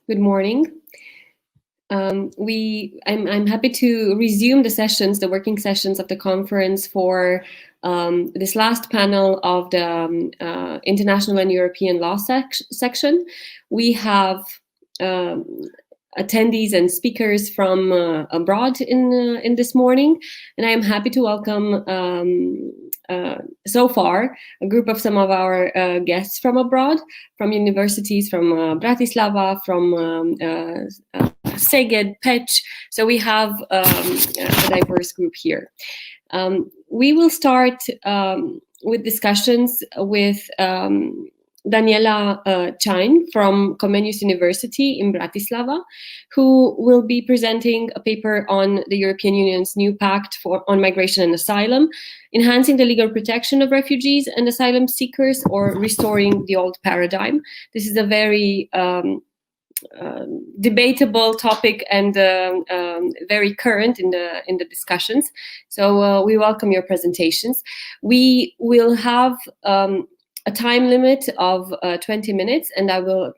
Good morning. I'm happy to resume the sessions, the working sessions of the conference for this last panel of the International and European Law section. We have attendees and speakers from abroad in this morning, and I am happy to welcome so far a group of some of our guests from abroad, from universities, from Bratislava, from Szeged, Pécs. So we have a diverse group here. We will start with discussions with Daniela Chain from Comenius University in Bratislava, who will be presenting a paper on the European Union's new pact on migration and asylum, enhancing the legal protection of refugees and asylum seekers, or restoring the old paradigm. This is a very debatable topic and very current in the discussions. So we welcome your presentations. We will have a time limit of 20 minutes, and I will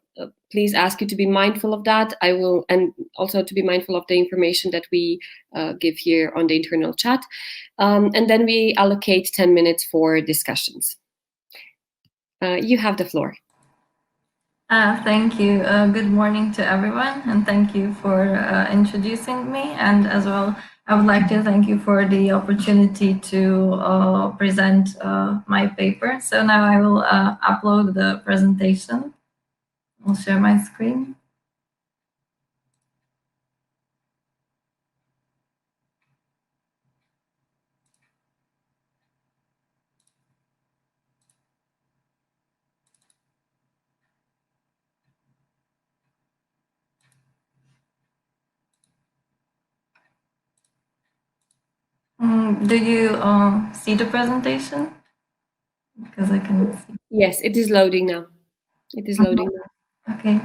please ask you to be mindful of that. And also to be mindful of the information that we give here on the internal chat. And then we allocate 10 minutes for discussions. You have the floor. Thank you. Good morning to everyone, and thank you for introducing me. And as well, I would like to thank you for the opportunity to present my paper. So now I will upload the presentation. I'll share my screen. Do you see the presentation? Because I can see. Yes, it is loading now. It is loading now. Okay.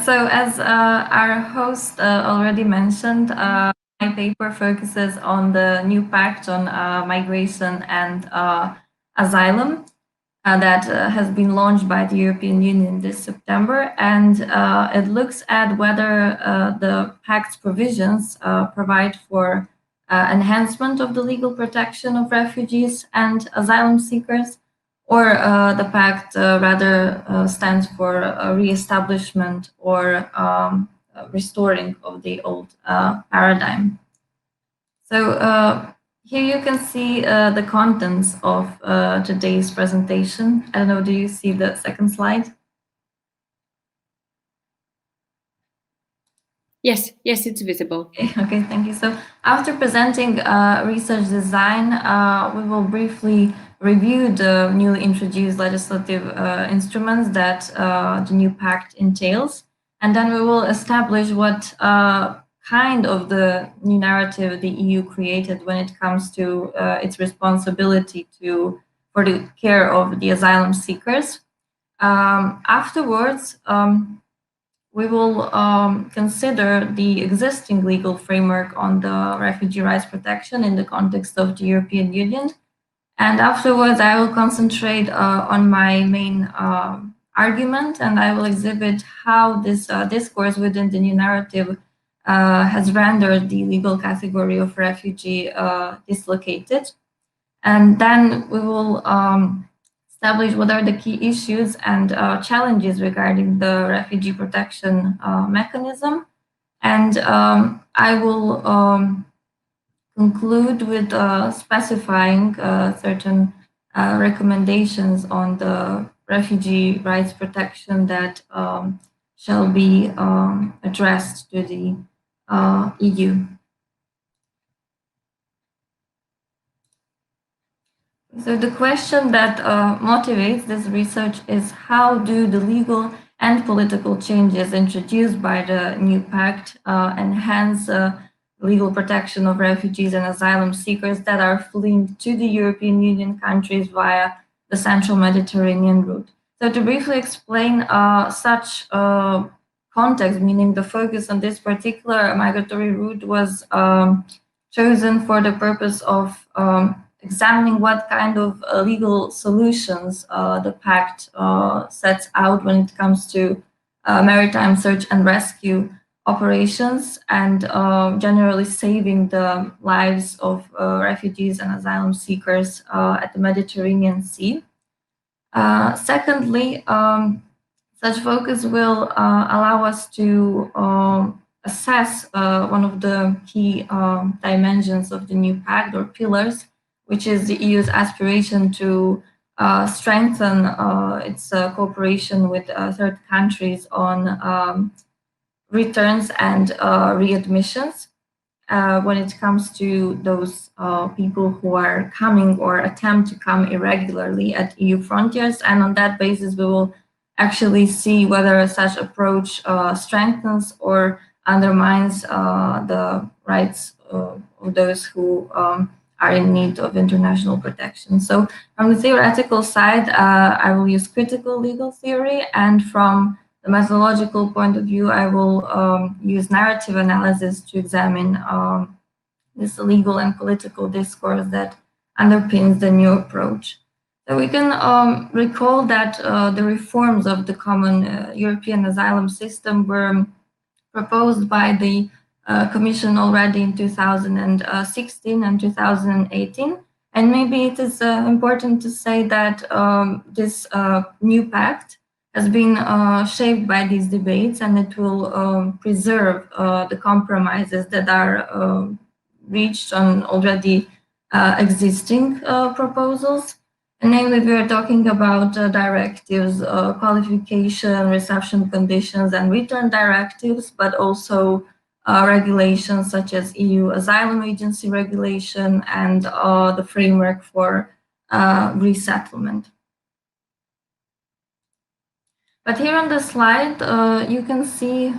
So as our host already mentioned, my paper focuses on the new pact on migration and asylum that has been launched by the European Union this September. And it looks at whether the pact's provisions provide for enhancement of the legal protection of refugees and asylum seekers, or the pact rather stands for a re-establishment or restoring of the old paradigm. So here you can see the contents of today's presentation. I don't know, do you see the second slide? Yes, it's visible. Okay, thank you. So after presenting research design, we will briefly review the newly introduced legislative instruments that the new pact entails. And then we will establish what kind of the new narrative the EU created when it comes to its responsibility for the care of the asylum seekers. Afterwards, we will consider the existing legal framework on the refugee rights protection in the context of the European Union. And afterwards, I will concentrate on my main argument, and I will exhibit how this discourse within the new narrative has rendered the legal category of refugee dislocated. And then we will establish what are the key issues and challenges regarding the refugee protection mechanism. And I will conclude with specifying certain recommendations on the refugee rights protection that shall be addressed to the EU. So the question that motivates this research is how do the legal and political changes introduced by the new pact enhance legal protection of refugees and asylum seekers that are fleeing to the European Union countries via the Central Mediterranean route. So to briefly explain such context, meaning the focus on this particular migratory route was chosen for the purpose of examining what kind of legal solutions the pact sets out when it comes to maritime search and rescue operations, and generally saving the lives of refugees and asylum seekers at the Mediterranean Sea. Secondly, such focus will allow us to assess one of the key dimensions of the new pact or pillars, which is the EU's aspiration to strengthen its cooperation with third countries on returns and readmissions when it comes to those people who are coming or attempt to come irregularly at EU frontiers. And on that basis, we will actually see whether such approach strengthens or undermines the rights of those who are in need of international protection. So from the theoretical side, I will use critical legal theory, and from the methodological point of view, I will use narrative analysis to examine this legal and political discourse that underpins the new approach. So we can recall that the reforms of the common European asylum system were proposed by the Commission already in 2016 and 2018. And maybe it is important to say that this new pact has been shaped by these debates, and it will preserve the compromises that are reached on already existing proposals. And namely, we are talking about directives, qualification, reception conditions, and return directives, but also regulations such as EU Asylum Agency regulation and the framework for resettlement. But here on the slide, you can see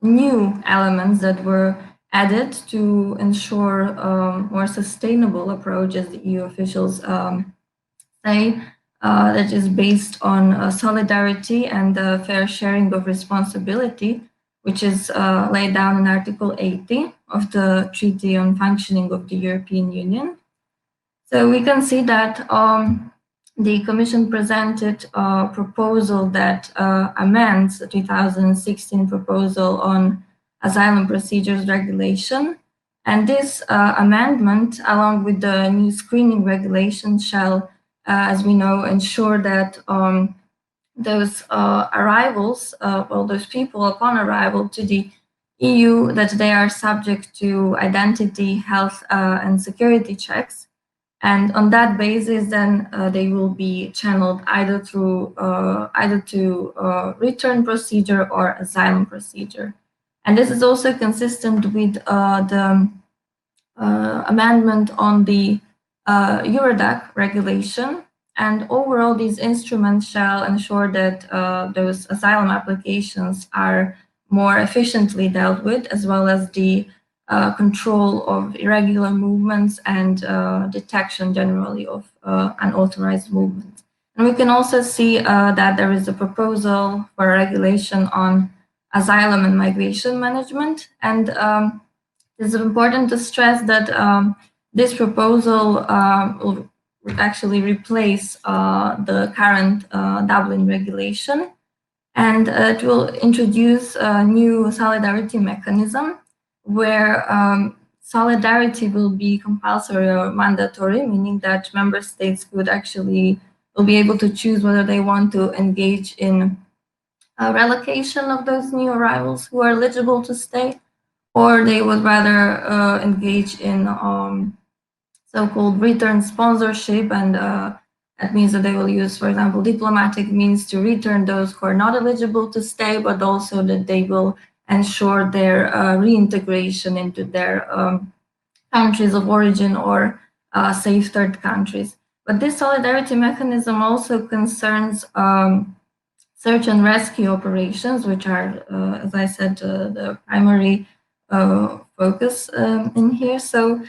new elements that were added to ensure a more sustainable approach, as the EU officials say, that is based on solidarity and fair sharing of responsibility, which is laid down in Article 80 of the Treaty on Functioning of the European Union. So we can see that the Commission presented a proposal that amends the 2016 proposal on asylum procedures regulation. And this amendment, along with the new screening regulation, shall, as we know, ensure that those arrivals, those people upon arrival to the EU, that they are subject to identity, health, and security checks. And on that basis, then they will be channeled either through to return procedure or asylum procedure. And this is also consistent with the amendment on the Eurodac regulation. And overall, these instruments shall ensure that those asylum applications are more efficiently dealt with, as well as the control of irregular movements and detection generally of unauthorized movements. And we can also see that there is a proposal for a regulation on asylum and migration management. And it is important to stress that this proposal will actually replace the current Dublin regulation, and it will introduce a new solidarity mechanism where solidarity will be compulsory or mandatory, meaning that member states will be able to choose whether they want to engage in relocation of those new arrivals who are eligible to stay, or they would rather engage in so-called return sponsorship, and that means that they will use, for example, diplomatic means to return those who are not eligible to stay, but also that they will ensure their reintegration into their countries of origin or safe third countries. But this solidarity mechanism also concerns search and rescue operations, which are, as I said, the primary focus in here. So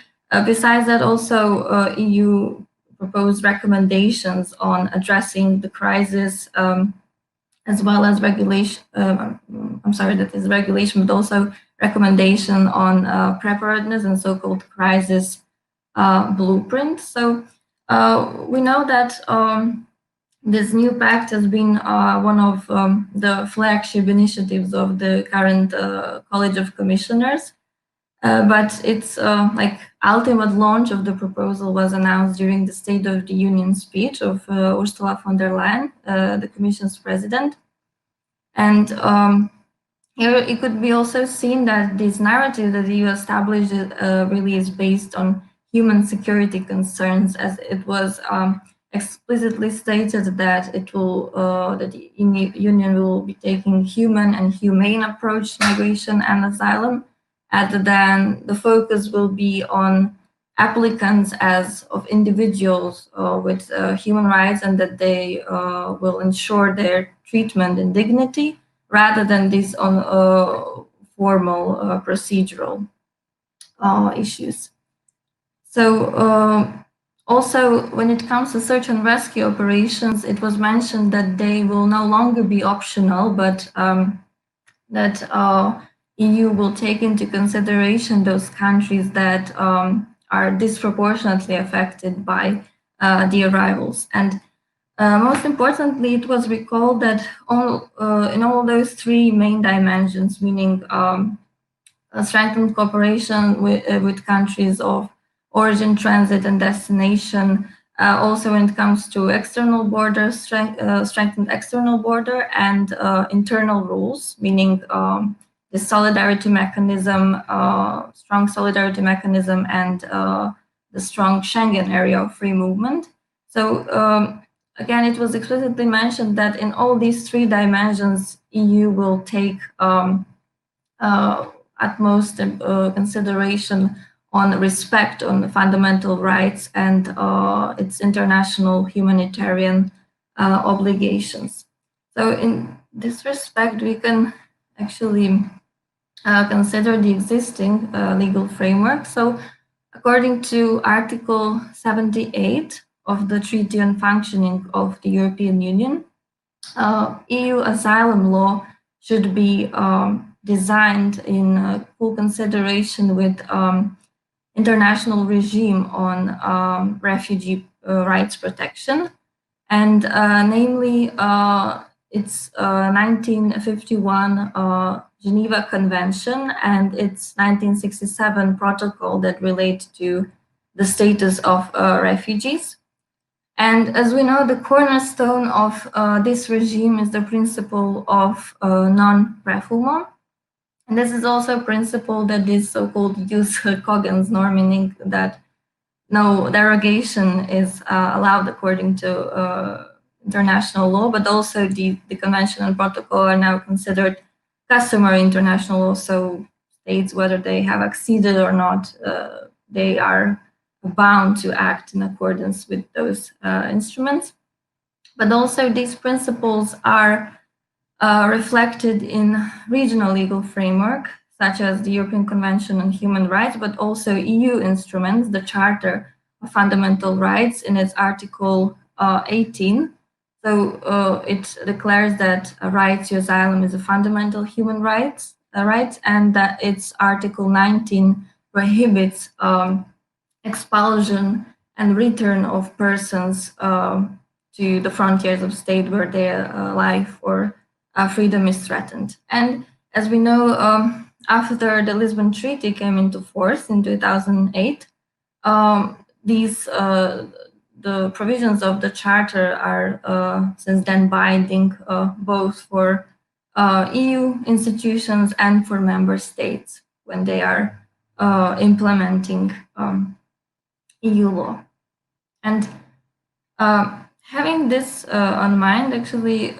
besides that, also EU proposed recommendations on addressing the crisis, as well as regulation. That is regulation, but also recommendation on preparedness and so-called crisis blueprint. So we know that this new pact has been one of the flagship initiatives of the current College of Commissioners. But its ultimate launch of the proposal was announced during the State of the Union speech of Ursula von der Leyen, the Commission's president. And here it could be also seen that this narrative that the EU established really is based on human security concerns, as it was explicitly stated that that the Union will be taking human and humane approach to migration and asylum, and then the focus will be on applicants as of individuals with human rights, and that they will ensure their treatment and dignity, rather than this on formal procedural issues. So also, when it comes to search and rescue operations, it was mentioned that they will no longer be optional, but that EU will take into consideration those countries that are disproportionately affected by the arrivals. And most importantly, it was recalled that in all those three main dimensions, meaning strengthened cooperation with countries of origin, transit, and destination. Also, when it comes to external borders, strengthened external border and internal rules, meaning the solidarity mechanism, strong solidarity mechanism, and the strong Schengen area of free movement. So again, it was explicitly mentioned that in all these three dimensions, EU will take utmost consideration on respect on the fundamental rights and its international humanitarian obligations. So in this respect, we can actually consider the existing legal framework. So according to Article 78 of the Treaty on Functioning of the European Union, EU asylum law should be designed in full consideration with international regime on refugee rights protection, and namely its 1951 Geneva Convention and its 1967 protocol that relate to the status of refugees. And as we know, the cornerstone of this regime is the principle of non-refoulement. And this is also a principle that is so-called jus cogens norm, meaning that no derogation is allowed according to international law, but also the convention and protocol are now considered customary international law, so states, whether they have acceded or not, they are bound to act in accordance with those instruments. But also these principles are reflected in regional legal framework, such as the European Convention on Human Rights, but also EU instruments, the Charter of Fundamental Rights in its Article 18. So it declares that a right to asylum is a fundamental human right, and that its Article 19 prohibits expulsion and return of persons to the frontiers of state where their life or freedom is threatened. And as we know, after the Lisbon Treaty came into force in 2008, the provisions of the Charter are since then binding both for EU institutions and for member states when they are implementing EU law. And having this on mind, actually,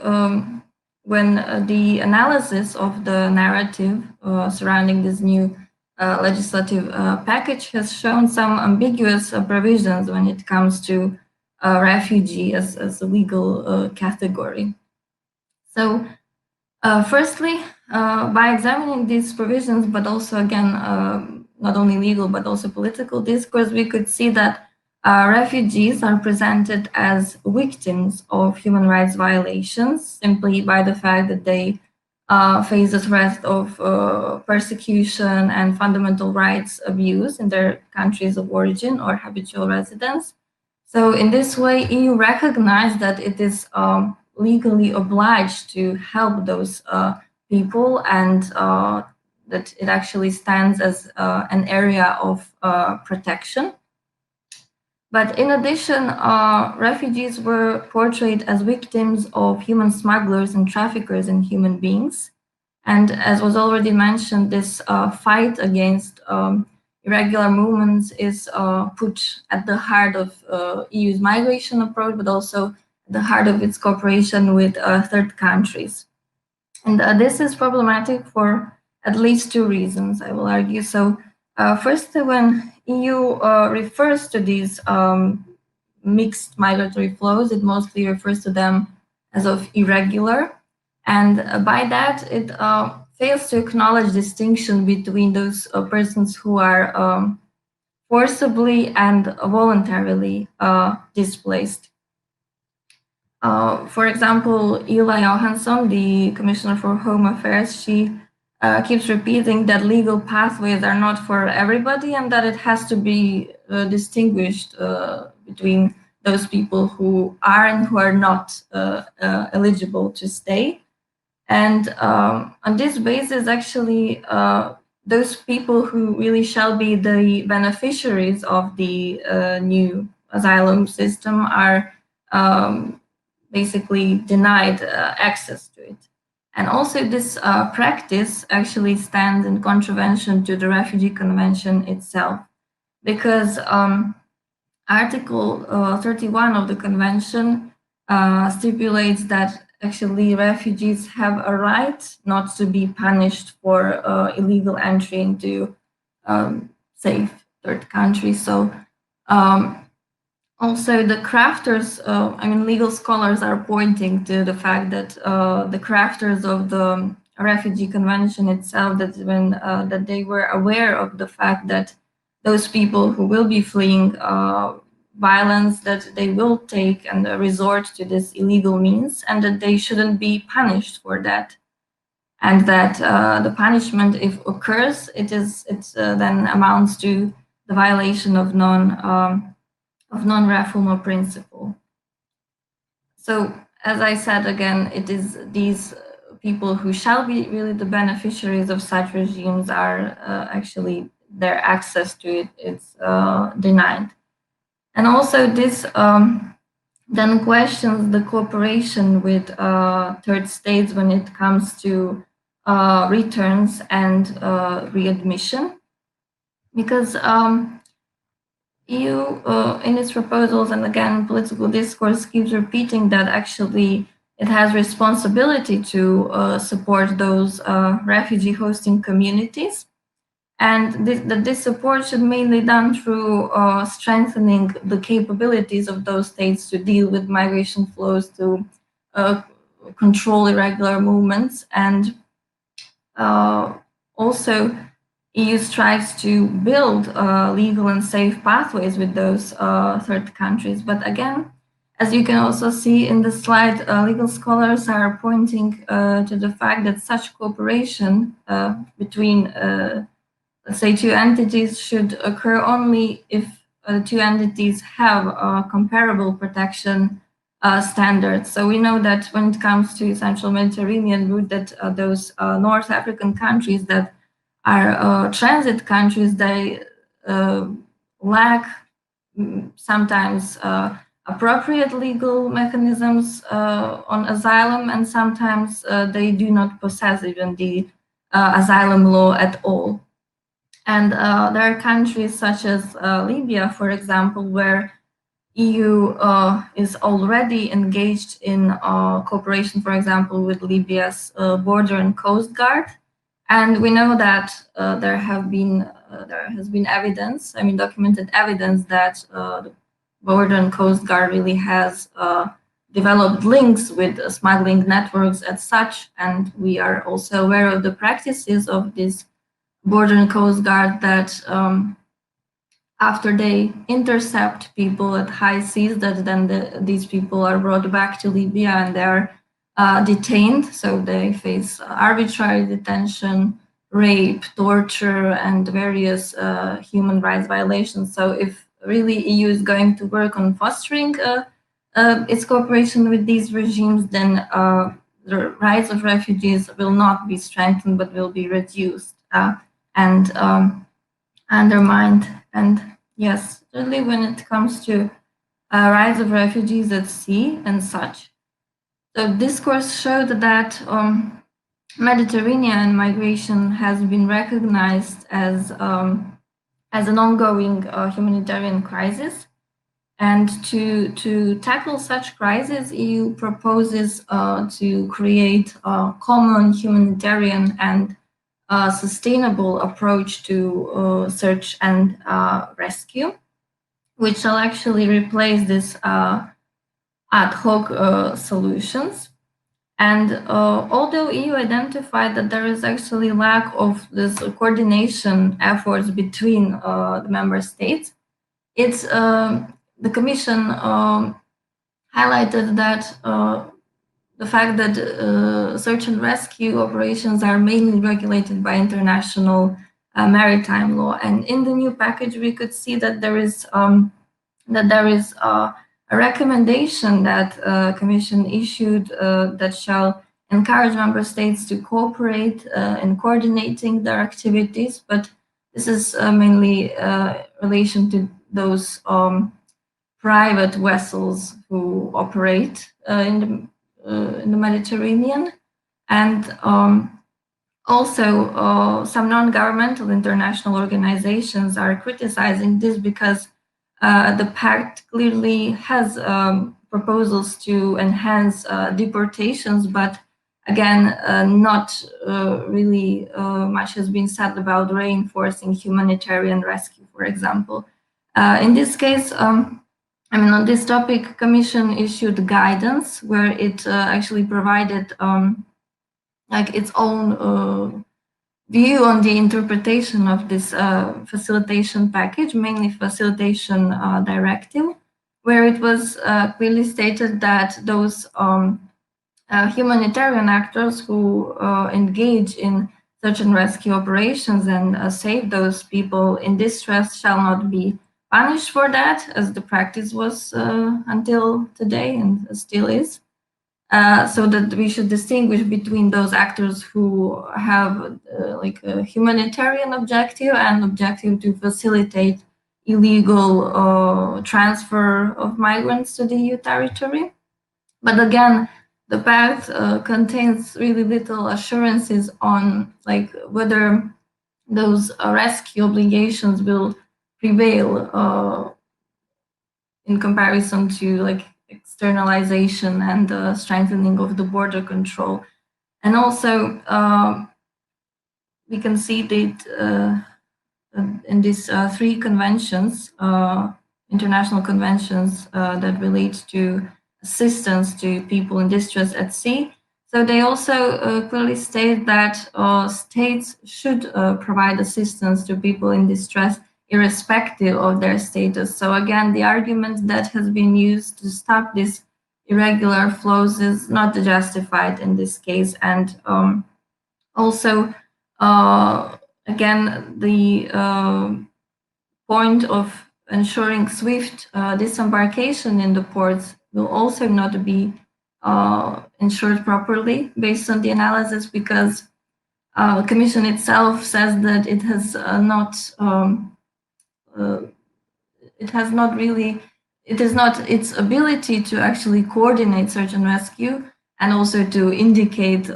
when the analysis of the narrative surrounding this new legislative package has shown some ambiguous provisions when it comes to refugee as a legal category. So firstly, by examining these provisions, but also again, not only legal, but also political discourse, we could see that refugees are presented as victims of human rights violations simply by the fact that they face the threat of persecution and fundamental rights abuse in their countries of origin or habitual residence. So in this way, EU recognized that it is legally obliged to help those people, and that it actually stands as an area of protection. But in addition, refugees were portrayed as victims of human smugglers and traffickers in human beings. And as was already mentioned, this fight against irregular movements is put at the heart of EU's migration approach, but also at the heart of its cooperation with third countries. And this is problematic for at least two reasons, I will argue. So first, when EU refers to these mixed migratory flows, it mostly refers to them as of irregular. And by that, it fails to acknowledge distinction between those persons who are forcibly and voluntarily displaced. For example, Ylva Johansson, the Commissioner for Home Affairs, she keeps repeating that legal pathways are not for everybody, and that it has to be distinguished between those people who are and who are not eligible to stay. And on this basis, actually, those people who really shall be the beneficiaries of the new asylum system are basically denied access to it. And also this practice actually stands in contravention to the Refugee Convention itself, because Article 31 of the Convention stipulates that actually refugees have a right not to be punished for illegal entry into safe third countries. So also the crafters, legal scholars are pointing to the fact that the crafters of the Refugee Convention itself, that they were aware of the fact that those people who will be fleeing violence, that they will take and resort to this illegal means, and that they shouldn't be punished for that, and that the punishment, if occurs, it then amounts to the violation of non-refoulement principle. So, as I said again, it is these people who shall be really the beneficiaries of such regimes are actually, their access to it is denied. And also this then questions the cooperation with third states when it comes to returns and readmission, because EU in its proposals, and again political discourse, keeps repeating that actually it has responsibility to support those refugee hosting communities, and this support should mainly be done through strengthening the capabilities of those states to deal with migration flows, to control irregular movements, and also EU strives to build legal and safe pathways with those third countries. But again, as you can also see in the slide, legal scholars are pointing to the fact that such cooperation between let's say two entities should occur only if two entities have comparable protection standards. So we know that when it comes to Central Mediterranean route, that those North African countries that are transit countries, they lack sometimes appropriate legal mechanisms on asylum, and sometimes they do not possess even the asylum law at all. And there are countries such as Libya, for example, where EU is already engaged in cooperation, for example, with Libya's border and coast guard. And we know that there has been evidence, documented evidence that the border and coast guard really has developed links with smuggling networks as such. And we are also aware of the practices of this border and coast guard, that after they intercept people at high seas, that then these people are brought back to Libya and they are detained. So they face arbitrary detention, rape, torture, and various human rights violations. So if really EU is going to work on fostering its cooperation with these regimes, then the rights of refugees will not be strengthened, but will be reduced and undermined. And yes, really when it comes to rights of refugees at sea and such, the discourse showed that Mediterranean migration has been recognized as an ongoing humanitarian crisis. And to tackle such crises, EU proposes to create a common humanitarian and sustainable approach to search and rescue, which shall actually replace this ad hoc solutions. And although EU identified that there is actually lack of this coordination efforts between the member states, it's the Commission highlighted that the fact that search and rescue operations are mainly regulated by international maritime law, and in the new package we could see that there is a recommendation that Commission issued that shall encourage member states to cooperate in coordinating their activities, but this is mainly relation to those private vessels who operate in the Mediterranean, and also some non-governmental international organizations are criticizing this because the pact clearly has proposals to enhance deportations, but again, not really much has been said about reinforcing humanitarian rescue, for example. In this case, on this topic, Commission issued guidance where it actually provided its own view on the interpretation of this facilitation package, mainly facilitation directive, where it was clearly stated that those humanitarian actors who engage in search and rescue operations and save those people in distress shall not be punished for that, as the practice was until today and still is. So that we should distinguish between those actors who have a humanitarian objective and objective to facilitate illegal transfer of migrants to the EU territory. But again, the pact contains really little assurances on whether those rescue obligations will prevail in comparison to externalization and strengthening of the border control. And also, we can see that in these three conventions, international conventions that relate to assistance to people in distress at sea, so they also clearly state that states should provide assistance to people in distress irrespective of their status. So again, the argument that has been used to stop these irregular flows is not justified in this case. And also, again, the point of ensuring swift disembarkation in the ports will also not be ensured properly based on the analysis, because the Commission itself says that it has it is not its ability to actually coordinate search and rescue and also to indicate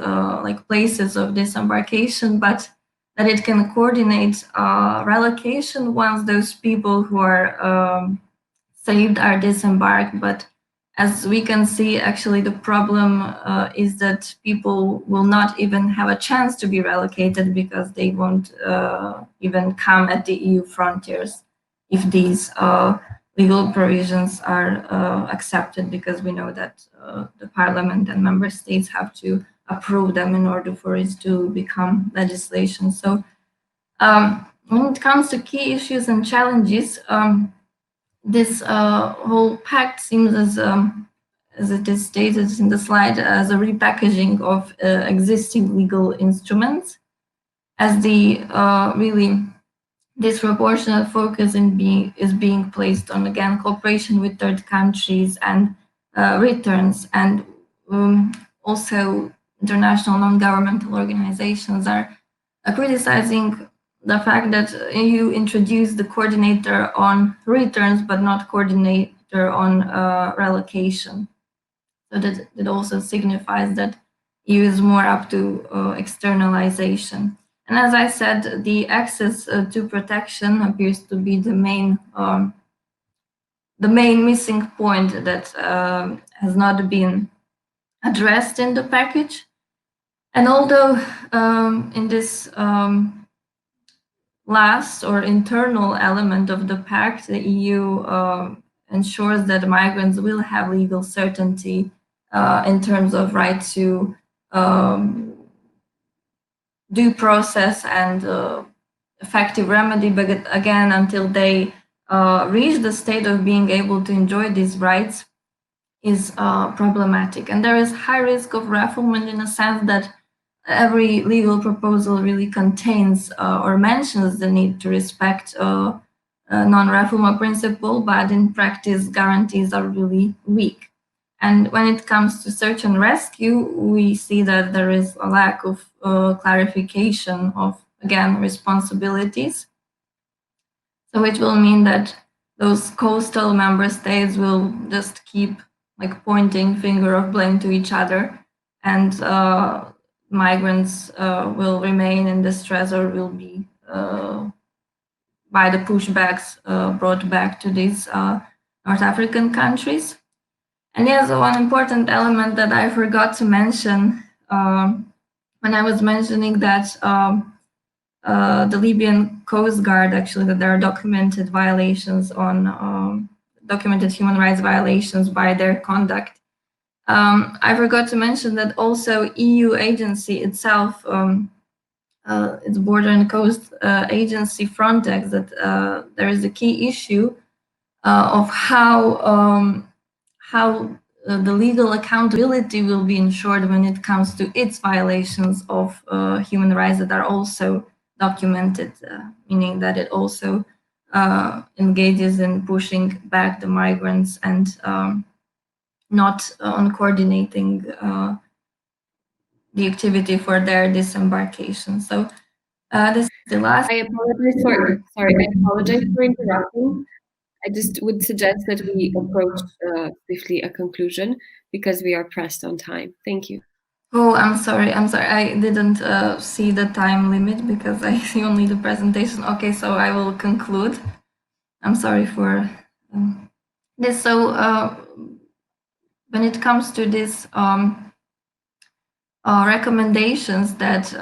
places of disembarkation, but that it can coordinate relocation once those people who are saved are disembarked. But as we can see, actually the problem is that people will not even have a chance to be relocated because they won't even come at the EU frontiers if these legal provisions are accepted, because we know that the Parliament and member states have to approve them in order for it to become legislation. So when it comes to key issues and challenges, this whole pact seems as it is stated in the slide, as a repackaging of existing legal instruments, as the really disproportionate focus is being placed on, again, cooperation with third countries and returns, and also international non-governmental organizations are criticizing the fact that you introduced the coordinator on returns but not coordinator on relocation. So that it also signifies that EU is more up to externalization. And as I said, the access to protection appears to be the main missing point that has not been addressed in the package. And although in this last or internal element of the pact, the EU ensures that migrants will have legal certainty in terms of right to due process and effective remedy, but again, until they reach the state of being able to enjoy these rights is problematic. And there is high risk of refoulement in a sense that every legal proposal really contains or mentions the need to respect non-refoulement principle, but in practice, guarantees are really weak. And when it comes to search and rescue, we see that there is a lack of clarification of, again, responsibilities. So it will mean that those coastal member states will just keep like pointing finger of blame to each other, and migrants will remain in distress or will be, by the pushbacks, brought back to these North African countries. And yes, one important element that I forgot to mention when I was mentioning that the Libyan Coast Guard, actually, that there are documented violations on documented human rights violations by their conduct. I forgot to mention that also EU agency itself, its border and coast agency Frontex, that there is a key issue of how the legal accountability will be ensured when it comes to its violations of human rights that are also documented, meaning that it also engages in pushing back the migrants and not on coordinating the activity for their disembarkation. So this is the last. I apologize for interrupting. I just would suggest that we approach swiftly a conclusion because we are pressed on time. Thank you. Oh, I'm sorry. I didn't see the time limit because I see only the presentation. Okay, so I will conclude. I'm sorry for this. So when it comes to this recommendations that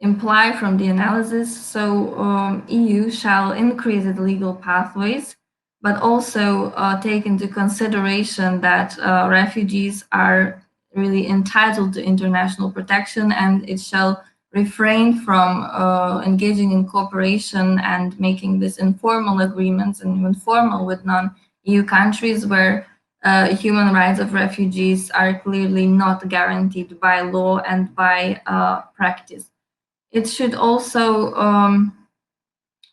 imply from the analysis, so EU shall increase its legal pathways, but also take into consideration that refugees are really entitled to international protection, and it shall refrain from engaging in cooperation and making this informal agreements and even formal with non-EU countries where human rights of refugees are clearly not guaranteed by law and by practice. It should also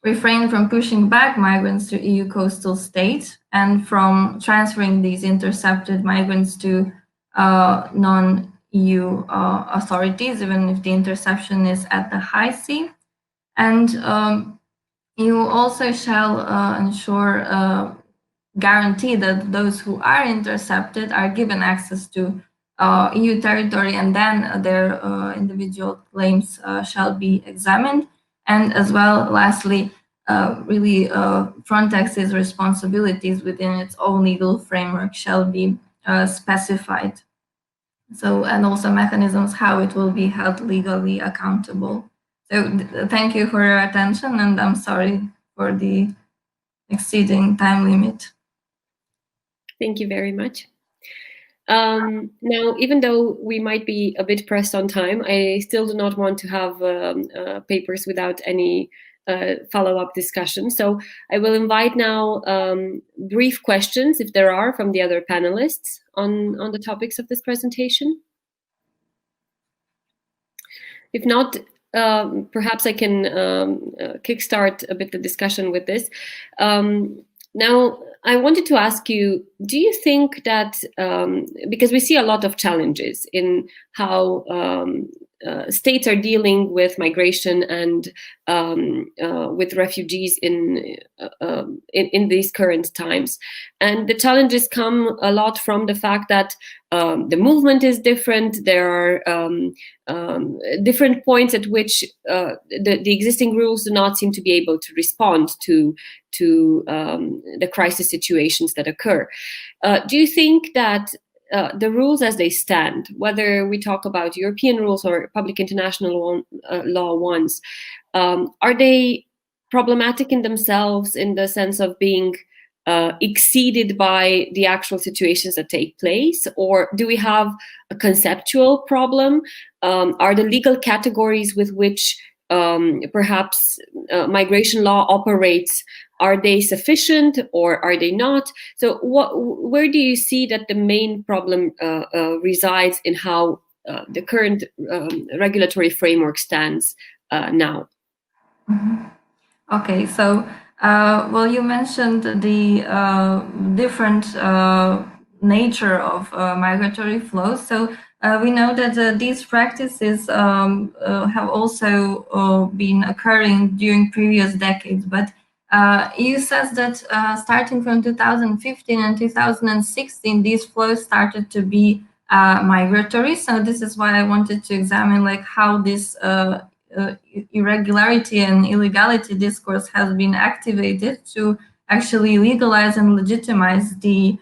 refrain from pushing back migrants to EU coastal states and from transferring these intercepted migrants to non-EU authorities, even if the interception is at the high sea. And EU also shall ensure guarantee that those who are intercepted are given access to EU territory, and then their individual claims shall be examined. And as well, lastly, really Frontex's responsibilities within its own legal framework shall be specified. So, and also mechanisms how it will be held legally accountable. So thank you for your attention, and I'm sorry for the exceeding time limit. Thank you very much. Now, even though we might be a bit pressed on time, I still do not want to have papers without any follow-up discussion. So I will invite now brief questions, if there are, from the other panelists on the topics of this presentation. If not, perhaps I can kickstart a bit the discussion with this. Now, I wanted to ask you, do you think that, because we see a lot of challenges in how states are dealing with migration and with refugees in these current times, and the challenges come a lot from the fact that the movement is different. There are different points at which the existing rules do not seem to be able to respond to the crisis situations that occur. Do you think that the rules as they stand, whether we talk about European rules or public international law ones, are they problematic in themselves in the sense of being exceeded by the actual situations that take place? Or do we have a conceptual problem? Are the legal categories with which perhaps migration law operates, are they sufficient or are they not? So where do you see that the main problem resides in how the current regulatory framework stands now? Mm-hmm. Okay, so well, you mentioned the different nature of migratory flows. So we know that these practices have also been occurring during previous decades, but EU says that starting from 2015 and 2016, these flows started to be migratory. So this is why I wanted to examine like how this irregularity and illegality discourse has been activated to actually legalize and legitimize the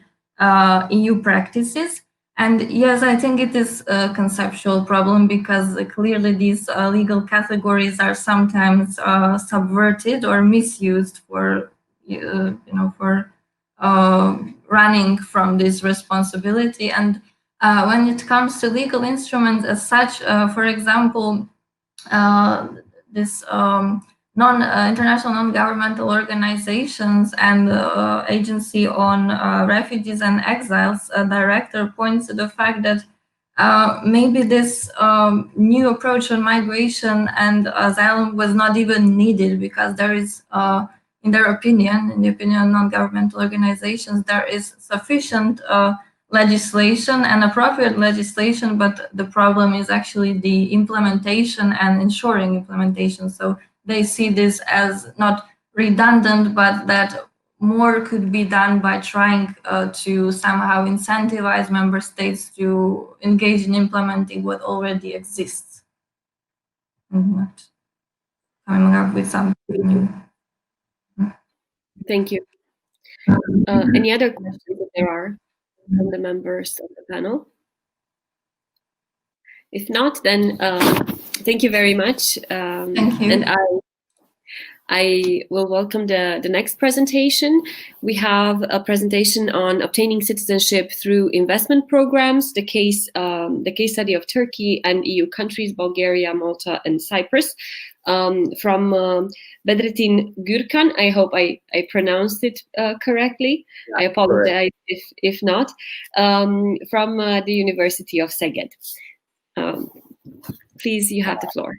EU practices. And yes, I think it is a conceptual problem because clearly these legal categories are sometimes subverted or misused for, for running from this responsibility. And when it comes to legal instruments as such, for example, this international non-governmental organizations and Agency on Refugees and Exiles director points to the fact that maybe this new approach on migration and asylum was not even needed because there is, in their opinion, in the opinion of non-governmental organizations, there is sufficient legislation and appropriate legislation, but the problem is actually the implementation and ensuring implementation. So they see this as not redundant, but that more could be done by trying to somehow incentivize member states to engage in implementing what already exists and not coming up with something new. Thank you. Any other questions that there are from the members of the panel? If not, then thank you very much. Thank you. And I will welcome the next presentation. We have a presentation on obtaining citizenship through investment programs, the case study of Turkey and EU countries, Bulgaria, Malta, and Cyprus, from Bedrettin Gürkan. I hope I pronounced it correctly. Yeah, I apologize if not. From the University of Szeged. Please, you have the floor.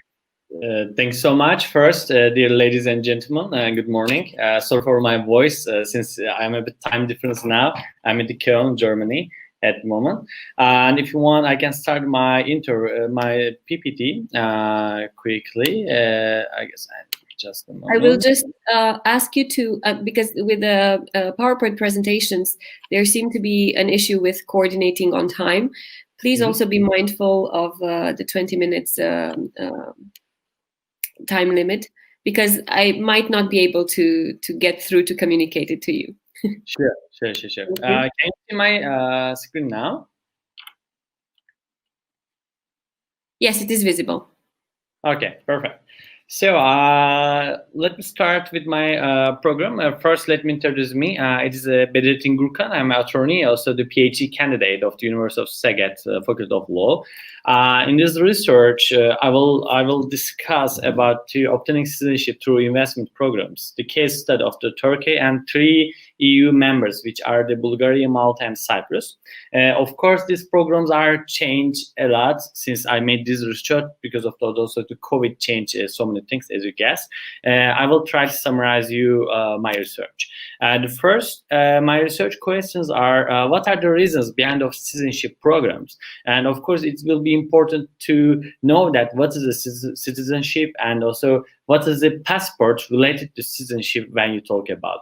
Thanks so much. First, dear ladies and gentlemen, good morning. Sorry for my voice, since I'm a bit time difference now. I'm in Köln, Germany at the moment. And if you want, I can start my my PPT quickly. I guess just a moment. I will just ask you to, because with the PowerPoint presentations, there seemed to be an issue with coordinating on time. Please also be mindful of the 20 minutes time limit, because I might not be able to get through to communicate it to you. Sure. Can you see my screen now? Yes, it is visible. Okay, perfect. So let me start with my program. First, let me introduce me. It is Bedrettin Gürkan. I'm an attorney, also the PhD candidate of the University of Szeged Faculty of Law. In this research, I will discuss about obtaining citizenship through investment programs, the case study of the Turkey, and 3 EU members, which are the Bulgaria, Malta, and Cyprus. Of course, these programs are changed a lot since I made this research, because of also the COVID changed so many things, as you guess. I will try to summarize you my research. The first, my research questions are, what are the reasons behind of citizenship programs? And of course, it will be important to know that what is the citizenship, and also what is the passport related to citizenship when you talk about.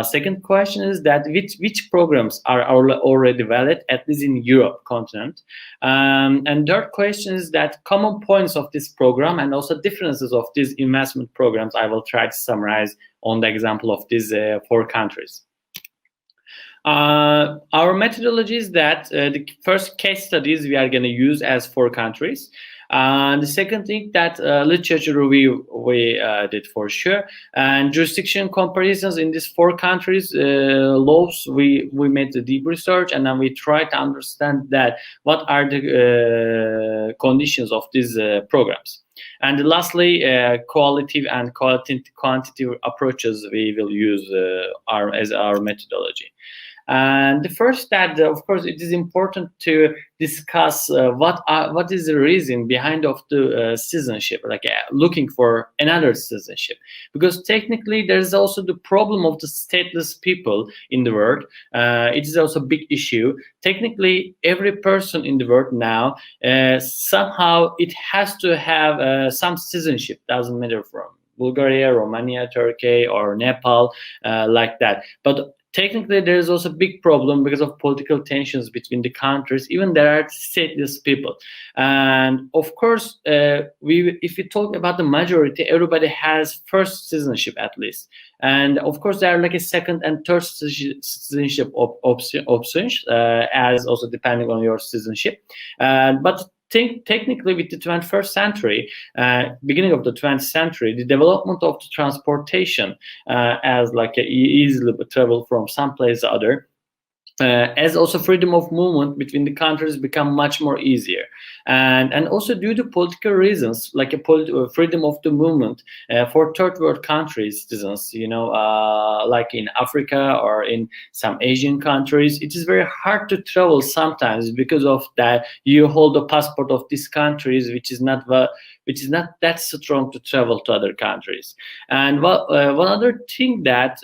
Second question is that which programs are already valid, at least in Europe continent. And third question is that common points of this program and also differences of these investment programs I will try to summarize on the example of these 4 countries. Our methodology is that the first case studies we are going to use as 4 countries. The second thing, that literature review we did for sure, and jurisdiction comparisons in these 4 countries laws. We made the deep research, and then we try to understand that what are the conditions of these programs. And lastly, qualitative and quantitative approaches we will use as our methodology. And the first that, of course, it is important to discuss what is the reason behind of the citizenship, like looking for another citizenship, because technically there's also the problem of the stateless people in the world. It is also a big issue. Technically, every person in the world now somehow it has to have some citizenship. Doesn't matter from Bulgaria, Romania, Turkey, or Nepal, like that. But technically, there is also a big problem because of political tensions between the countries. Even there are stateless people, and of course, if we talk about the majority, everybody has first citizenship at least, and of course, there are like a second and third citizenship options, as also depending on your citizenship, but technically, with the 21st century, beginning of the 20th century, the development of the transportation as like easily travel from some place to other, as also freedom of movement between the countries become much more easier, and also due to political reasons, like a freedom of the movement for third world countries citizens, like in Africa or in some Asian countries, it is very hard to travel sometimes because of that you hold a passport of these countries, which is not that strong to travel to other countries. And one other thing that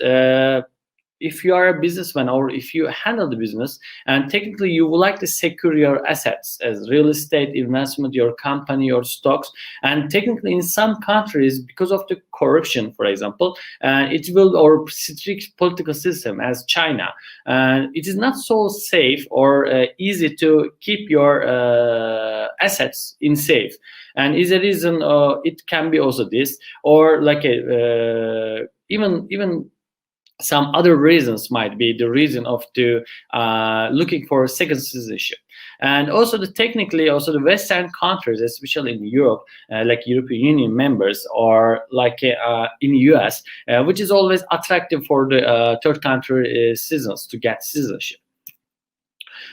if you are a businessman or if you handle the business, and technically you would like to secure your assets as real estate, investment, your company, your stocks, and technically in some countries, because of the corruption, for example, it will, or strict political system as China, it is not so safe or easy to keep your assets in safe. And is a reason it can be also this, or like even some other reasons might be the reason of the looking for a second citizenship. And also technically also the Western countries, especially in Europe, like European Union members, or like in US, which is always attractive for the third country citizens to get citizenship.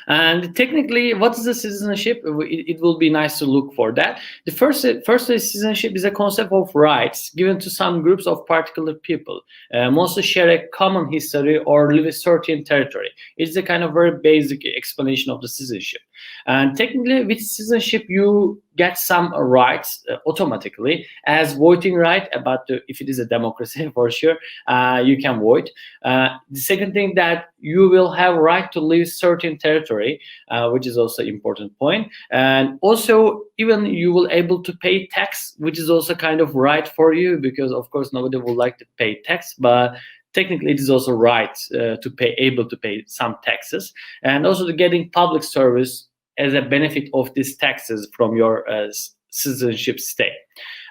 And technically, what is the citizenship? It will be nice to look for that. The first citizenship is a concept of rights given to some groups of particular people, mostly share a common history or live a certain territory. It's a kind of very basic explanation of the citizenship. And technically, with citizenship, you get some rights automatically, as voting right about if it is a democracy, for sure, you can vote. The second thing, that you will have right to leave certain territory, which is also an important point. And also, even you will able to pay tax, which is also kind of right for you, because of course nobody would like to pay tax, but technically it is also right able to pay some taxes, and also to getting public service as a benefit of these taxes from your citizenship state.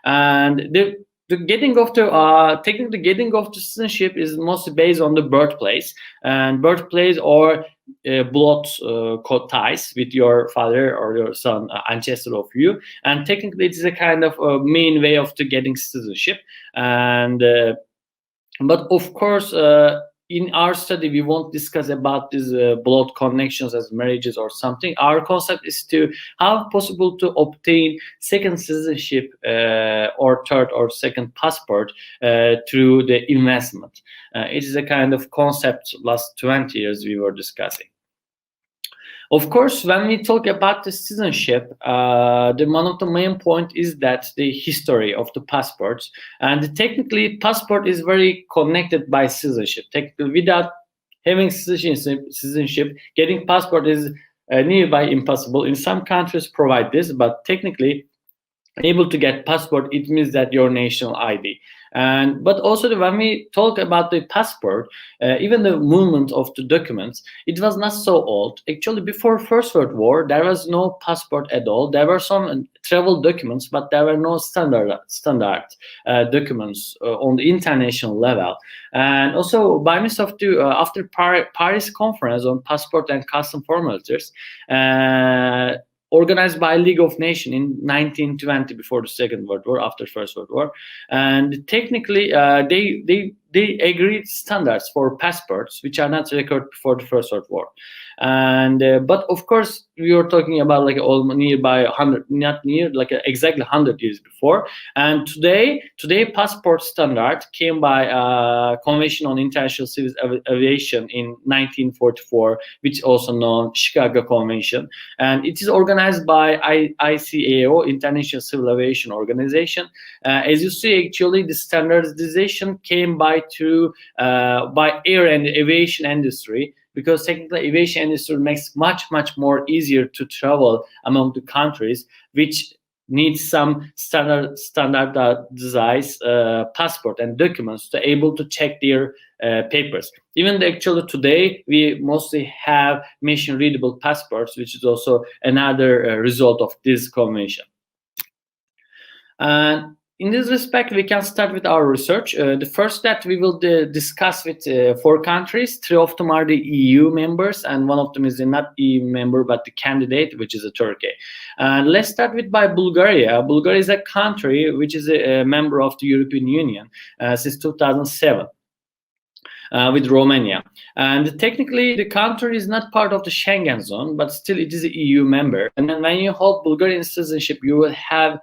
And the getting of the technically getting of the citizenship is mostly based on the birthplace or blood ties with your father or your son, ancestor of you. And technically, it is a kind of main way of getting citizenship. And but of course, in our study, we won't discuss about these blood connections as marriages or something. Our concept is to how possible to obtain second citizenship or third or second passport through the investment. It is a kind of concept last 20 years we were discussing. Of course, when we talk about the citizenship, one of the main point is that the history of the passports, and technically passport is very connected by citizenship. Technically, without having citizenship, getting passport is nearby impossible. In some countries provide this, but technically able to get passport, it means that your national ID. And but also when we talk about the passport, even the movement of the documents, it was not so old. Actually, before First World War, there was no passport at all. There were some travel documents, but there were no standard documents on the international level. And also, by means of the after Paris Conference on Passport and Custom Formalities, organized by League of Nations in 1920, before the Second World War, after First World War, and technically they agreed standards for passports which are not recorded before the First World War. And but of course we were talking about like all nearby 100, not near, like exactly 100 years before. And today passport standard came by Convention on International Civil Aviation in 1944, which is also known Chicago Convention, and it is organized by ICAO, International Civil Aviation Organization. As you see, actually the standardization came by air and aviation industry, because technically aviation industry makes much more easier to travel among the countries which need some standardized passport and documents to able to check their papers. Even actually today we mostly have machine readable passports, which is also another result of this convention. And in this respect, we can start with our research. The first that we will discuss with 4 countries. 3 of them are the EU members, and one of them is not EU member, but the candidate, which is Turkey. Let's start with Bulgaria. Bulgaria is a country which is a member of the European Union since 2007. With Romania, and technically the country is not part of the Schengen zone, but still it is an EU member. And then when you hold Bulgarian citizenship, you will have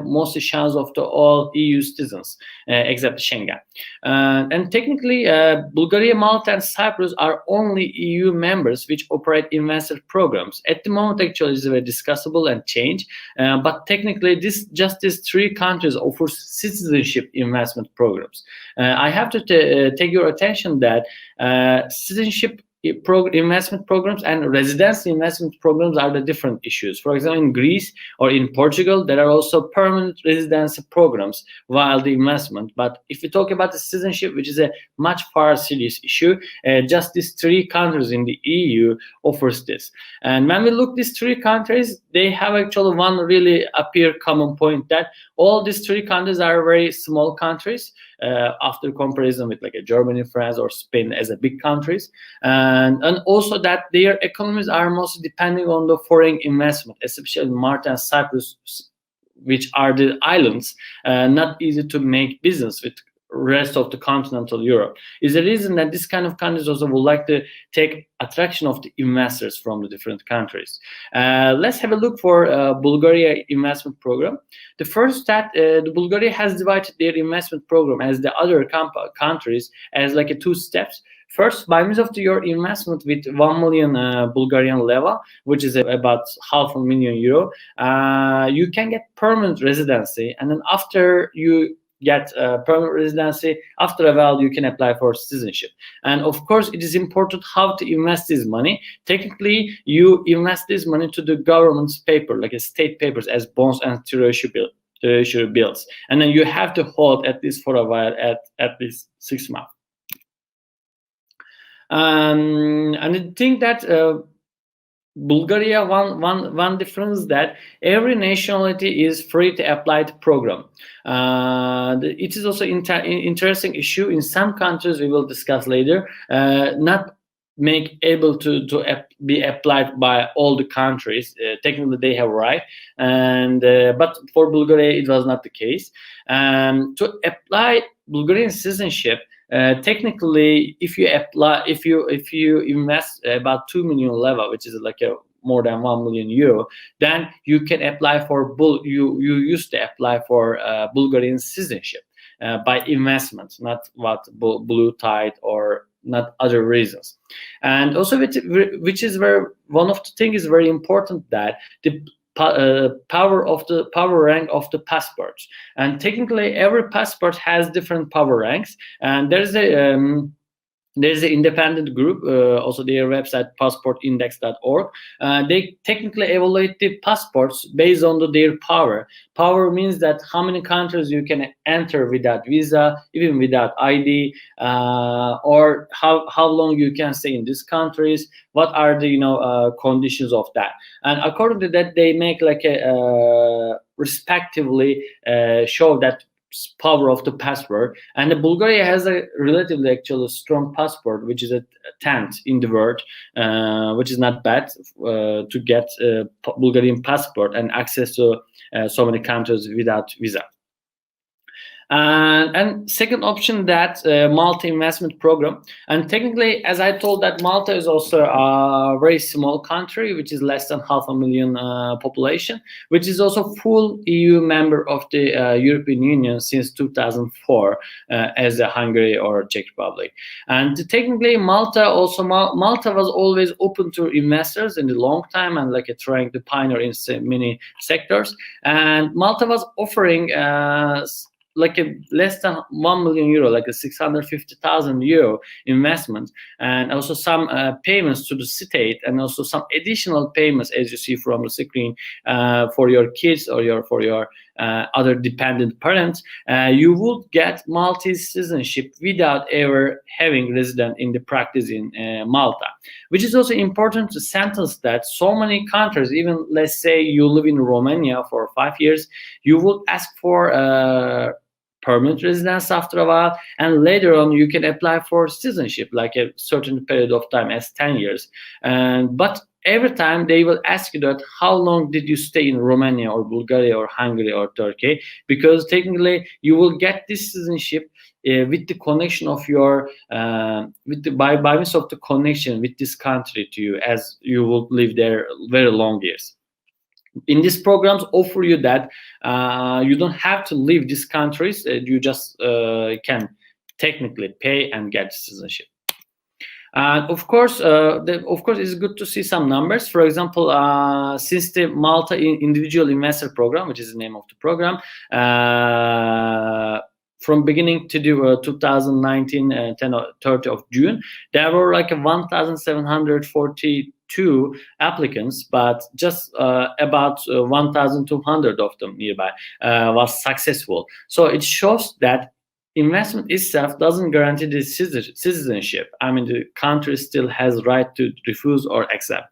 mostly chance of all EU citizens except Schengen. And technically Bulgaria, Malta and Cyprus are only EU members which operate investor programs. At the moment actually it's very discussable and change, but technically just these 3 countries offer citizenship investment programs. I have to take your attention that citizenship investment programs and residency investment programs are the different issues. For example, in Greece or in Portugal, there are also permanent residency programs while the investment. But if we talk about the citizenship, which is a much far serious issue, just these 3 countries in the EU offers this. And when we look these 3 countries, they have actually one really appear common point, that all these 3 countries are very small countries after comparison with like Germany, France or Spain as a big countries. And also that their economies are mostly depending on the foreign investment, especially Malta and Cyprus, which are the islands, not easy to make business with rest of the continental Europe. Is the reason that this kind of countries also would like to take attraction of the investors from the different countries. Let's have a look for Bulgaria investment program. The first that the Bulgaria has divided their investment program as the other countries as like 2 steps. First, by means of your investment with 1 million Bulgarian leva, which is about €500,000, you can get permanent residency, and then after you get permanent residency, after a while you can apply for citizenship. And of course it is important how to invest this money. Technically you invest this money to the government's paper, like state papers as bonds and treasury bills, and then you have to hold at least for a while, at least 6 months. And I think that Bulgaria, one difference that every nationality is free to apply the program. It is also interesting issue in some countries we will discuss later, not able to be applied by all the countries. Technically they have right, and but for Bulgaria it was not the case. To apply Bulgarian citizenship, technically, if you apply, if you invest about 2 million leva, which is like a more than 1 million euro, then you can apply for you used to apply for Bulgarian citizenship by investment, not what blue tide or not other reasons. And also, which is one of the things is very important, that the power rank of the passports. And technically, every passport has different power ranks, and there's an independent group, also their website passportindex.org. They technically evaluate the passports based on their power. Power means that how many countries you can enter without visa, even without ID, or how long you can stay in these countries. What are the conditions of that? And according to that, they make like a respectively show that power of the passport. And the Bulgaria has a relatively actually strong passport, which is a 10th in the world, which is not bad to get a Bulgarian passport and access to so many countries without visa. And second option, that Malta investment program. And technically, as I told, that Malta is also a very small country, which is less than 500,000 population, which is also full EU member of the European Union since 2004, as a Hungary or Czech Republic. And technically, Malta was always open to investors in the long time, and like trying to pioneer in many sectors. And Malta was offering like a less than 1 million euro, like a 650,000 euro investment, and also some payments to the state, and also some additional payments, as you see from the screen, for your kids or for your other dependent parents. You would get Maltese citizenship without ever having resident in the practice in Malta, which is also important to sentence that so many countries, even let's say you live in Romania for 5 years, you would ask for permanent residence after a while, and later on you can apply for citizenship, like a certain period of time as 10 years. But every time they will ask you that how long did you stay in Romania or Bulgaria or Hungary or Turkey, because technically you will get this citizenship with the connection of your by means of the connection with this country to you, as you will live there very long years. In these programs offer you that you don't have to leave these countries, you just can technically pay and get citizenship. And of course, it's good to see some numbers. For example, since the Malta Individual Investor Program, which is the name of the program, from beginning to do 2019, 30th of June, there were like 1,742 applicants, but just about 1,200 of them nearby was successful. So it shows that investment itself doesn't guarantee the citizenship. I mean, the country still has right to refuse or accept.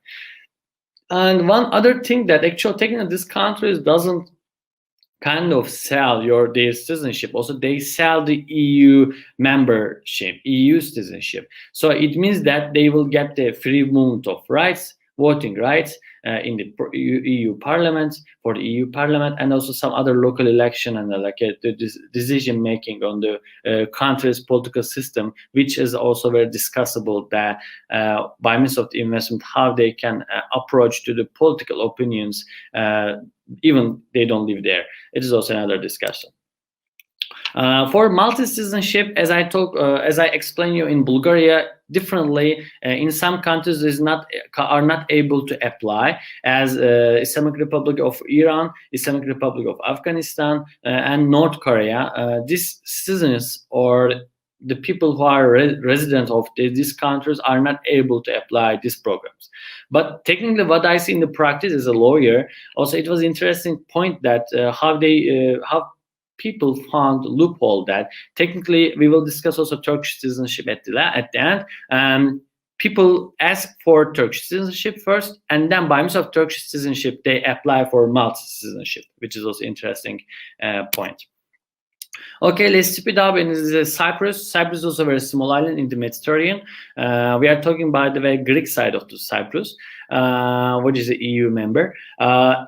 And one other thing, that actually taking this country doesn't kind of sell their citizenship. Also, they sell the EU membership, EU citizenship. So it means that they will get the free movement of rights, voting rights in the EU Parliament, for the EU Parliament, and also some other local election, and the decision making on the country's political system, which is also very discussable, that by means of the investment, how they can approach to the political opinions, even they don't live there. It is also another discussion. For multi-citizenship, as I explained you in Bulgaria, differently, in some countries are not able to apply, as Islamic Republic of Iran, Islamic Republic of Afghanistan, and North Korea. These citizens, or the people who are residents of these countries, are not able to apply these programs. But technically, what I see in the practice as a lawyer, also it was an interesting point that how people found loophole that technically we will discuss also Turkish citizenship at the end. People ask for Turkish citizenship first, and then by means of Turkish citizenship, they apply for multi-citizenship, which is also interesting point. Okay, let's keep it up. In Cyprus. Cyprus is also a very small island in the Mediterranean. We are talking about the very Greek side of the Cyprus, which is an EU member.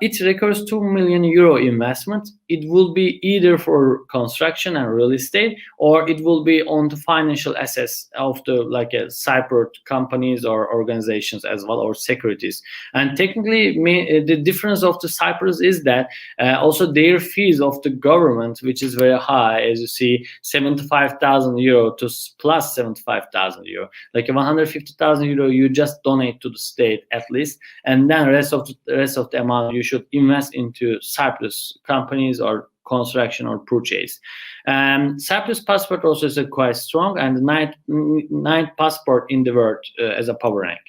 It requires €2 million investment. It will be either for construction and real estate, or it will be on the financial assets of the Cypriot companies or organizations as well, or securities. And technically, the difference of the Cyprus is that also their fees of the government, which is very high, as you see, €75,000 to plus €75,000, like €150,000 you just donate to the state at least, and then rest of the amount you should invest into Cyprus companies or construction or purchase. Cyprus passport also is quite strong, and the ninth passport in the world as a power rank.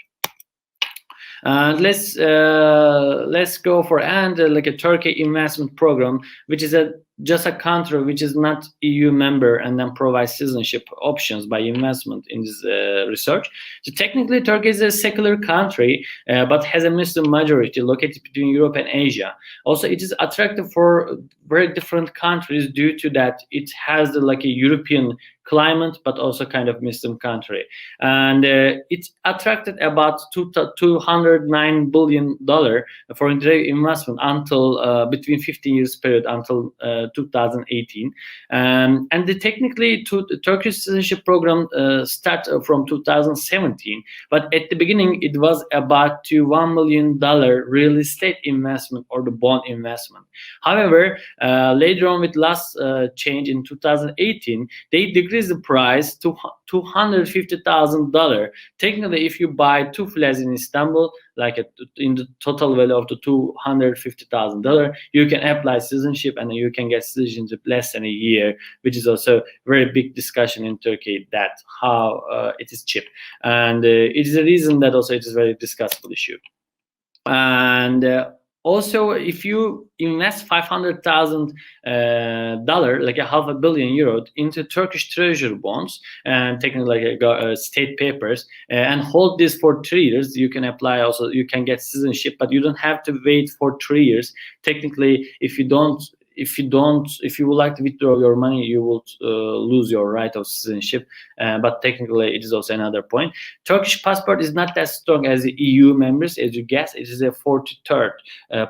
Let's go for like a Turkey investment program, which is just a country which is not EU member and then provides citizenship options by investment in this research. So technically, Turkey is a secular country, but has a Muslim majority located between Europe and Asia. Also, it is attractive for very different countries due to that it has a European climate, but also kind of Muslim country. And it attracted about $209 billion for investment until between 15 years period until 2018. And technically, the Turkish citizenship program started from 2017, but at the beginning it was about $1 million real estate investment or the bond investment. However, later on with last change in 2018, they decreased the price to $250,000. Technically, if you buy 2 flats in Istanbul, in the total value of the $250,000, you can apply citizenship and you can get citizenship less than a year, which is also very big discussion in Turkey that how it is cheap, and it is a reason that also it is a very discussable issue. And also, if you invest $500,000, like €500 million, into Turkish treasury bonds and technically state papers, and hold this for 3 years, you can apply. Also, you can get citizenship, but you don't have to wait for 3 years. Technically, if you would like to withdraw your money, you will lose your right of citizenship. But technically, it is also another point. Turkish passport is not that strong as the EU members, as you guess. It is a 43rd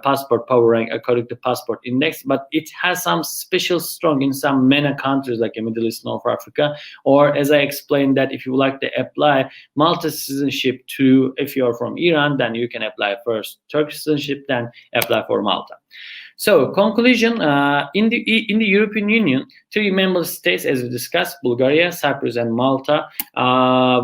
passport power rank according to Passport Index, but it has some special strong in some MENA countries like Middle East, North Africa. Or as I explained, that if you would like to apply Malta citizenship if you are from Iran, then you can apply first Turkish citizenship, then apply for Malta. So, conclusion, in the European Union, 3 member states, as we discussed, Bulgaria, Cyprus, and Malta,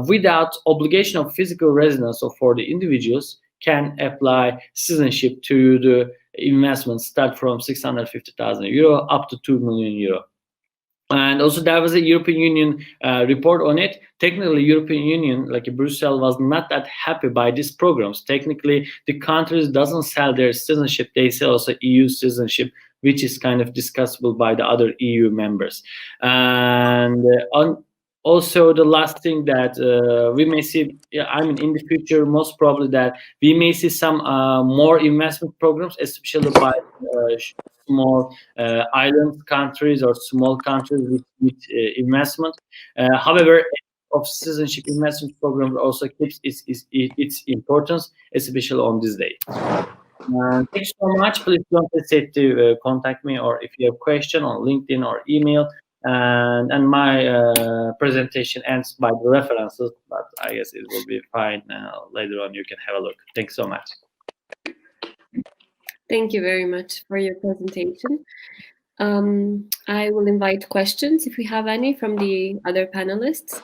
without obligation of physical residence or for the individuals, can apply citizenship to the investment start from €650,000 up to €2 million. And also there was a European Union report on it. Technically, European Union, like Brussels, was not that happy by these programs. Technically, the countries doesn't sell their citizenship. They sell also EU citizenship, which is kind of discussable by the other EU members. And also the last thing that we may see, in the future, most probably that we may see some more investment programs, especially by small island countries or small countries with investment. However, of citizenship investment program also keeps its importance, especially on this day. Thank you so much. Please don't hesitate to contact me, or if you have a question on LinkedIn or email. And my presentation ends by the references, but I guess it will be fine later on. You can have a look. Thanks so much. Thank you very much for your presentation. I will invite questions if we have any from the other panelists.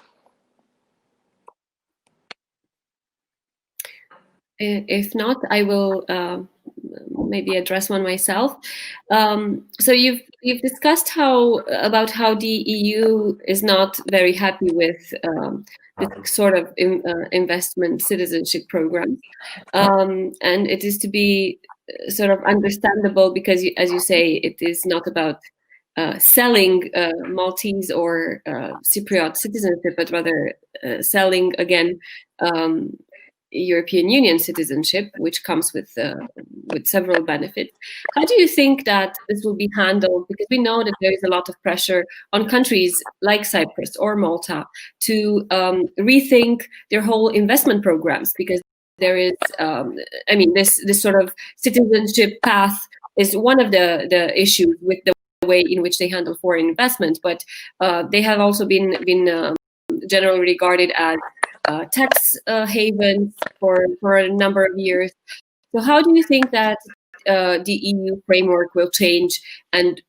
If not, I will maybe address one myself. So you've discussed about how the EU is not very happy with this sort of investment citizenship program, and it is to be sort of understandable because, as you say, it is not about selling Maltese or Cypriot citizenship, but rather selling again European Union citizenship, which comes with with several benefits. How do you think that this will be handled? Because we know that there is a lot of pressure on countries like Cyprus or Malta to rethink their whole investment programs, because there is, this sort of citizenship path is one of the issues with the way in which they handle foreign investment, but they have also been generally regarded as tax havens for a number of years. So how do you think that the EU framework will change and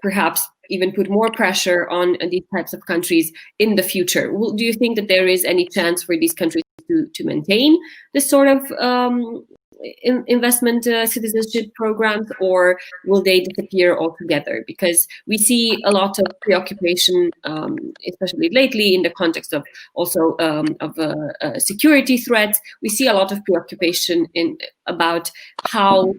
perhaps even put more pressure on these types of countries in the future? Do you think that there is any chance for these countries to maintain this sort of investment citizenship programs, or will they disappear altogether? Because we see a lot of preoccupation, especially lately in the context of also security threats. We see a lot of preoccupation about how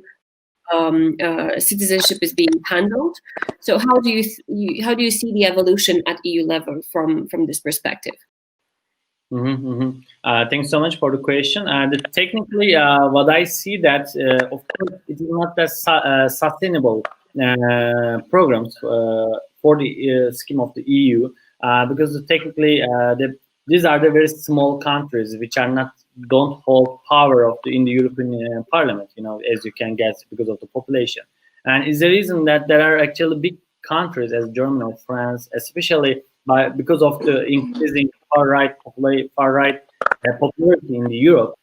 citizenship is being handled. So how do you see the evolution at EU level from this perspective? Thanks so much for the question. Technically, what I see that, of course, it is not that sustainable programs for the scheme of the EU, because technically these are the very small countries which don't hold power in the European Parliament, as you can guess, because of the population. And it's the reason that there are actually big countries as Germany or France, especially because of the increasing far right popularity in Europe,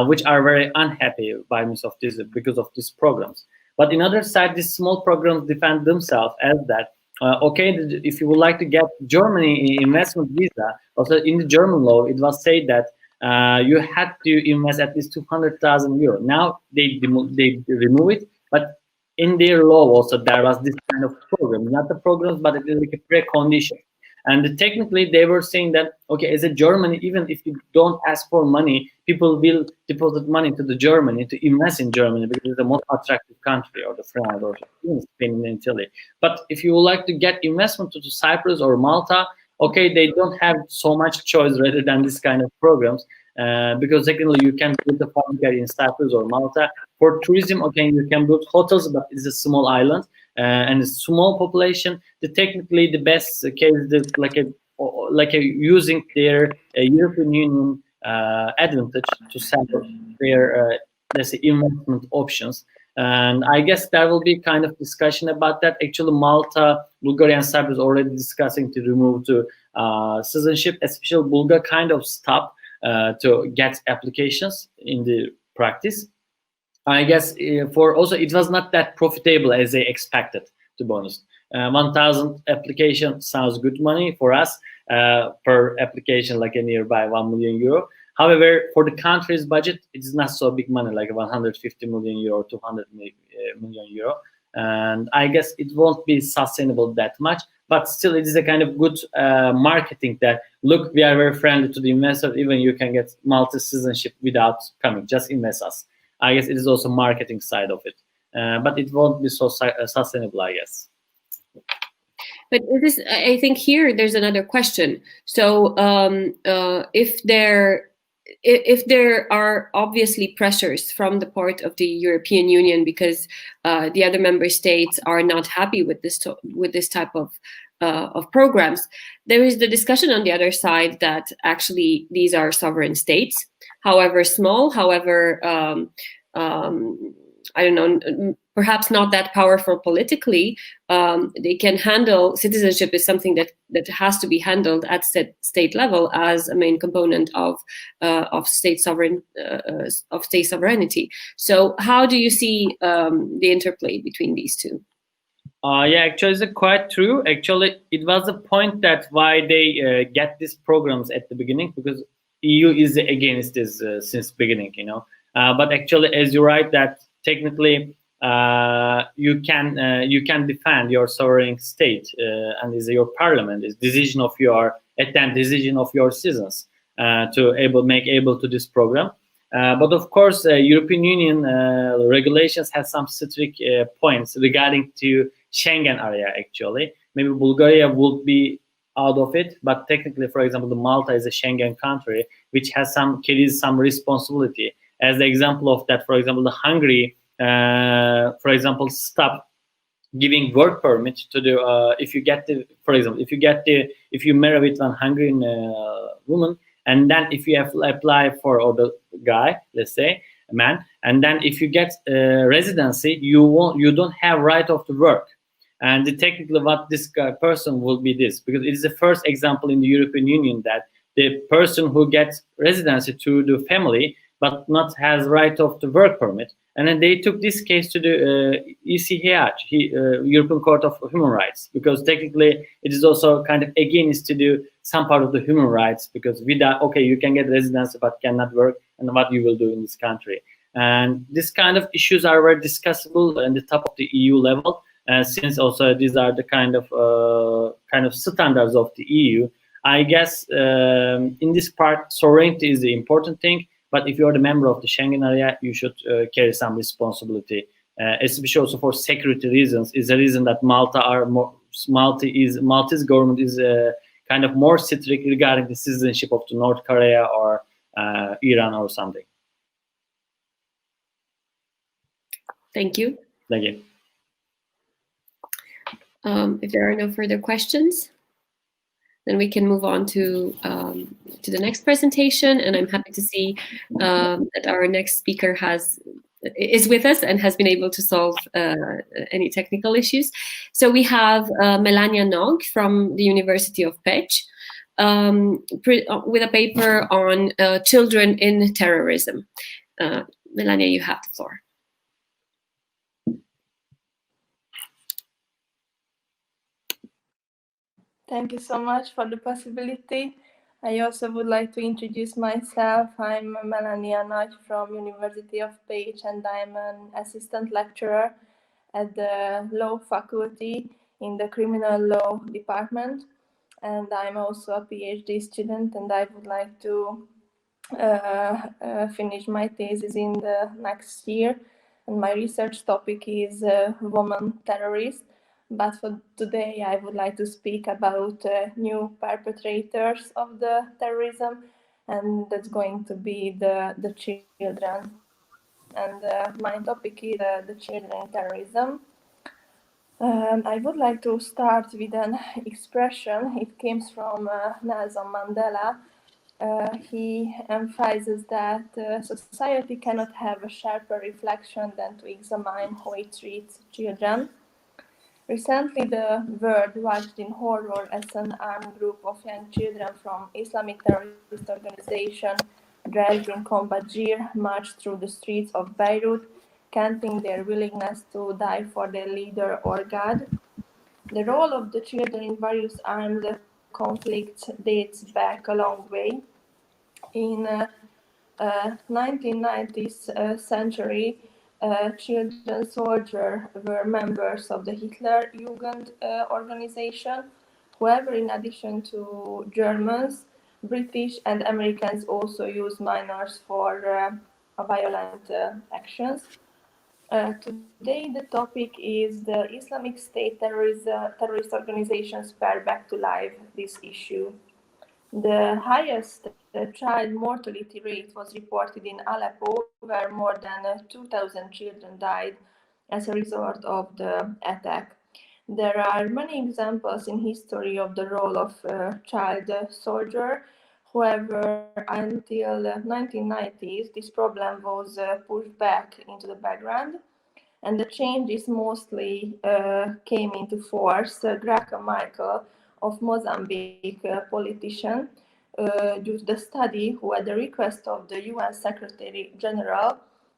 which are very unhappy by means of this, because of these programs. But in other side, these small programs defend themselves as that. If you would like to get Germany investment visa, also in the German law, it was said that you had to invest at least 200,000 euros. Now they remove it, but in their law also there was this kind of program, not the programs, but it is like a precondition. And technically they were saying that, okay, as a Germany, even if you don't ask for money, people will deposit money to the Germany to invest in Germany because it's the most attractive country, or the France, or even Spain and Italy. But if you would like to get investment to Cyprus or Malta, okay, they don't have so much choice rather than this kind of programs, because secondly, you can build a fabric in Cyprus or Malta. For tourism, okay, you can build hotels, but it's a small island and a small population. Technically, the best case is like using their European Union advantage to sell their let's say investment options. And I guess there will be kind of discussion about that. Actually, Malta, Bulgaria, and Cyprus already discussing to remove to citizenship, especially Bulgaria kind of stopped to get applications in the practice. I guess for also it was not that profitable as they expected, to be honest. 1,000 application sounds good money for us per application, like a nearby 1 million euro. However, for the country's budget, it's not so big money, like 150 million euro, 200 million euro. And I guess it won't be sustainable that much, but still it is a kind of good marketing that, look, we are very friendly to the investor, even you can get multi-citizenship without coming, just invest us. I guess it is also marketing side of it, but it won't be so sustainable, I guess. But I think here there's another question. So if there are obviously pressures from the part of the European Union because the other member states are not happy with this type of programs, there is the discussion on the other side that actually these are sovereign states, however small, however I don't know, perhaps not that powerful politically, they can handle citizenship is something that has to be handled at state level as a main component of state sovereignty. So how do you see the interplay between these two? Yeah, actually, it's quite true. Actually, it was the point that why they get these programs at the beginning, because EU is against this since beginning, But actually, as you write, that technically you can defend your sovereign state, and is your parliament is decision of your citizens to make able to this program. But of course, European Union regulations have some strict points regarding to Schengen area. Actually, maybe Bulgaria would be out of it, but technically, for example, Malta is a Schengen country which carries some responsibility. As the example of that, for example, the Hungary for example, stop giving work permit to the if you get the, for example, if you marry with one Hungarian woman, and then if you have apply for, or the guy, let's say a man, and then if you get residency, you don't have right of the work. And technically what this person will be this, because it is the first example in the European Union that the person who gets residency to the family but not has right of the work permit. And then they took this case to the ECHR, European Court of Human Rights, because technically it is also kind of against to do some part of the human rights, because without, okay, you can get residency but cannot work, and what you will do in this country. And this kind of issues are very discussable in the top of the EU level, since also these are the kind of standards of the EU. I guess in this part, sovereignty is the important thing. But if you are the member of the Schengen area, you should carry some responsibility, especially also for security reasons. Is the reason that Maltese government is kind of more strict regarding the citizenship of the North Korea or Iran or something. Thank you. Thank you. If there are no further questions, then we can move on to the next presentation. And I'm happy to see that our next speaker is with us and has been able to solve any technical issues. So we have Melania Nog from the University of Puteți with a paper on children in terrorism. Melania, you have the floor. Thank you so much for the possibility. I also would like to introduce myself. I'm Melania Nagy from University of Puteți, and I'm an assistant lecturer at the law faculty in the criminal law department. And I'm also a PhD student, and I would like to finish my thesis in the next year. And my research topic is women terrorists. But for today, I would like to speak about new perpetrators of the terrorism, and that's going to be the children. And my topic is the children in terrorism. I would like to start with an expression. It comes from Nelson Mandela. He emphasizes that society cannot have a sharper reflection than to examine how it treats children. Recently, the world watched in horror as an armed group of young children from Islamic terrorist organization dressed in combat gear marched through the streets of Beirut, chanting their willingness to die for their leader or God. The role of the children in various armed conflicts dates back a long way. In 19th century, children soldiers were members of the Hitler Jugend organization. However, in addition to Germans, British and Americans also used minors for violent actions. Today, the topic is the Islamic State terrorist organizations spare back to life this issue. The highest child mortality rate was reported in Aleppo, where more than 2,000 children died as a result of the attack. There are many examples in history of the role of child soldier. However, until the 1990s, this problem was pushed back into the background, and the changes mostly came into force. Graca Michael of Mozambique, politician, used the study who, at the request of the UN Secretary General,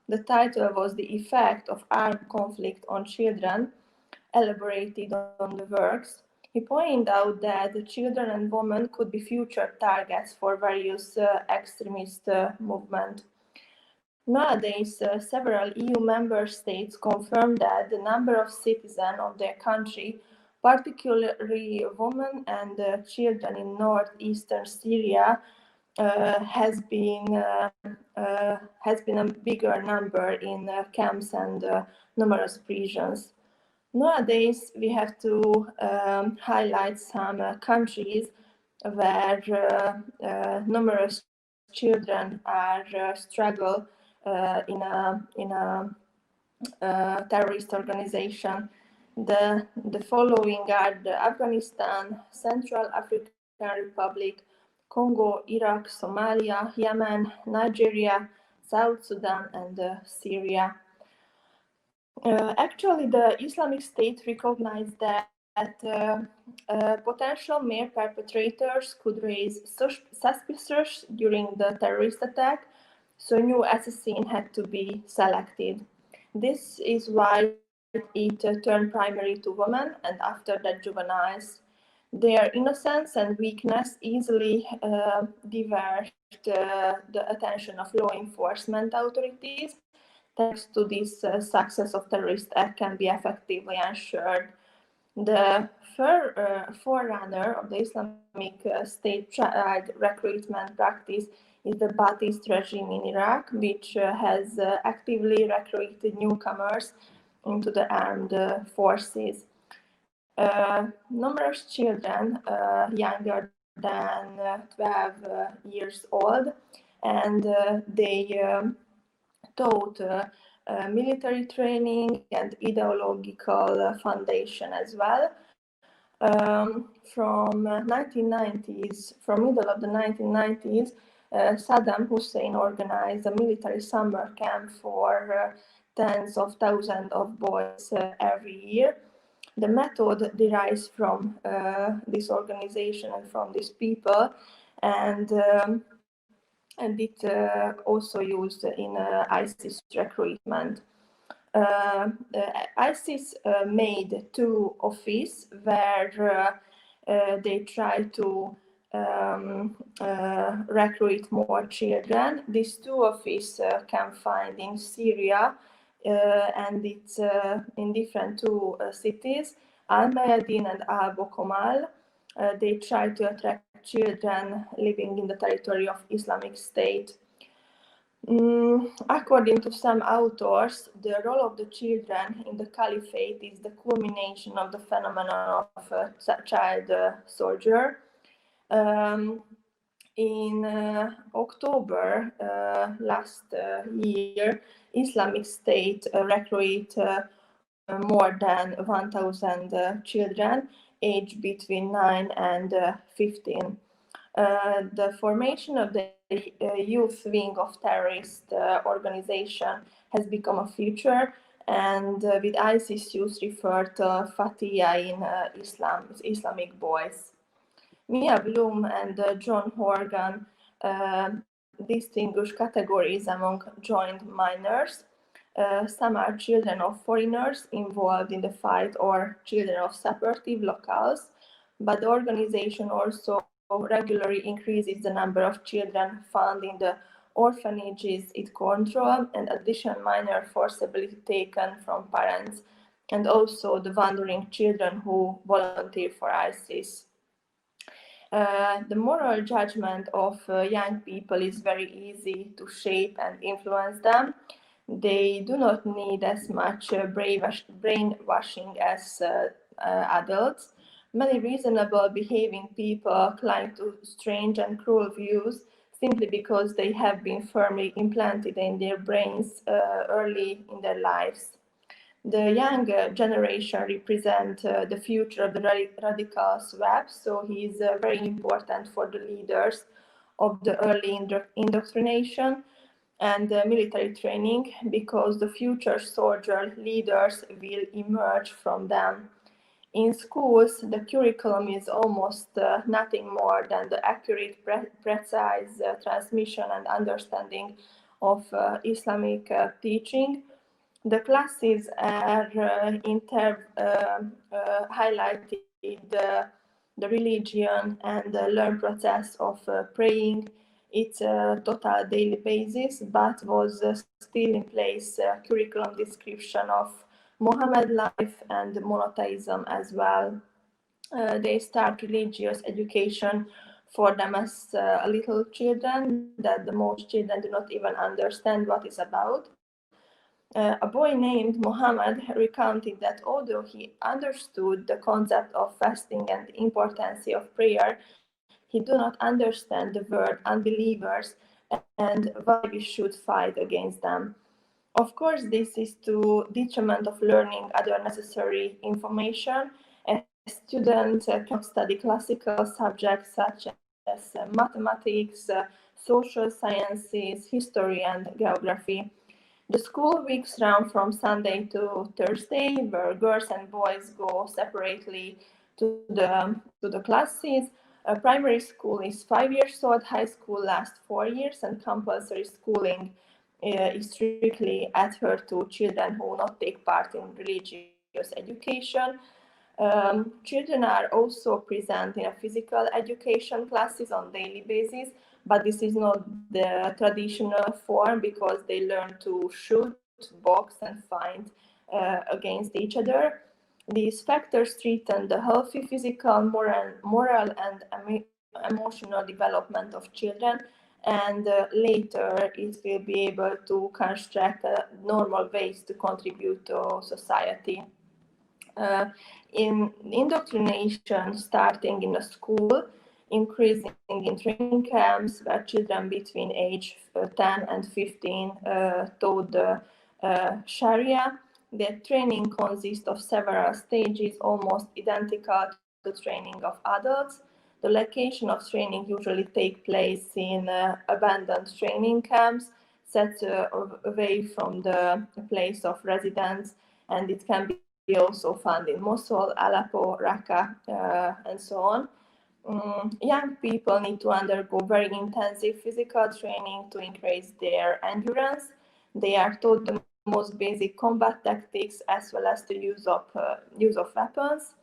the title was The Effect of Armed Conflict on Children, elaborated on the works. He pointed out that the children and women could be future targets for various extremist movements. Nowadays, several EU member states confirm that the number of citizens of their country, particularly women and children in northeastern Syria, has been a bigger number in camps and numerous prisons. Nowadays, we have to highlight some countries where numerous children are struggle in a terrorist organization. The following are the Afghanistan, Central African Republic, Congo, Iraq, Somalia, Yemen, Nigeria, South Sudan, and Syria. Actually, the Islamic State recognized that potential mere perpetrators could raise suspicions during the terrorist attack, so new assassin had to be selected. This is why it turned primarily to women and after that juveniles. Their innocence and weakness easily diverged the attention of law enforcement authorities. Thanks to this success of terrorist act can be effectively ensured. The forerunner of the Islamic State child recruitment practice is the Ba'athist regime in Iraq, which has actively recruited newcomers into the armed forces. Numerous children younger than 12 years old, and they taught military training and ideological foundation as well. From middle of the 1990s, Saddam Hussein organized a military summer camp for tens of thousands of boys every year. The method derives from this organization and from these people, and it also used in ISIS recruitment. ISIS made two offices where they try to recruit more children. These two offices can find in Syria, and it's in different two cities, Al-Mayadin and Al-Bokomal. They try to attract children living in the territory of Islamic State. According to some authors, the role of the children in the caliphate is the culmination of the phenomenon of child soldier. In October last year, Islamic State recruited more than 1,000 children aged between 9 and 15. The formation of the youth wing of terrorist organization has become a feature, and with ISIS youth referred to Fatiha in Islam, Islamic boys. Mia Bloom and John Horgan distinguish categories among joined minors. Some are children of foreigners involved in the fight or children of separative locals, but the organization also regularly increases the number of children found in the orphanages it controls, and additional minors forcibly taken from parents, and also the wandering children who volunteer for ISIS. The moral judgment of young people is very easy to shape and influence them. They do not need as much brainwashing as adults. Many reasonable behaving people cling to strange and cruel views simply because they have been firmly implanted in their brains early in their lives. The young generation represent the future of the radical swap, so he is very important for the leaders of the early indoctrination and military training, because the future soldier leaders will emerge from them. In schools, the curriculum is almost nothing more than the accurate, precise transmission and understanding of Islamic teaching. The classes are highlighted the religion and the learn process of praying. It's a total daily basis, but was still in place curriculum description of Muhammad life and monotheism as well. They start religious education for them as little children, that the most children do not even understand what it's about. A boy named Muhammad recounted that although he understood the concept of fasting and the importance of prayer, he did not understand the word unbelievers and why we should fight against them. Of course, this is to detriment of learning other necessary information. A student can study classical subjects such as mathematics, social sciences, history, and geography. The school weeks run from Sunday to Thursday, where girls and boys go separately to the classes. Primary school is 5 years old, high school lasts 4 years, and compulsory schooling is strictly adhered to children who not take part in religious education. Children are also present in a physical education classes on daily basis, but this is not the traditional form because they learn to shoot, box, and fight against each other. These factors threaten the healthy physical, moral and emotional development of children, and later it will be able to construct normal ways to contribute to society. In indoctrination starting in the school, increasing in training camps where children between age 10 and 15 taught the Sharia. The training consists of several stages almost identical to the training of adults. The location of training usually takes place in abandoned training camps set away from the place of residence, and it can be also found in Mosul, Aleppo, Raqqa, and so on. Young people need to undergo very intensive physical training to increase their endurance. They are taught the most basic combat tactics as well as the use of weapons.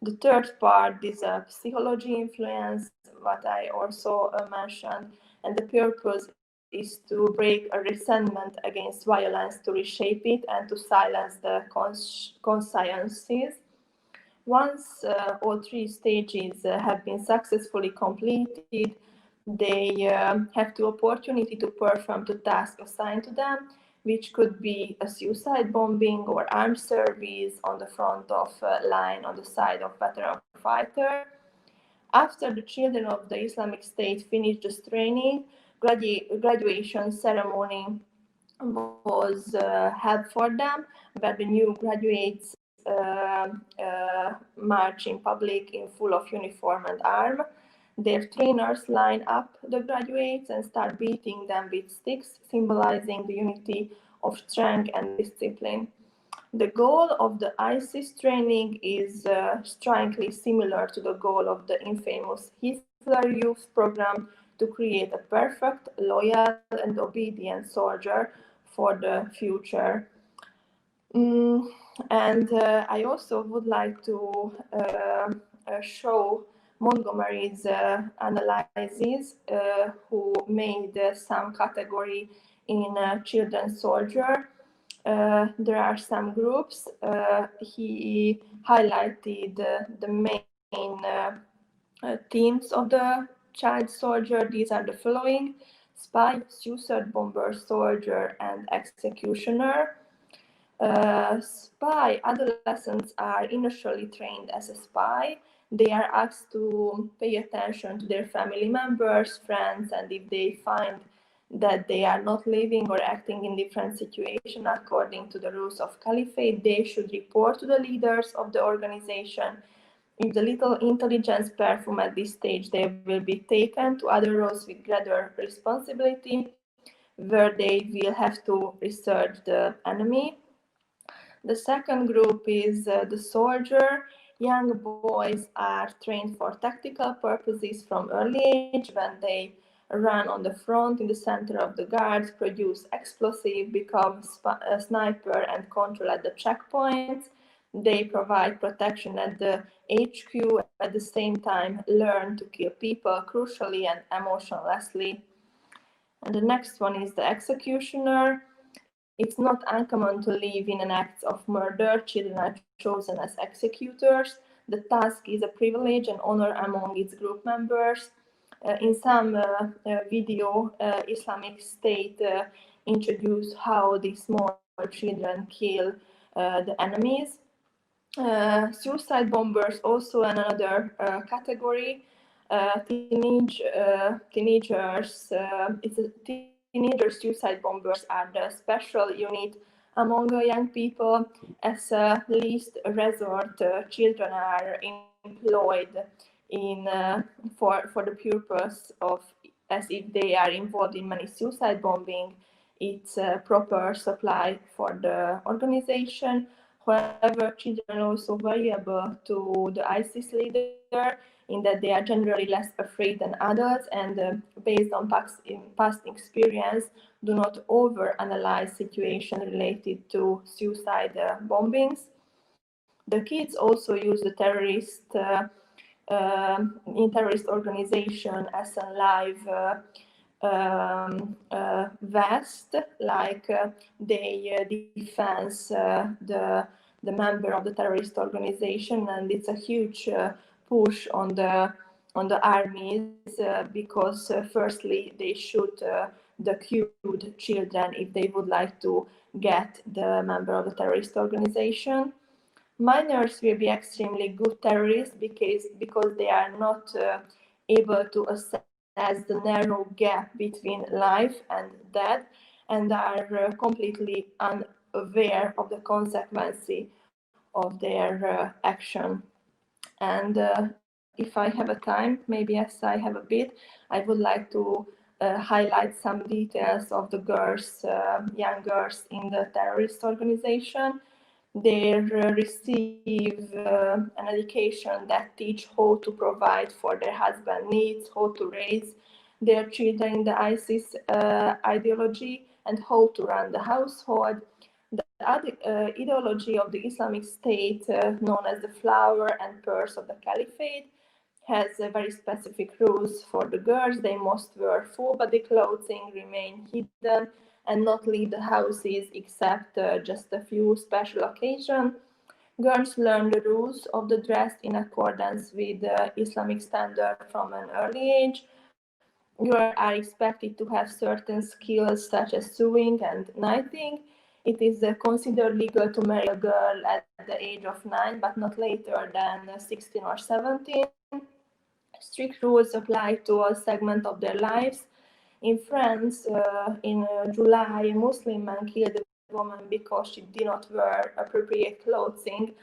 The third part is a psychology influence, what I also mentioned, and the purpose is to break a resentment against violence, to reshape it, and to silence the consciences. Once all three stages have been successfully completed, they have the opportunity to perform the task assigned to them, which could be a suicide bombing or armed service on the front of line on the side of veteran fighter. After the children of the Islamic State finished this training, graduation ceremony was held for them, where the new graduates march in public in full of uniform and arm. Their trainers line up the graduates and start beating them with sticks, symbolizing the unity of strength and discipline. The goal of the ISIS training is strikingly similar to the goal of the infamous Hitler Youth program to create a perfect, loyal, and obedient soldier for the future. And I also would like to show Montgomery's analysis, who made some category in children soldier. There are some groups. He highlighted the main themes of the child soldier. These are the following: spy, suicide bomber, soldier, and executioner. Spy, adolescents are initially trained as a spy. They are asked to pay attention to their family members, friends, and if they find that they are not living or acting in different situations according to the rules of caliphate, they should report to the leaders of the organization. If the little intelligence perform at this stage, they will be taken to other roles with greater responsibility, where they will have to research the enemy. The second group is the soldier. Young boys are trained for tactical purposes from early age when they run on the front in the center of the guards, produce explosive, become a sniper, and control at the checkpoints. They provide protection at the HQ, at the same time learn to kill people crucially and emotionlessly. And the next one is the executioner. It's not uncommon to live in an act of murder. Children are chosen as executors. The task is a privilege and honor among its group members. In some video, Islamic State introduced how these small children kill the enemies. Suicide bombers, also another category. Teenagers, it's a teenager suicide bombers are the special unit among young people. As a least resort, children are employed in for the purpose of, as if they are involved in many suicide bombing. It's a proper supply for the organization. However, children are also variable to the ISIS leader in that they are generally less afraid than adults, and based on past experience, do not overanalyze situations related to suicide bombings. The kids also use the terrorist organization as a live vest, like they defense the member of the terrorist organization, and it's a huge push on the armies because firstly they shoot the cute children if they would like to get the member of the terrorist organization. Minors will be extremely good terrorists because they are not able to assess the narrow gap between life and death, and are completely unaware of the consequences of their action. And if I have a time, maybe yes, I have a bit, I would like to highlight some details of the girls, young girls in the terrorist organization. They receive an education that teach how to provide for their husband needs, how to raise their children in the ISIS ideology, and how to run the household. The ideology of the Islamic State, known as the flower and purse of the caliphate, has very specific rules for the girls. They must wear full body clothing, remain hidden, and not leave the houses except just a few special occasions. Girls learn the rules of the dress in accordance with the Islamic standard from an early age. Girls are expected to have certain skills such as sewing and knitting. It is considered legal to marry a girl at the age of 9, but not later than 16 or 17. Strict rules apply to all segments of their lives. In France, in July, a Muslim man killed a woman because she did not wear appropriate clothing,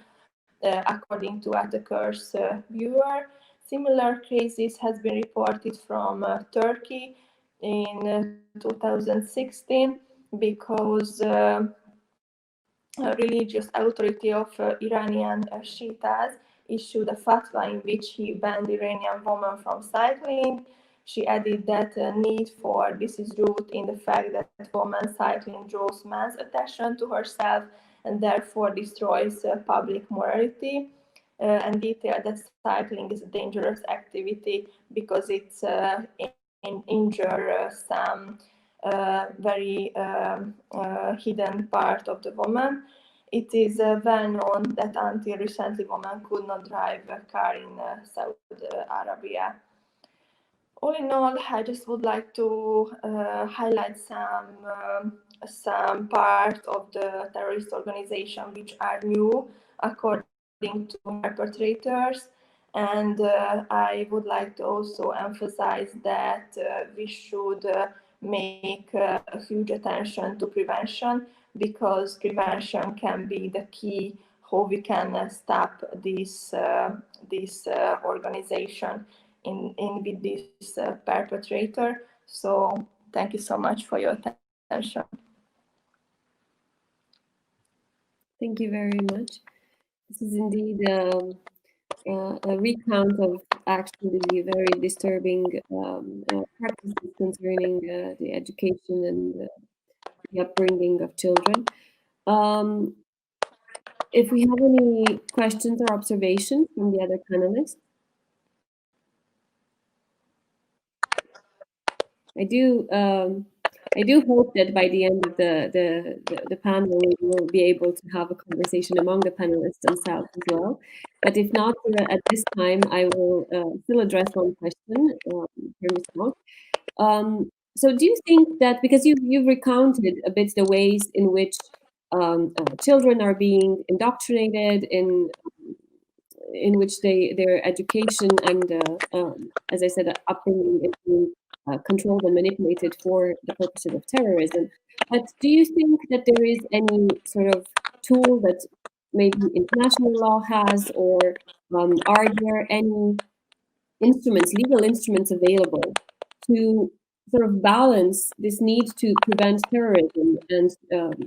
according to attackers' viewer. Similar cases has been reported from Turkey in 2016 because religious authority of Iranian Shiites issued a fatwa in which he banned Iranian women from cycling. She added that need for this is rooted in the fact that woman cycling draws man's attention to herself and therefore destroys public morality, and detailed that cycling is a dangerous activity because it's injure some very hidden part of the woman. It is well known that until recently women could not drive a car in Saudi Arabia. All in all, I just would like to highlight some part of the terrorist organization which are new according to perpetrators, and I would like to also emphasize that we should make a huge attention to prevention, because prevention can be the key how we can stop this organization in with this perpetrator. So thank you so much for your attention. Thank you very much. This is indeed a recount of actually very disturbing practices concerning the education and the upbringing of children. If we have any questions or observations from the other panelists. I do hope that by the end of the panel, we will be able to have a conversation among the panelists themselves as well. But if not, at this time, I will still address one question for Ms. Mock. So do you think that, because you've recounted a bit the ways in which children are being indoctrinated, in which their education and, as I said, upbringing is being controlled and manipulated for the purposes of terrorism. But do you think that there is any sort of tool that maybe international law has, or are there any instruments, legal instruments available to sort of balance this need to prevent terrorism? And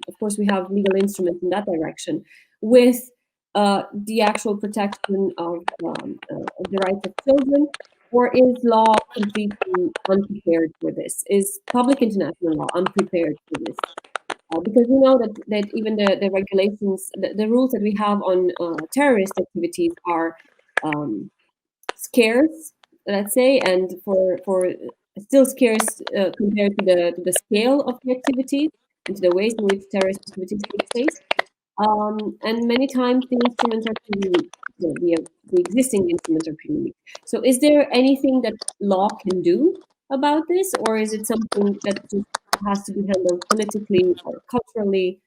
of course, we have legal instruments in that direction with the actual protection of the rights of children. Or is law completely unprepared for this? Is public international law unprepared for this? Because we know that even the regulations, the rules that we have on terrorist activities are scarce, let's say, and for still scarce compared to the scale of the activities and to the ways in which terrorist activities take place. And many times the instruments are pretty weak. The existing instruments are pretty weak. So is there anything that law can do about this, or is it something that just has to be handled politically or culturally?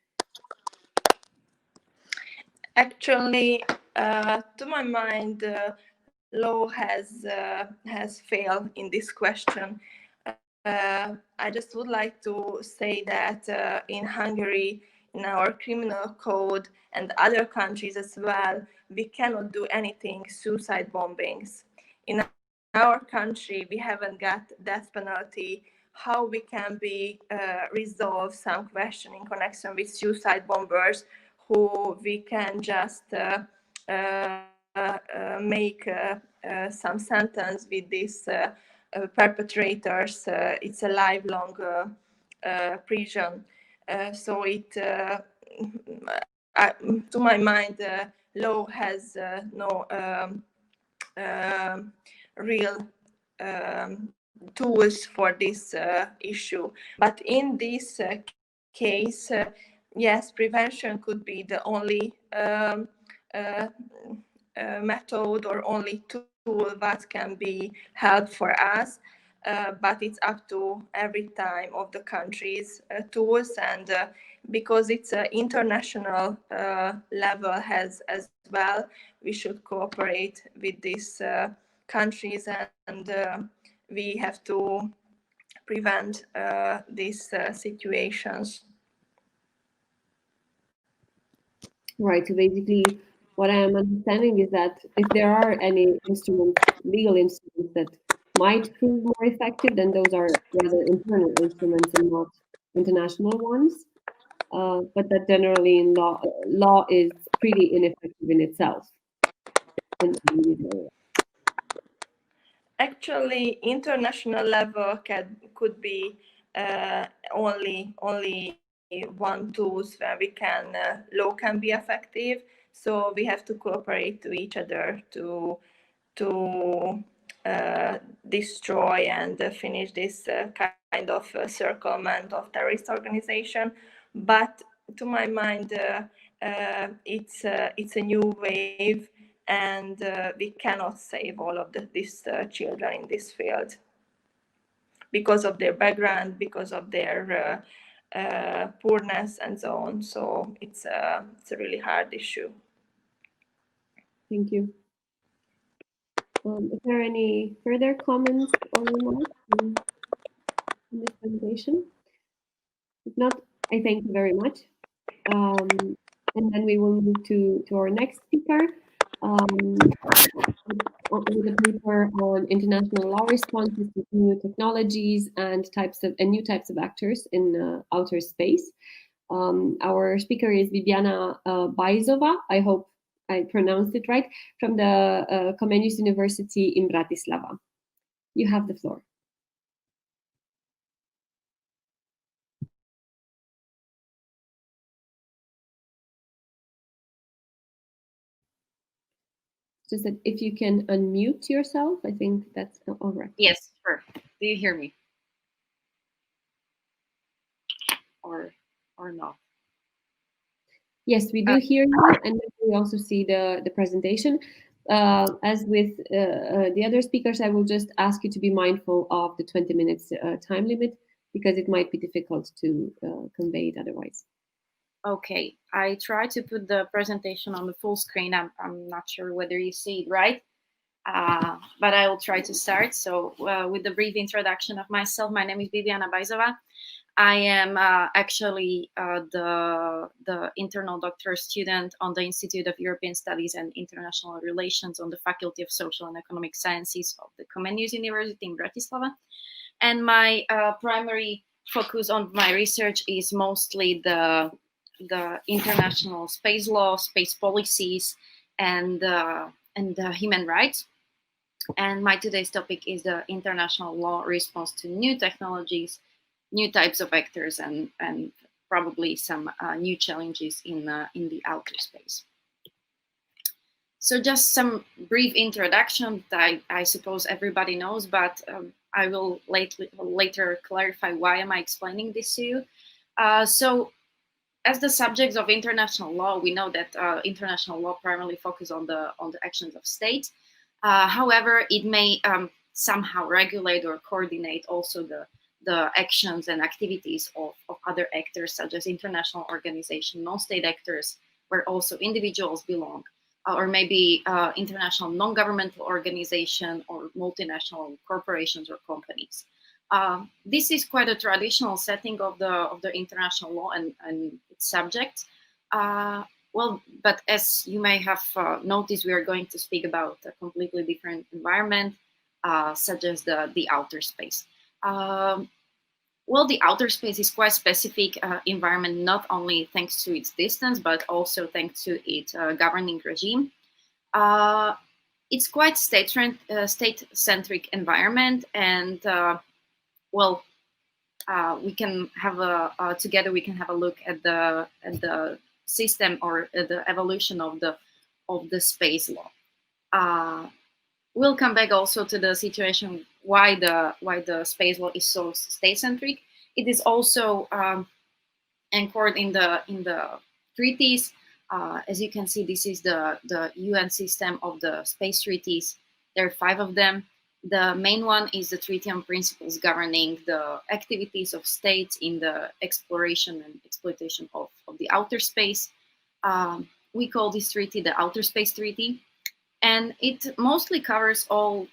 Actually, to my mind, law has failed in this question. I just would like to say that in Hungary, in our criminal code and other countries as well, we cannot do anything suicide bombings. In our country, we haven't got death penalty. How we can resolve some question in connection with suicide bombers, who we can just make some sentence with these perpetrators. It's a lifelong prison. So it, to my mind, law has no real tools for this issue. But in this case, yes, prevention could be the only method or only tool that can be held for us. But it's up to every time of the country's tools, and because it's an international level as well, we should cooperate with these countries, and we have to prevent these situations. Right. So basically, what I am understanding is that if there are any instruments, legal instruments that might prove more effective, then those are rather internal instruments and not international ones. But that generally in law is pretty ineffective in itself. Actually, international level could be only one tools where we can law can be effective. So we have to cooperate to each other to destroy and finish this kind of circlement of terrorist organization. But to my mind, it's a new wave, and we cannot save all of these children in this field because of their background, because of their poorness and so on. So it's a really hard issue. Thank you. Is there any further comments or remarks in this presentation? If not, I thank you very much. And then we will move to our next speaker with a paper on international law responses to new technologies and new types of actors in outer space. Our speaker is Bibiana Bajzova. I hope I pronounced it right, from the Comenius University in Bratislava. You have the floor. Just that if you can unmute yourself, I think that's all right. Yes, sure. Do you hear me? Or not? Yes, we do hear you, and we also see the presentation. As with the other speakers, I will just ask you to be mindful of the 20 minutes time limit, because it might be difficult to convey it otherwise. Okay, I try to put the presentation on the full screen. I'm not sure whether you see it right. but I will try to start. So with a brief introduction of myself, my name is Bibiana Bajzova. I am actually the internal doctoral student on the Institute of European Studies and International Relations on the Faculty of Social and Economic Sciences of the Comenius University in Bratislava. And my primary focus on my research is mostly the international space law, space policies, and human rights. And my today's topic is the international law response to new technologies, new types of actors, and probably some new challenges in the outer space. So just some brief introduction that I suppose everybody knows, but I will later clarify why am I explaining this to you. So as the subjects of international law, we know that international law primarily focuses on the actions of states. However, it may somehow regulate or coordinate also the actions and activities of other actors, such as international organizations, non-state actors, where also individuals belong, or maybe international non-governmental organization or multinational corporations or companies. This is quite a traditional setting of the international law and its subjects. Well, but as you may have noticed, we are going to speak about a completely different environment, such as the outer space. Well, the outer space is quite specific environment, not only thanks to its distance, but also thanks to its governing regime. It's quite state-centric environment, and well, we can have together we can have a look at the system or the evolution of the space law. We'll come back also to the situation why the space law is so state-centric. It is also anchored in the treaties. As you can see, this is the UN system of the space treaties. There are 5 of them. The main one is the Treaty on Principles governing the activities of states in the exploration and exploitation of the outer space. We call this treaty the Outer Space Treaty, and it mostly covers all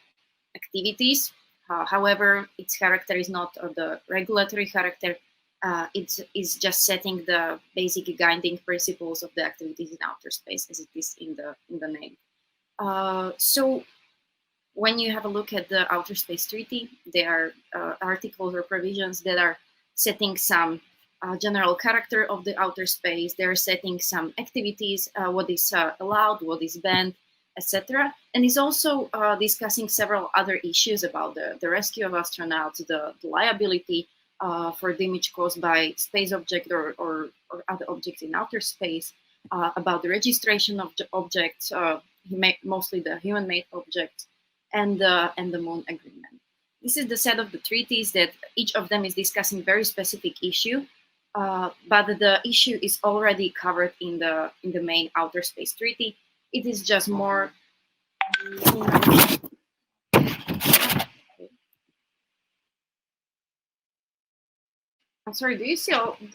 activities. However, its character is not of the regulatory character. It is just setting the basic guiding principles of the activities in outer space, as it is in the name. So when you have a look at the Outer Space Treaty, there are articles or provisions that are setting some general character of the outer space. They're setting some activities, what is allowed, what is banned, etc. And is also discussing several other issues about the rescue of astronauts, the liability for damage caused by space object or other objects in outer space, about the registration of the objects, mostly the human-made objects, and the Moon Agreement. This is the set of the treaties that each of them is discussing very specific issue, but the issue is already covered in the main Outer Space Treaty. It is just more. I'm sorry. Do you see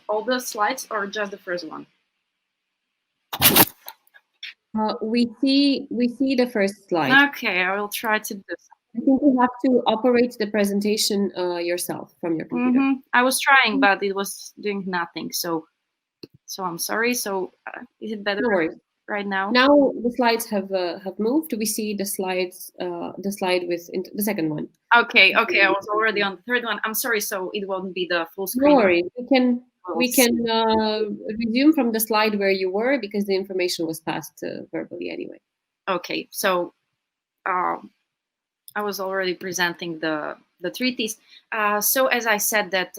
all the slides or just the first one? We see the first slide. Okay, I will try to do this. I think you have to operate the presentation yourself from your computer. I was trying, but it was doing nothing. So I'm sorry. So is it better right now? Now the slides have moved. We see the slides, the slide with the second one. Okay. I was already on the third one. I'm sorry. So it won't be the full screen. No worries. We can resume from the slide where you were because the information was passed verbally anyway. Okay. So I was already presenting the treaties. So as I said that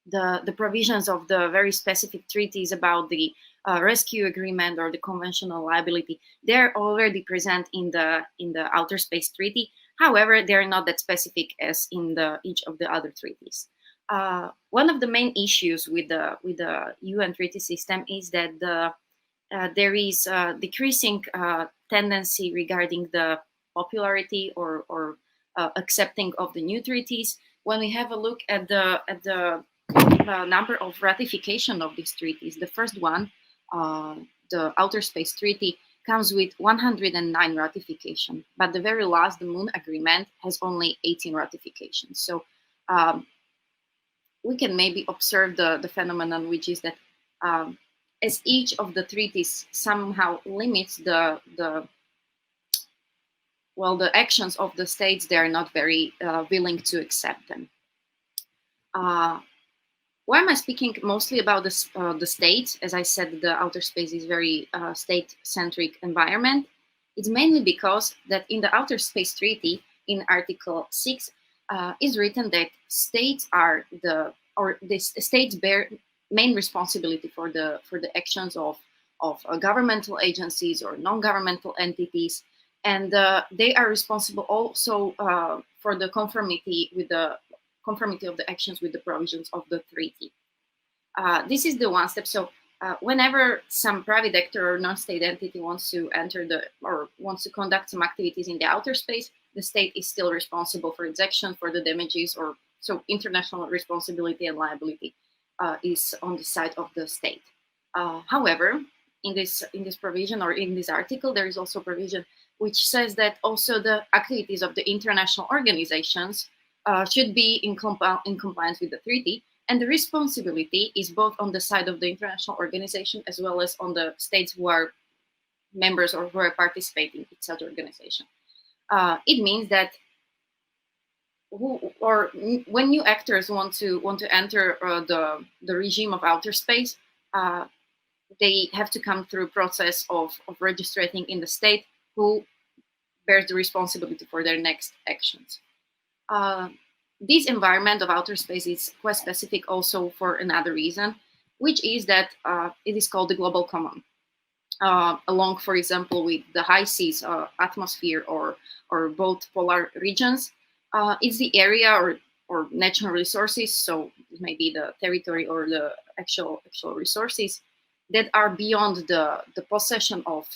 the provisions of the very specific treaties about the rescue agreement or the conventional liability, they're already present in the Outer Space Treaty. However, they're not that specific as in each of the other treaties. One of the main issues with the UN treaty system is that there is a decreasing tendency regarding the popularity or accepting of the new treaties. When we have a look at the number of ratification of these treaties, the first one, the Outer Space Treaty, comes with 109 ratification, but the very last, the Moon Agreement, has only 18 ratifications. So we can maybe observe the phenomenon, which is that as each of the treaties somehow limits the actions of the states, they are not very willing to accept them. Why am I speaking mostly about the states? As I said, the outer space is very state-centric environment. It's mainly because that in the Outer Space Treaty, in Article 6, is written that states are the states bear main responsibility for the actions of governmental agencies or non-governmental entities, and they are responsible also for the conformity of the actions with the provisions of the treaty. This is the one step. So whenever some private actor or non-state entity wants to enter wants to conduct some activities in the outer space, the state is still responsible for its action, for the damages, or so international responsibility and liability is on the side of the state. However, in this provision, or in this article, there is also provision which says that also the activities of the international organizations should be in compliance with the treaty, and the responsibility is both on the side of the international organization as well as on the states who are members or who are participating in such organization. It means that when new actors want to enter the regime of outer space, they have to come through a process of registering in the state who bears the responsibility for their next actions. This environment of outer space is quite specific also for another reason, which is that it is called the global common. Along, for example, with the high seas, atmosphere, or both polar regions, it's the area or natural resources, so it may be the territory or the actual resources that are beyond the possession of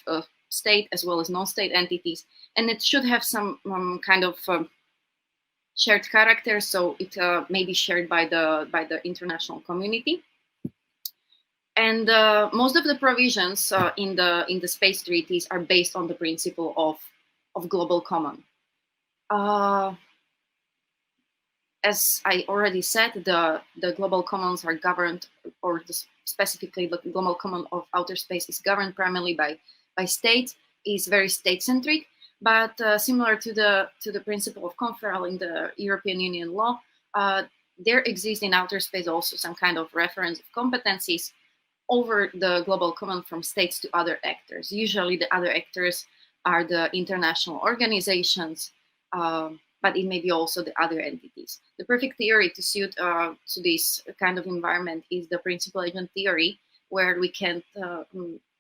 state as well as non-state entities, and it should have some kind of shared character, so it may be shared by the international community. And most of the provisions in the space treaties are based on the principle of global common. As I already said, the global commons are governed, or specifically the global common of outer space is governed primarily by states, is very state-centric, but similar to the principle of conferral in the European Union law, there exists in outer space also some kind of reference of competencies over the global common from states to other actors. Usually the other actors are the international organizations, but it may be also the other entities. The perfect theory to suit to this kind of environment is the principal agent theory, where we can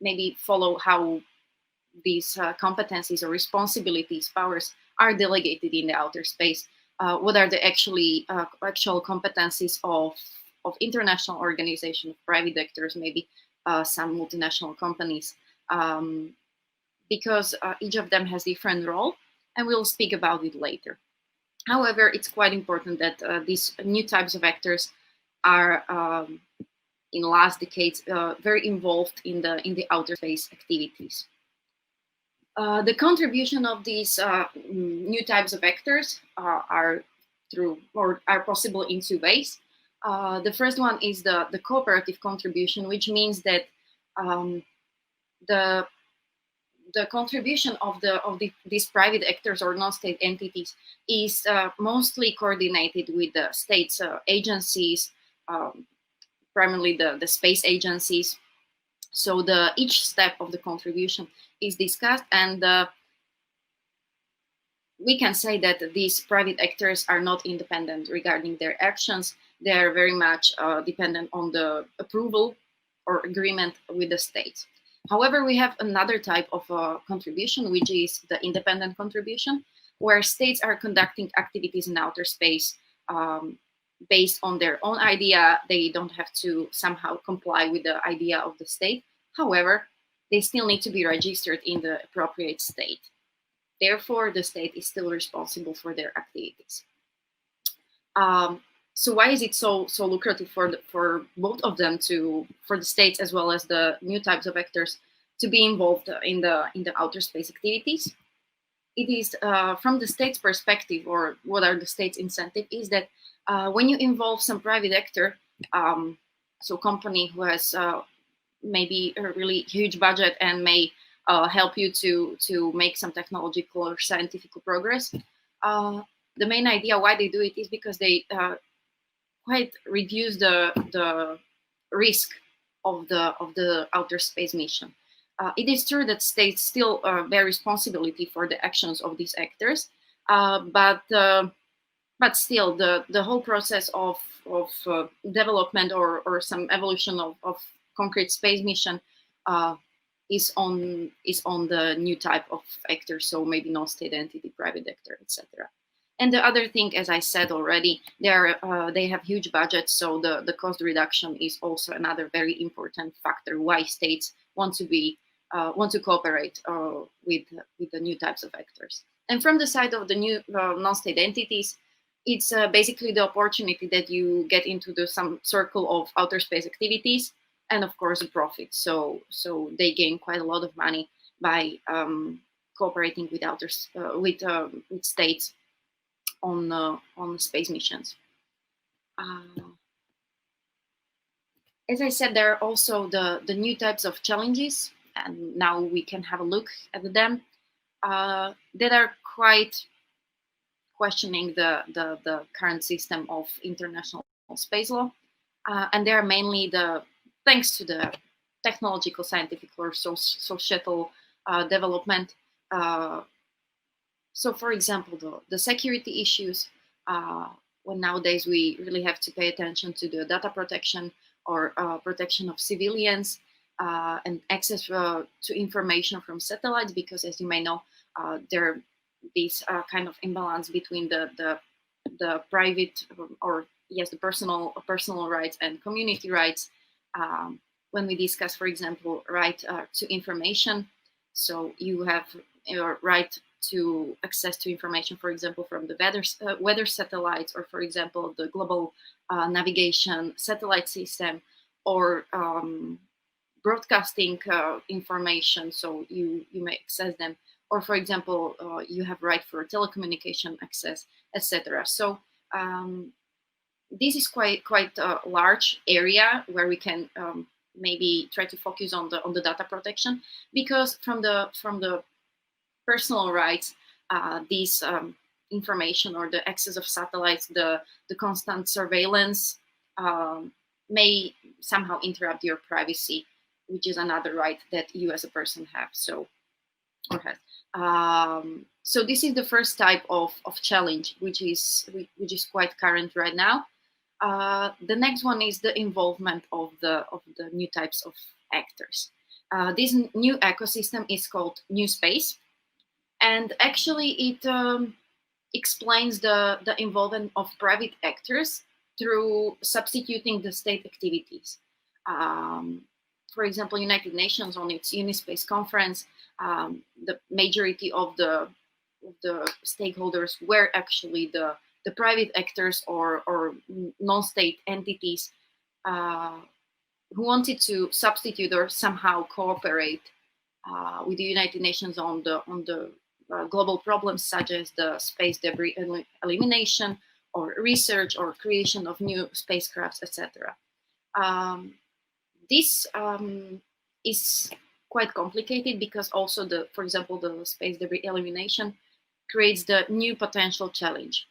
maybe follow how these competencies or responsibilities, powers, are delegated in the outer space. What are the actual competencies of international organizations, private actors, maybe some multinational companies, because each of them has different role, and we'll speak about it later. However, it's quite important that these new types of actors are, in last decades, very involved in the outer space activities. The contribution of these new types of actors are possible in two ways. The first one is the cooperative contribution, which means that the contribution of these private actors or non-state entities is mostly coordinated with the state's agencies, primarily the space agencies. So each step of the contribution is discussed, and we can say that these private actors are not independent regarding their actions. They are very much dependent on the approval or agreement with the state. However, we have another type of contribution, which is the independent contribution, where states are conducting activities in outer space based on their own idea. They don't have to somehow comply with the idea of the state. However, they still need to be registered in the appropriate state. Therefore, the state is still responsible for their activities. So why is it so lucrative for both of them, for the states as well as the new types of actors, to be involved in the outer space activities. It is from the state's perspective, or what are the state's incentive, is that when you involve some private actor, so company who has maybe a really huge budget and may help you to make some technological or scientific progress. The main idea why they do it is because they quite reduce the risk of the outer space mission. It is true that states still bear responsibility for the actions of these actors, but still the whole process of development or some evolution of concrete space mission is on the new type of actor, so maybe non-state entity, private actor, etc. And the other thing, as I said already, they have huge budgets, so the cost reduction is also another very important factor why states want to cooperate with the new types of actors. And from the side of the new non-state entities, it's basically the opportunity that you get into some circle of outer space activities, and of course, profit. So they gain quite a lot of money by cooperating with states on space missions. As I said, there are also the new types of challenges, and now we can have a look at them that are quite questioning the current system of international space law, and they are mainly thanks to the technological, scientific, or societal development. So, for example, the security issues, when nowadays we really have to pay attention to the data protection or protection of civilians and access to information from satellites, because as you may know, there is kind of imbalance between the private or the personal rights and community rights. When we discuss, for example, right to information, so you have your right to access to information, for example, from the weather satellites, or for example, the global navigation satellite system, or broadcasting information, so you may access them, or for example, you have right for telecommunication access, etc. So this is quite a large area where we can maybe try to focus on the data protection, because from the personal rights, these information or the access of satellites, the constant surveillance may somehow interrupt your privacy, which is another right that you as a person have. So this is the first type of challenge, which is quite current right now. The next one is the involvement of the new types of actors. This new ecosystem is called New Space, and actually it explains the involvement of private actors through substituting the state activities. For example, United Nations on its Unispace conference, the majority of the stakeholders were actually the private actors or non-state entities who wanted to substitute or somehow cooperate with the United Nations on the global problems such as the space debris elimination, or research or creation of new spacecrafts, etc. This is quite complicated because also for example, the space debris elimination creates the new potential challenge.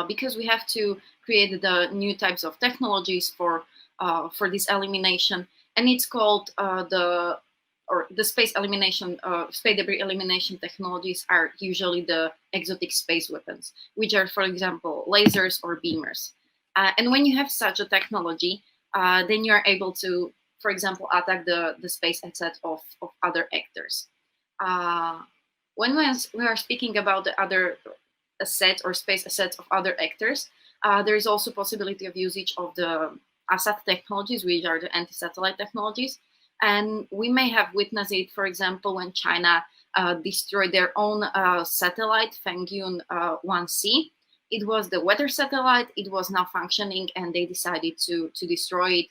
Because we have to create the new types of technologies for this elimination, and it's called the space debris elimination technologies are usually the exotic space weapons, which are, for example, lasers or beamers. And when you have such a technology, then you are able to, for example, attack the space assets of other actors. When we are speaking about the other assets or space assets of other actors, there is also possibility of usage of the ASAT technologies, which are the anti-satellite technologies. And we may have witnessed it, for example, when China destroyed their own satellite, Fengyun 1C. It was the weather satellite. It was now functioning, and they decided to destroy it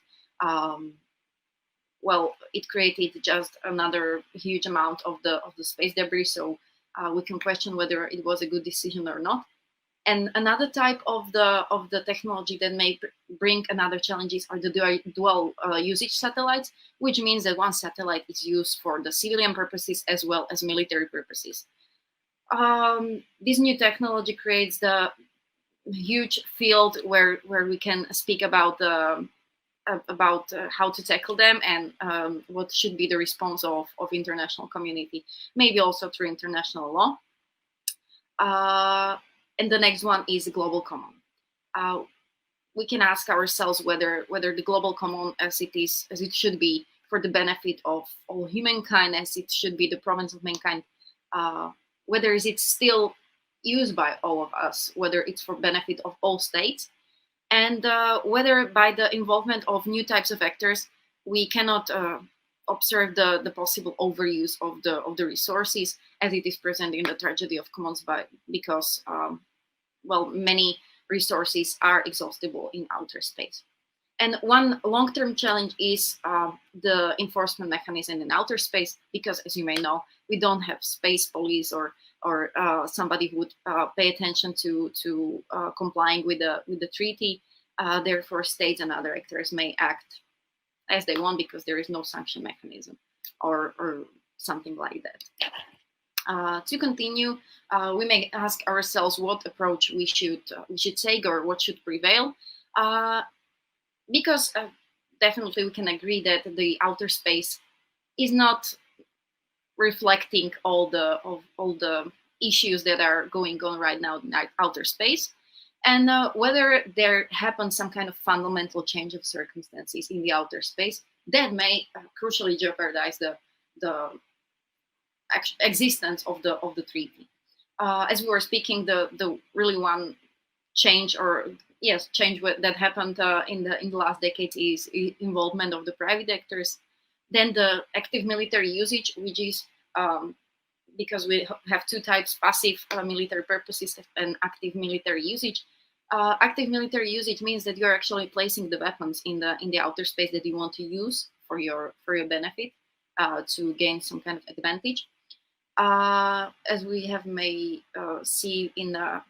well, it created just another huge amount of the space debris. So we can question whether it was a good decision or not. And another type of the technology that may bring another challenges are the dual usage satellites, which means that one satellite is used for the civilian purposes as well as military purposes. This new technology creates the huge field where we can speak about how to tackle them and what should be the response of international community, maybe also through international law. And the next one is the global common. We can ask ourselves whether the global common, as it should be for the benefit of all humankind, as it should be the province of mankind, whether is it still used by all of us, whether it's for benefit of all states, and whether by the involvement of new types of actors, we cannot observe the possible overuse of the resources as it is present in the tragedy of commons, because well, many resources are exhaustible in outer space. And one long-term challenge is the enforcement mechanism in outer space, because as you may know, we don't have space police or somebody who would pay attention to complying with the treaty. Therefore, states and other actors may act as they want because there is no sanction mechanism or something like that. To continue, we may ask ourselves what approach we should take or what should prevail, because definitely we can agree that the outer space is not reflecting all the issues that are going on right now in outer space, and whether there happens some kind of fundamental change of circumstances in the outer space that may crucially jeopardize the existence of the treaty. As we were speaking, the really one change that happened in the last decade is involvement of the private actors. Then the active military usage, which is because we have two types: passive military purposes and active military usage. Active military usage means that you're actually placing the weapons in the outer space that you want to use for your benefit to gain some kind of advantage. As we have may see in the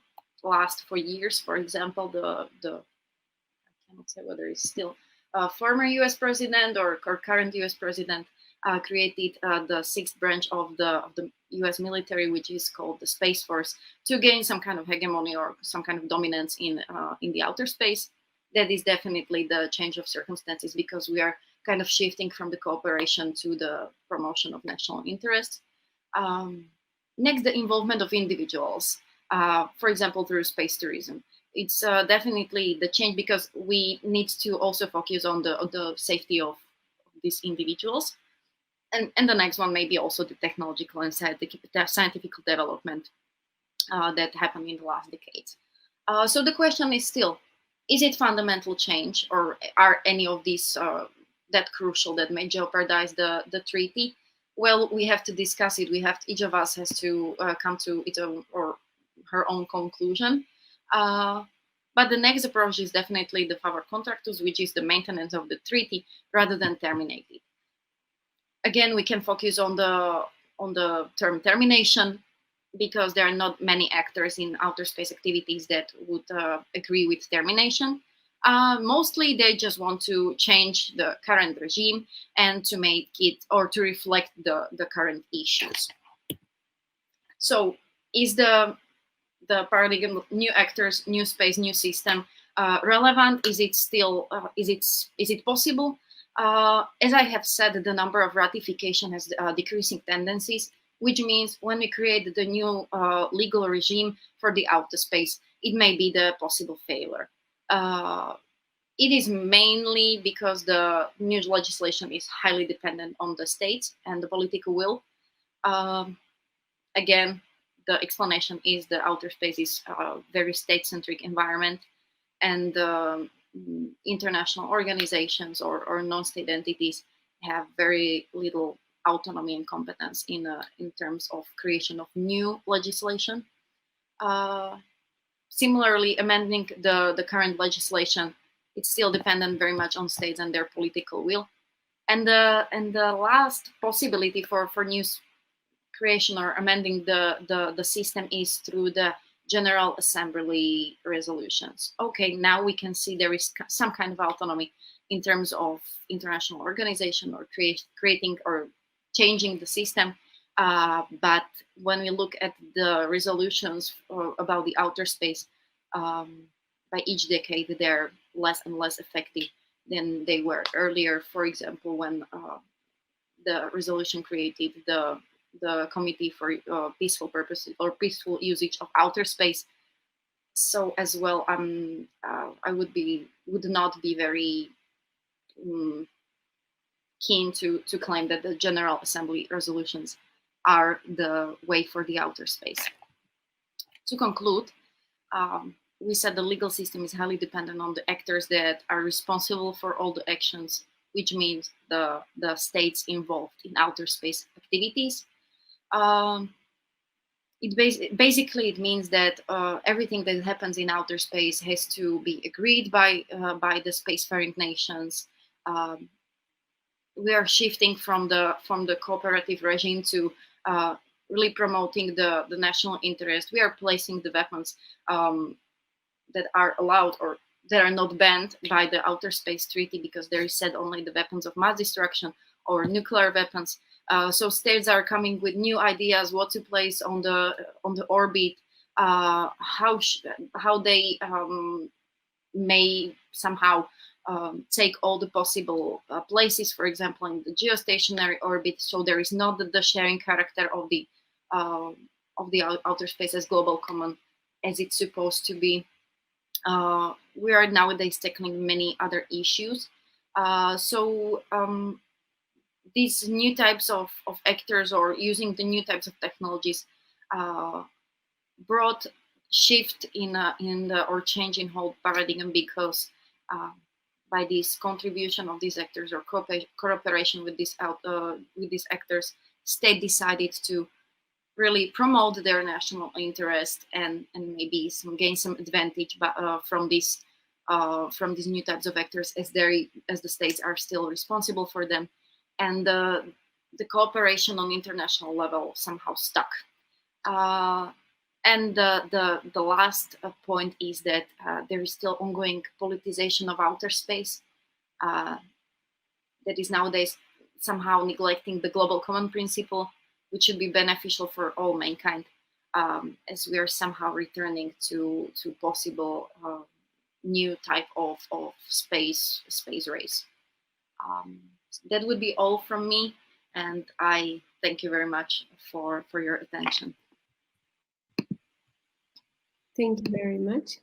last 4 years, for example, the I cannot say whether it's still former U.S. president or current U.S. president created the sixth branch of the U.S. military, which is called the Space Force, to gain some kind of hegemony or some kind of dominance in the outer space. That is definitely the change of circumstances, because we are kind of shifting from the cooperation to the promotion of national interests. Next, the involvement of individuals, for example, through space tourism. It's definitely the change, because we need to also focus on the safety of these individuals. And the next one may be also the technological and scientific development that happened in the last decades. So the question is still, is it fundamental change, or are any of these that crucial that may jeopardize the treaty? Well, we have to discuss it. Each of us has to come to its own or her own conclusion. But the next approach is definitely the favor contractus, which is the maintenance of the treaty rather than terminate it. Again, we can focus on the term termination, because there are not many actors in outer space activities that would agree with termination. Mostly they just want to change the current regime and to make it, or to reflect the current issues. So is the paradigm new actors, new space, new system relevant? Is it still is it possible? As I have said, the number of ratification has decreasing tendencies, which means when we create the new legal regime for the outer space, it may be the possible failure. It is mainly because the new legislation is highly dependent on the states and the political will. Again, the explanation is the outer space is a very state-centric environment, and international organizations or non-state entities have very little autonomy and competence in terms of creation of new legislation. Similarly, amending the current legislation, it's still dependent very much on states and their political will. And the last possibility for new creation or amending the system is through the General Assembly resolutions. Okay, now we can see there is some kind of autonomy in terms of international organization or creating or changing the system. But when we look at the resolutions about the outer space, by each decade, they're less and less effective than they were earlier. For example, when the resolution created the Committee for Peaceful Purposes or Peaceful Usage of Outer Space. So as well, I would not be very keen to claim that the General Assembly resolutions are the way for the outer space. To conclude, we said the legal system is highly dependent on the actors that are responsible for all the actions, which means the states involved in outer space activities. Basically it means that everything that happens in outer space has to be agreed by the spacefaring nations. We are shifting from the cooperative regime to really promoting the national interest. We are placing the weapons that are allowed or that are not banned by the Outer Space Treaty, because there is said only the weapons of mass destruction or nuclear weapons. So states are coming with new ideas what to place on the orbit, how they may somehow take all the possible places, for example, in the geostationary orbit. So there is not the sharing character of the outer space as global common as it's supposed to be. We are nowadays tackling many other issues. These new types of actors or using the new types of technologies brought shift in the or change in whole paradigm, because by this contribution of these actors or cooperation with these actors, state decided to really promote their national interest and maybe gain some advantage from these new types of actors, as the states are still responsible for them. And the cooperation on international level somehow stuck. And the last point is that there is still ongoing politicization of outer space that is nowadays somehow neglecting the global common principle, which should be beneficial for all mankind, as we are somehow returning to possible new type of space race. That would be all from me, and I thank you very much for your attention. Thank you very much.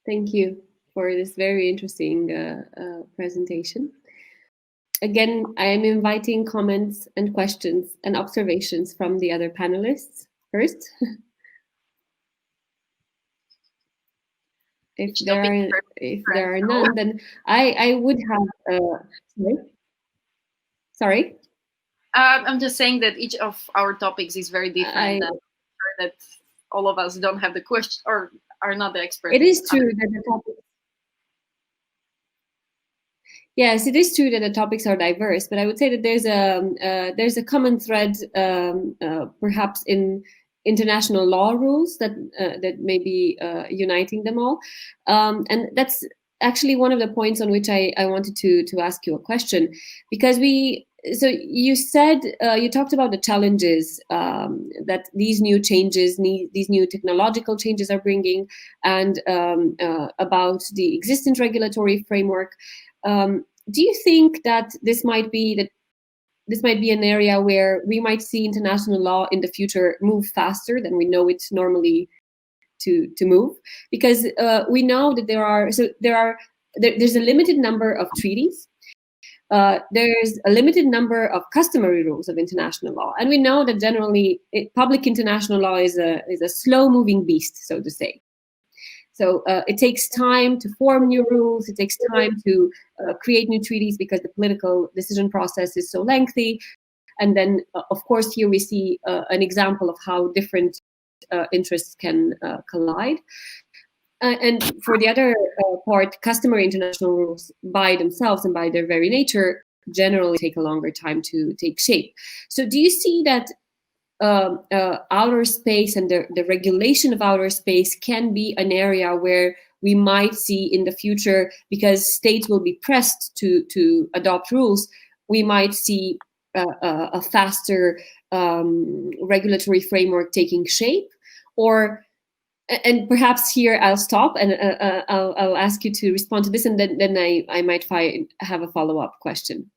Thank you for this very interesting presentation. Again, I am inviting comments and questions and observations from the other panelists first. If there are none, then I would have. Sorry. I'm just saying that each of our topics is very different. I'm sure that all of us don't have the question or are not the experts. It is true that the topics. Yes, it is true that the topics are diverse, but I would say that there's a common thread, perhaps in international law rules that may be uniting them all, and that's actually one of the points on which I wanted to ask you a question, because so you said you talked about the challenges that these new changes, these new technological changes are bringing, and about the existing regulatory framework. Do you think that this might be an area where we might see international law in the future move faster than we know it normally to move? Because we know that there's a limited number of treaties. There's a limited number of customary rules of international law, and we know that generally public international law is a slow-moving beast, so to say. So it takes time to form new rules. It takes time to create new treaties because the political decision process is so lengthy. And then, of course, here we see an example of how different interests can collide. And for the other part, customary international rules by themselves and by their very nature generally take a longer time to take shape. So do you see that outer space and the regulation of outer space can be an area where we might see in the future, because states will be pressed to adopt rules, we might see a faster regulatory framework taking shape? Or, and perhaps here I'll stop and I'll ask you to respond to this, and then I might have a follow-up question.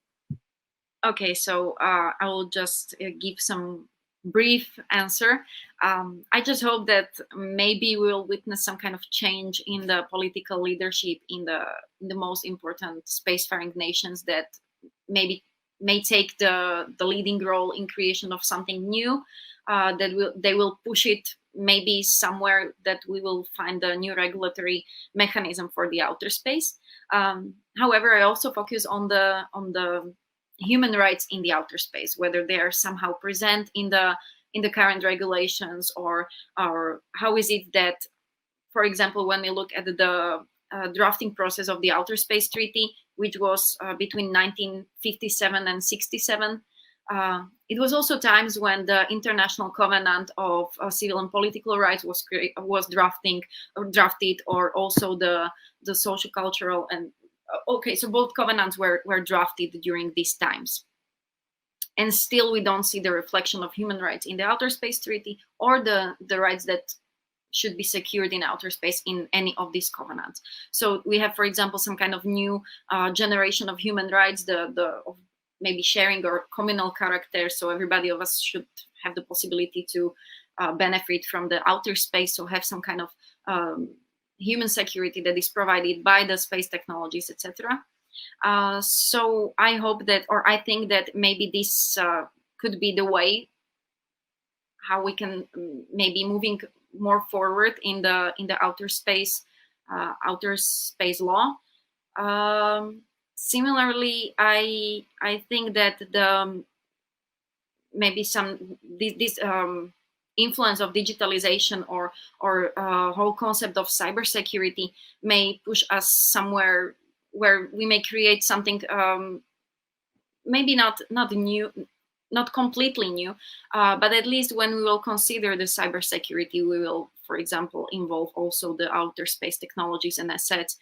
Okay, so I will just give some brief answer. I just hope that maybe we'll witness some kind of change in the political leadership in the most important spacefaring nations that maybe may take the leading role in creation of something new, that they will push it maybe somewhere, that we will find a new regulatory mechanism for the outer space. However, I also focus on the human rights in the outer space, whether they are somehow present in the current regulations, or how is it that, for example, when we look at the drafting process of the Outer Space Treaty, which was between 1957 and 67, it was also times when the International Covenant of Civil and Political Rights was drafted, or also the social, cultural, and okay, so both covenants were drafted during these times. And still we don't see the reflection of human rights in the Outer Space Treaty, or the rights that should be secured in outer space in any of these covenants. So we have, for example, some kind of new generation of human rights, of maybe sharing or communal character. So everybody of us should have the possibility to benefit from the outer space, so have some kind of human security that is provided by the space technologies, etc. So I hope that, or I think that maybe this could be the way how we can maybe moving more forward in the outer space law. Similarly, I think that maybe this influence of digitalization or whole concept of cybersecurity may push us somewhere where we may create something maybe not new, not completely new, but at least when we will consider the cybersecurity, we will, for example, involve also the outer space technologies and assets.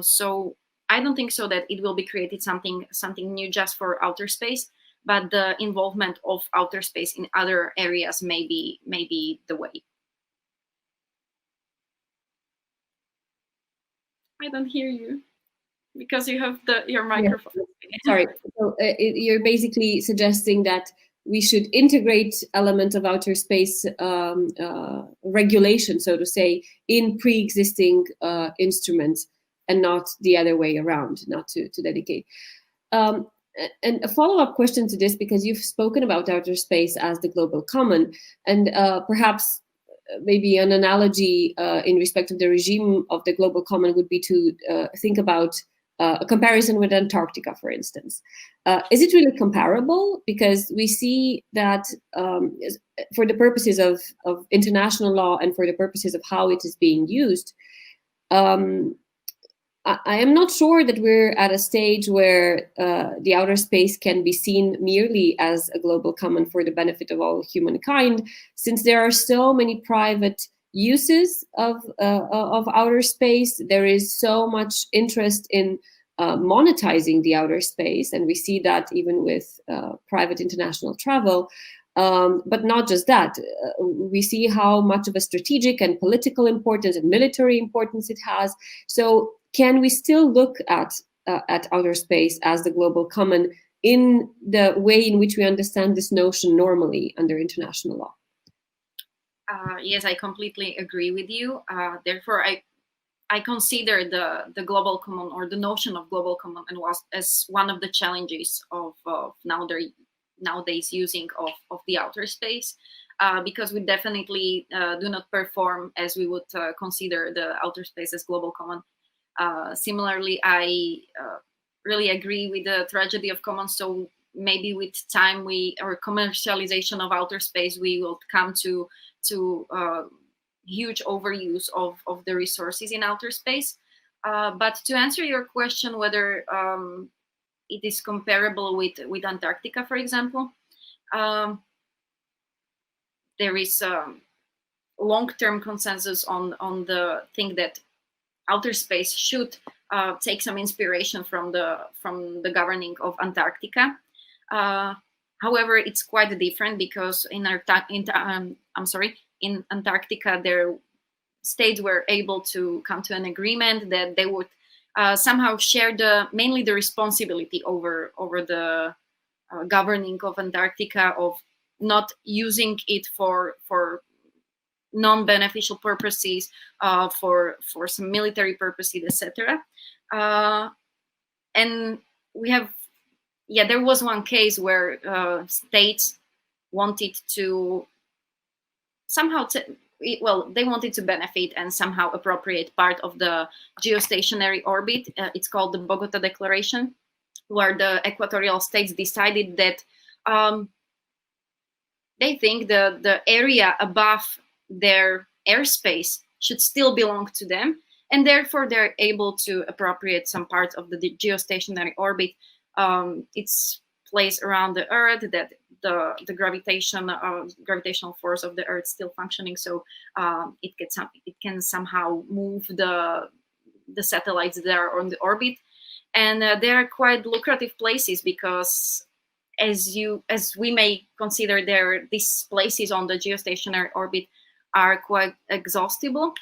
So I don't think so that it will be created something new just for outer space, but the involvement of outer space in other areas may be the way. I don't hear you because you have your microphone. Yeah. Sorry. So you're basically suggesting that we should integrate elements of outer space regulation, so to say, in pre-existing instruments, and not the other way around, not to dedicate. And a follow-up question to this, because you've spoken about outer space as the global common, and perhaps maybe an analogy in respect of the regime of the global common would be to think about a comparison with Antarctica, for instance. Is it really comparable? Because we see that for the purposes of international law and for the purposes of how it is being used, I am not sure that we're at a stage where the outer space can be seen merely as a global common for the benefit of all humankind, since there are so many private uses of outer space. There is so much interest in monetizing the outer space, and we see that even with private international travel. But not just that, we see how much of a strategic and political importance and military importance it has. So can we still look at outer space as the global common in the way in which we understand this notion normally under international law? Yes, I completely agree with you. Therefore, I consider the global common, or the notion of global common, as one of the challenges of nowadays using of the outer space, because we definitely do not perform as we would consider the outer space as global common. Similarly, I really agree with the tragedy of commons. So maybe with time, or commercialization of outer space, we will come to huge overuse of the resources in outer space. But to answer your question, whether it is comparable with Antarctica, for example, there is long-term consensus on the thing that outer space should take some inspiration from the governing of Antarctica. However, it's quite different because in Antarctica, their states were able to come to an agreement that they would somehow share mainly the responsibility over the governing of Antarctica, of not using it for non-beneficial purposes, for some military purposes, etc. And we have, there was one case where states wanted to somehow they wanted to benefit and somehow appropriate part of the geostationary orbit. It's called the Bogota Declaration, where the equatorial states decided that they think the area above their airspace should still belong to them, and therefore they're able to appropriate some part of the geostationary orbit. Its place around the Earth, that the gravitational force of the Earth still functioning, so it can somehow move the satellites that are on the orbit, and they are quite lucrative places because, as we may consider, these places on the geostationary orbit are quite exhaustible.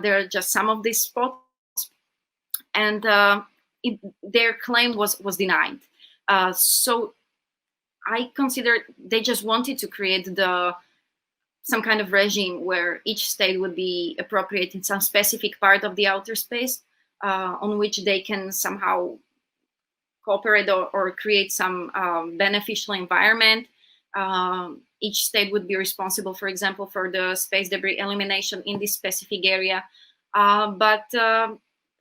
There are just some of these spots, and their claim was denied. So I consider they just wanted to create some kind of regime where each state would be appropriating some specific part of the outer space on which they can somehow cooperate or create some beneficial environment. Each state would be responsible, for example, for the space debris elimination in this specific area. But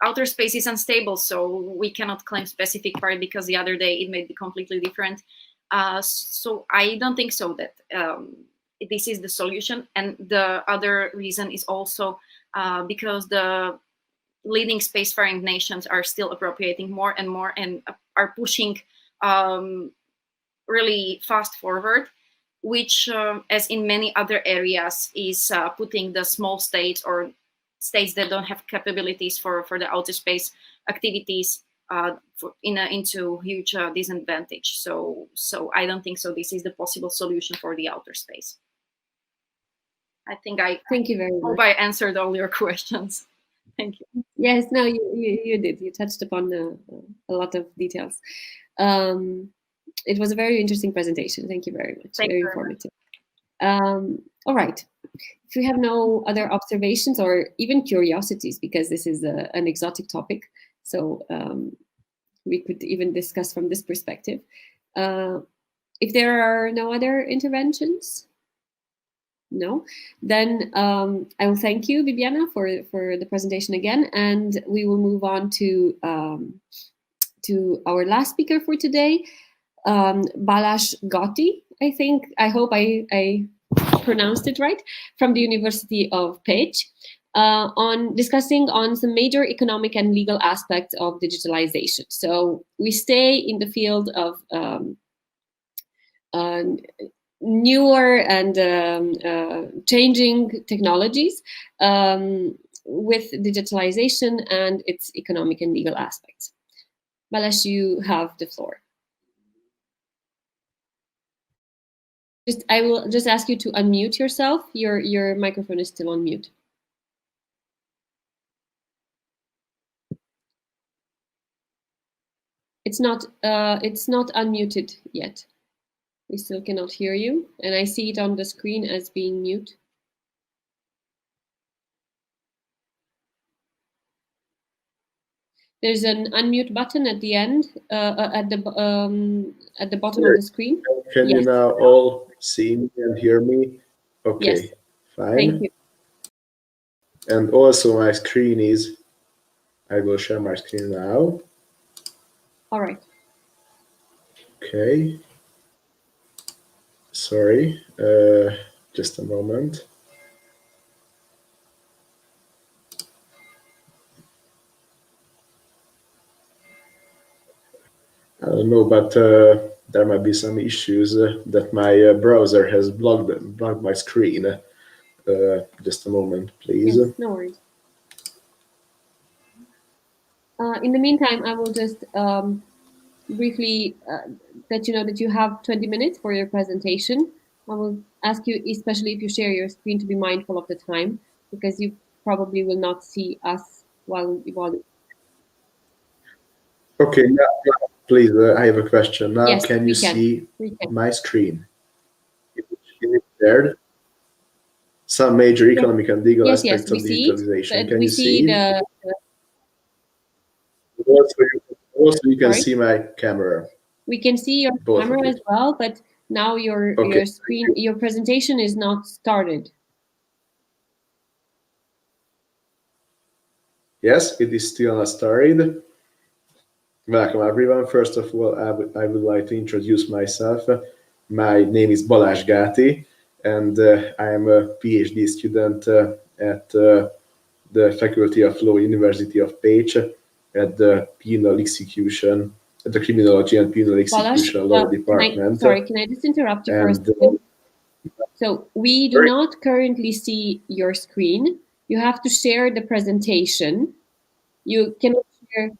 outer space is unstable, so we cannot claim specific part because the other day it may be completely different. So I don't think so that this is the solution. And the other reason is also because the leading spacefaring nations are still appropriating more and more and are pushing really fast forward, which, as in many other areas, is putting the small states or states that don't have capabilities for the outer space activities into huge disadvantage. So I don't think so. This is the possible solution for the outer space. I think Thank you very much. Hope I answered all your questions. Thank you. Yes, no, you did. You touched upon a lot of details. It was a very interesting presentation. Thank you very much. Very informative. All right. If you have no other observations or even curiosities, because this is an exotic topic, so we could even discuss from this perspective. If there are no other interventions, no, then I will thank you, Bibiana, for the presentation again, and we will move on to our last speaker for today, Balázs Gotti. I hope I pronounced it right, from the University of Pécs, on discussing on some major economic and legal aspects of digitalization. So we stay in the field of newer and changing technologies with digitalization and its economic and legal aspects. Balázs, you have the floor. I will just ask you to unmute yourself. Your microphone is still on mute. It's not unmuted yet. We still cannot hear you, and I see it on the screen as being mute. There's an unmute button at the end, at the bottom of the screen. Can you now all see me and hear me? Okay, yes. Fine. Thank you. And also my screen is, I will share my screen now. All right. Okay. Sorry, just a moment. No, but there might be some issues that my browser has blocked my screen. Just a moment, please. Yes, no worries. In the meantime, I will just briefly let you know that you have 20 minutes for your presentation. I will ask you, especially if you share your screen, to be mindful of the time, because you probably will not see us while. Okay, now, please, I have a question. Now, Yes, can we you can. see We can. my screen? Is it shared? Some major economic and legal Yes, aspects we of see it, digitalization. but Can we you see the Also, you can Sorry? see my camera. we can see your Both of camera you. as well, but now your Okay. screen, your presentation is not started. Yes, it is still not started. Welcome, everyone. First of all, I would like to introduce myself. My name is Balázs Gáti, and I am a PhD student at the Faculty of Law, University of Pécs, at the Penal Execution, at the Criminology and Penal Execution Law Department. Can I just interrupt you for a And, second? So we do sorry? not currently see your screen. You have to share the presentation. You cannot share.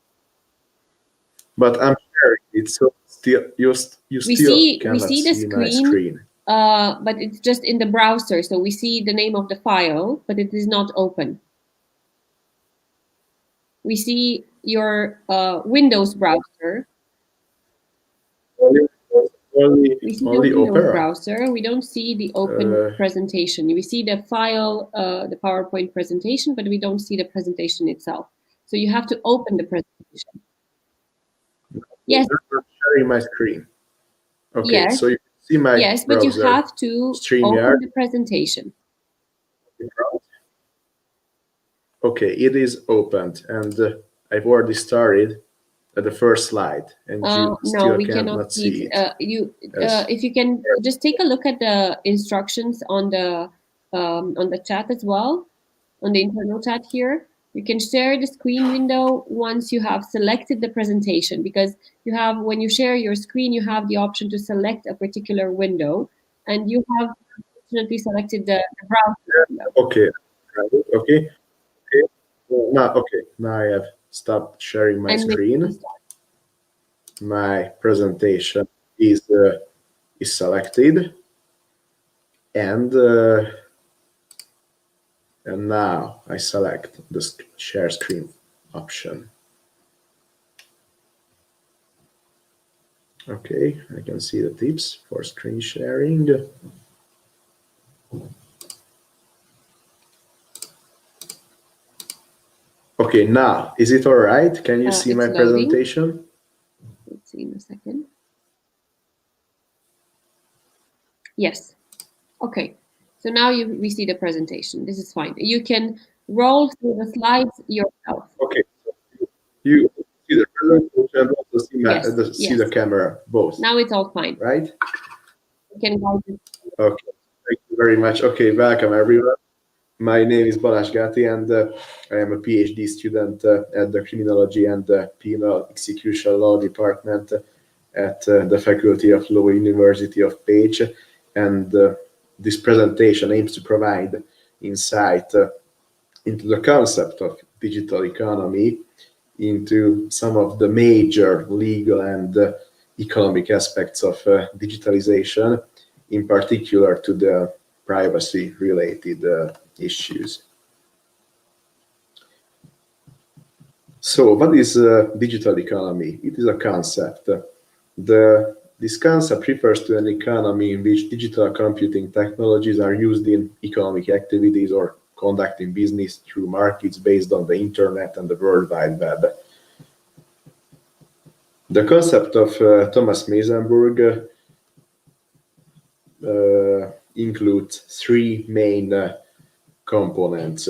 But I'm sharing it, so still you still cannot see the my screen, screen. but it's just in the browser. So we see the name of the file, but it is not open. We see your Windows browser. Only We see the only Windows Opera. browser. We don't see the open presentation. We see the file, the PowerPoint presentation, but we don't see the presentation itself. So you have to open the presentation. Yes. I'm sharing my screen. Okay, Yes. so you can see my Yes, but you browser, have to StreamYard. open the presentation. Okay, it is opened, and I've already started at the first slide, and you No, still we cannot cannot see see it. Yes. If you can just take a look at the instructions on the chat as well, on the internal chat here. You can share the screen window once you have selected the presentation, because you have, when you share your screen, you have the option to select a particular window, and you have unfortunately selected the browser window. Okay, okay. Now I have stopped sharing my screen. My presentation is selected, and now I select the share screen option. Okay, I can see the tips for screen sharing. Okay, now, is it all right? Can you see my presentation? Let's see in a second. Yes. Okay. So now we see the presentation. This is fine. You can roll through the slides yourself. Okay. So you see the presentation and also see the camera, both. Now it's all fine. Right? You can go. Okay. Thank you very much. Okay, welcome everyone. My name is Balázs Gáti, and I am a PhD student at the Criminology and Penal Execution Law Department at the Faculty of Law, University of Pécs. And this presentation aims to provide insight into the concept of digital economy, into some of the major legal and economic aspects of digitalization, in particular to the privacy-related issues. So what is digital economy? It is a concept. This concept refers to an economy in which digital computing technologies are used in economic activities or conducting business through markets based on the internet and the World Wide Web. The concept of Thomas Meisenberg includes three main components: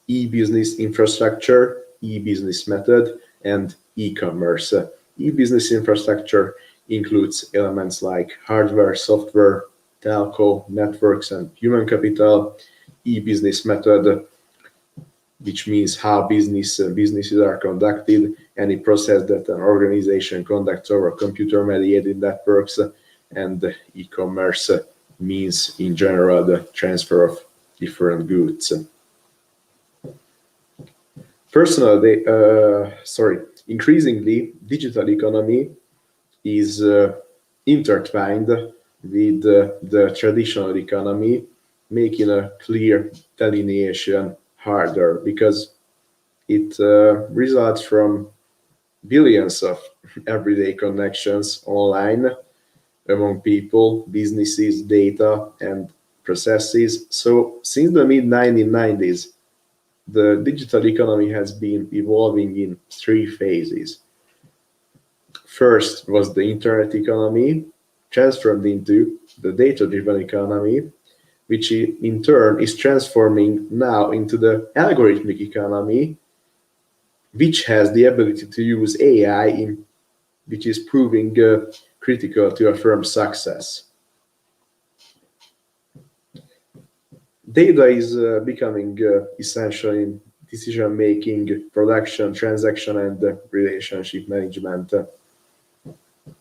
e-business infrastructure, e-business method, and e-commerce. E-business infrastructure includes elements like hardware, software, telco, networks, and human capital. E-business method, which means how businesses are conducted, any process that an organization conducts over computer-mediated networks, and e-commerce means in general the transfer of different goods. Increasingly, digital economy is intertwined with the traditional economy, making a clear delineation harder because it results from billions of everyday connections online among people, businesses, data, and processes. So since the mid-1990s, the digital economy has been evolving in three phases. First was the internet economy, transformed into the data-driven economy, which in turn is transforming now into the algorithmic economy, which has the ability to use AI, which is proving critical to a firm's success. Data is becoming essential in decision-making, production, transaction, and relationship management.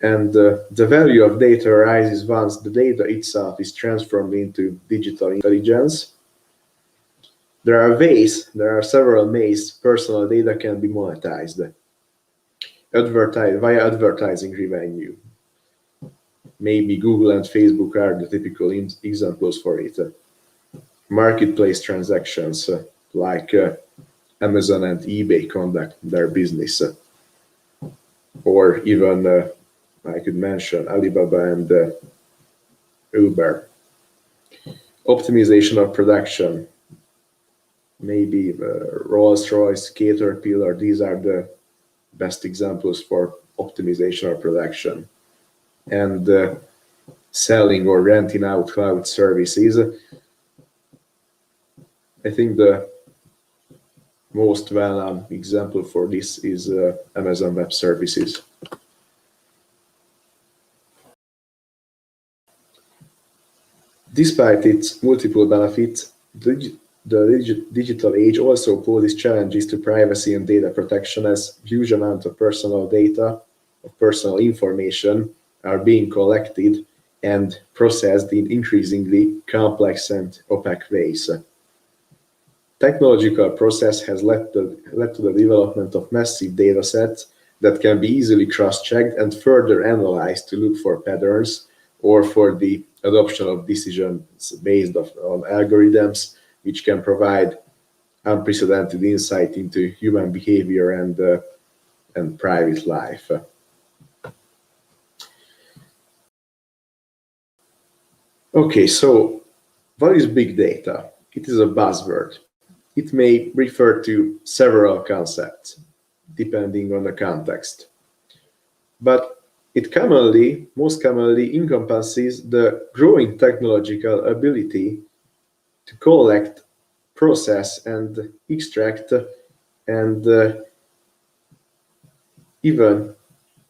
And the value of data arises once the data itself is transformed into digital intelligence. There are several ways personal data can be monetized. Via advertising revenue. Maybe Google and Facebook are the typical examples for it. Marketplace transactions like Amazon and eBay conduct their business. Or even, I could mention Alibaba and Uber. Optimization of production. Maybe Rolls-Royce, Caterpillar, these are the best examples for optimization of production. And selling or renting out cloud services. I think the most well-known example for this is Amazon Web Services. Despite its multiple benefits, the digital age also poses challenges to privacy and data protection, as huge amounts of personal data, of personal information, are being collected and processed in increasingly complex and opaque ways. Technological process has led to the development of massive data sets that can be easily cross-checked and further analyzed to look for patterns or for the adoption of decisions based on algorithms, which can provide unprecedented insight into human behavior and private life. Okay, so what is big data? It is a buzzword. It may refer to several concepts, depending on the context. But it most commonly encompasses the growing technological ability to collect, process, and extract, and even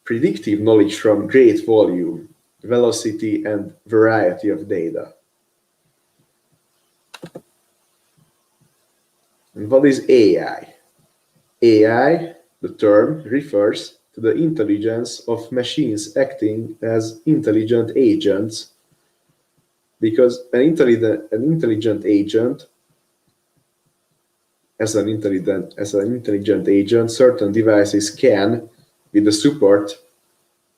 predictive knowledge from great volume, velocity, and variety of data. And what is AI? AI, the term, refers to the intelligence of machines acting as intelligent agents, because an intelligent agent, certain devices can, with the support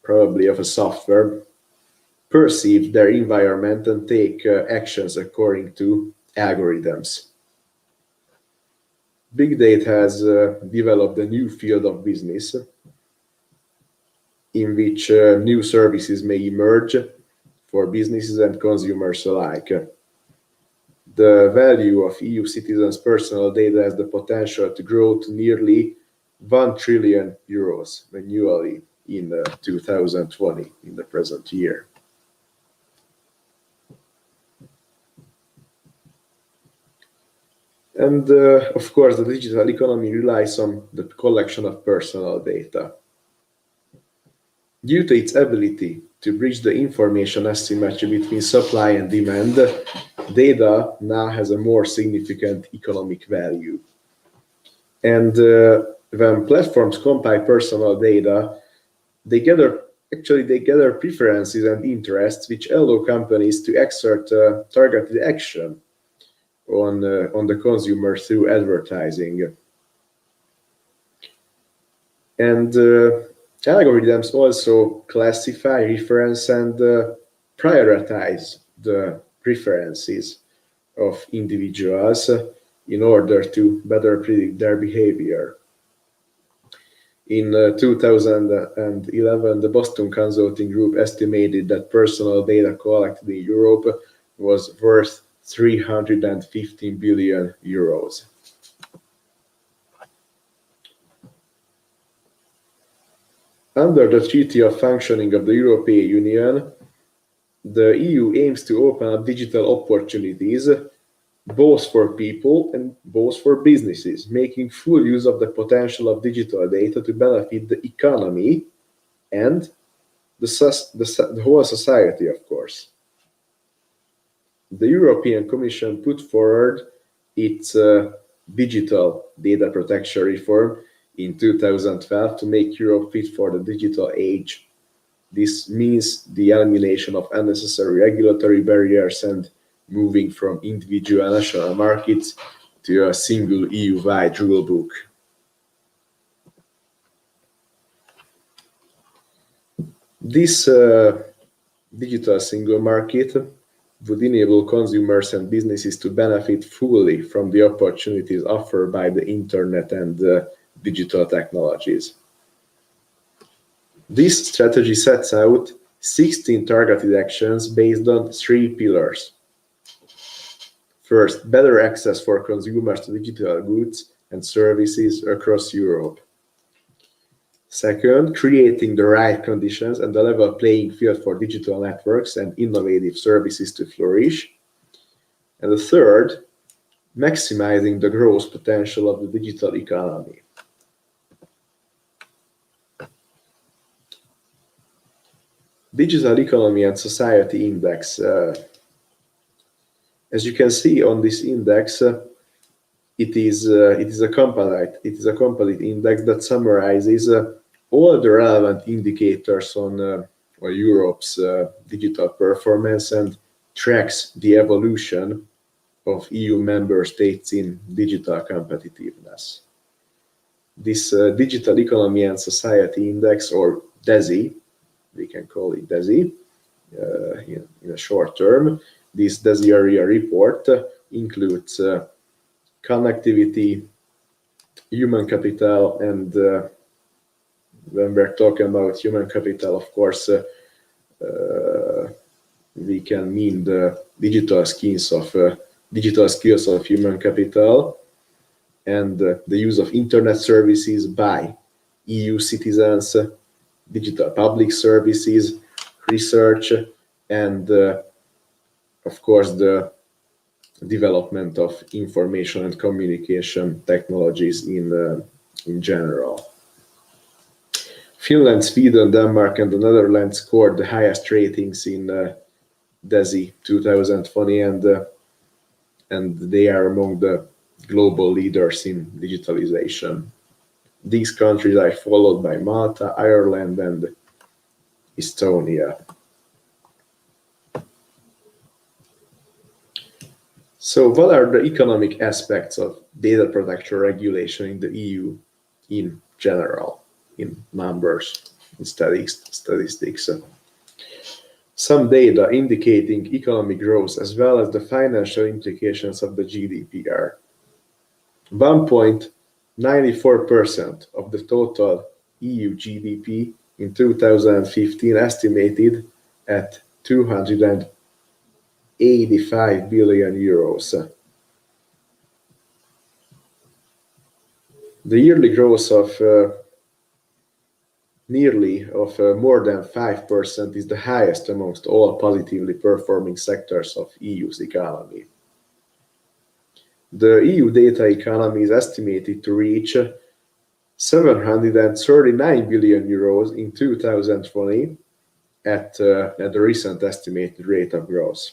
probably of a software, perceive their environment and take actions according to algorithms. Big data has developed a new field of business in which new services may emerge for businesses and consumers alike. The value of EU citizens' personal data has the potential to grow to nearly €1 trillion annually in 2020, in the present year. And of course, the digital economy relies on the collection of personal data. Due to its ability to bridge the information asymmetry between supply and demand, data now has a more significant economic value. And when platforms compile personal data, they gather preferences and interests which allow companies to exert targeted action on the consumer through advertising. And algorithms also classify, reference, and prioritize the preferences of individuals in order to better predict their behavior. In 2011, the Boston Consulting Group estimated that personal data collected in Europe was worth 315 billion euros. Under the Treaty of Functioning of the European Union, the EU aims to open up digital opportunities both for people and both for businesses, making full use of the potential of digital data to benefit the economy and the whole society, of course. The European Commission put forward its digital data protection reform in 2012 to make Europe fit for the digital age. This means the elimination of unnecessary regulatory barriers and moving from individual national markets to a single EU-wide rulebook. This digital single market would enable consumers and businesses to benefit fully from the opportunities offered by the internet and digital technologies. This strategy sets out 16 targeted actions based on 3 pillars. First, better access for consumers to digital goods and services across Europe. Second, creating the right conditions and the level playing field for digital networks and innovative services to flourish. And the third, maximizing the growth potential of the digital economy. Digital Economy and Society Index. As you can see on this index, it is a complete index that summarizes all the relevant indicators on Europe's digital performance and tracks the evolution of EU member states in digital competitiveness. This Digital Economy and Society Index, or DESI, we can call it DESI in a short term. This DESI area report includes connectivity, human capital, and when we're talking about human capital, of course, we can mean the digital skills of human capital and the use of internet services by EU citizens, digital public services, research, and of course the development of information and communication technologies in general. Finland, Sweden, Denmark, and the Netherlands scored the highest ratings in DESI 2020, and they are among the global leaders in digitalization. These countries are followed by Malta, Ireland, and Estonia. So what are the economic aspects of data protection regulation in the EU in general, in numbers, in statistics? Some data indicating economic growth as well as the financial implications of the Gdpr. 1.94% of the total EU GDP in 2015 estimated at 285 billion euros. The yearly growth of more than 5% is the highest amongst all positively performing sectors of EU's economy. The EU data economy is estimated to reach 739 billion euros in 2020 at the recent estimated rate of growth,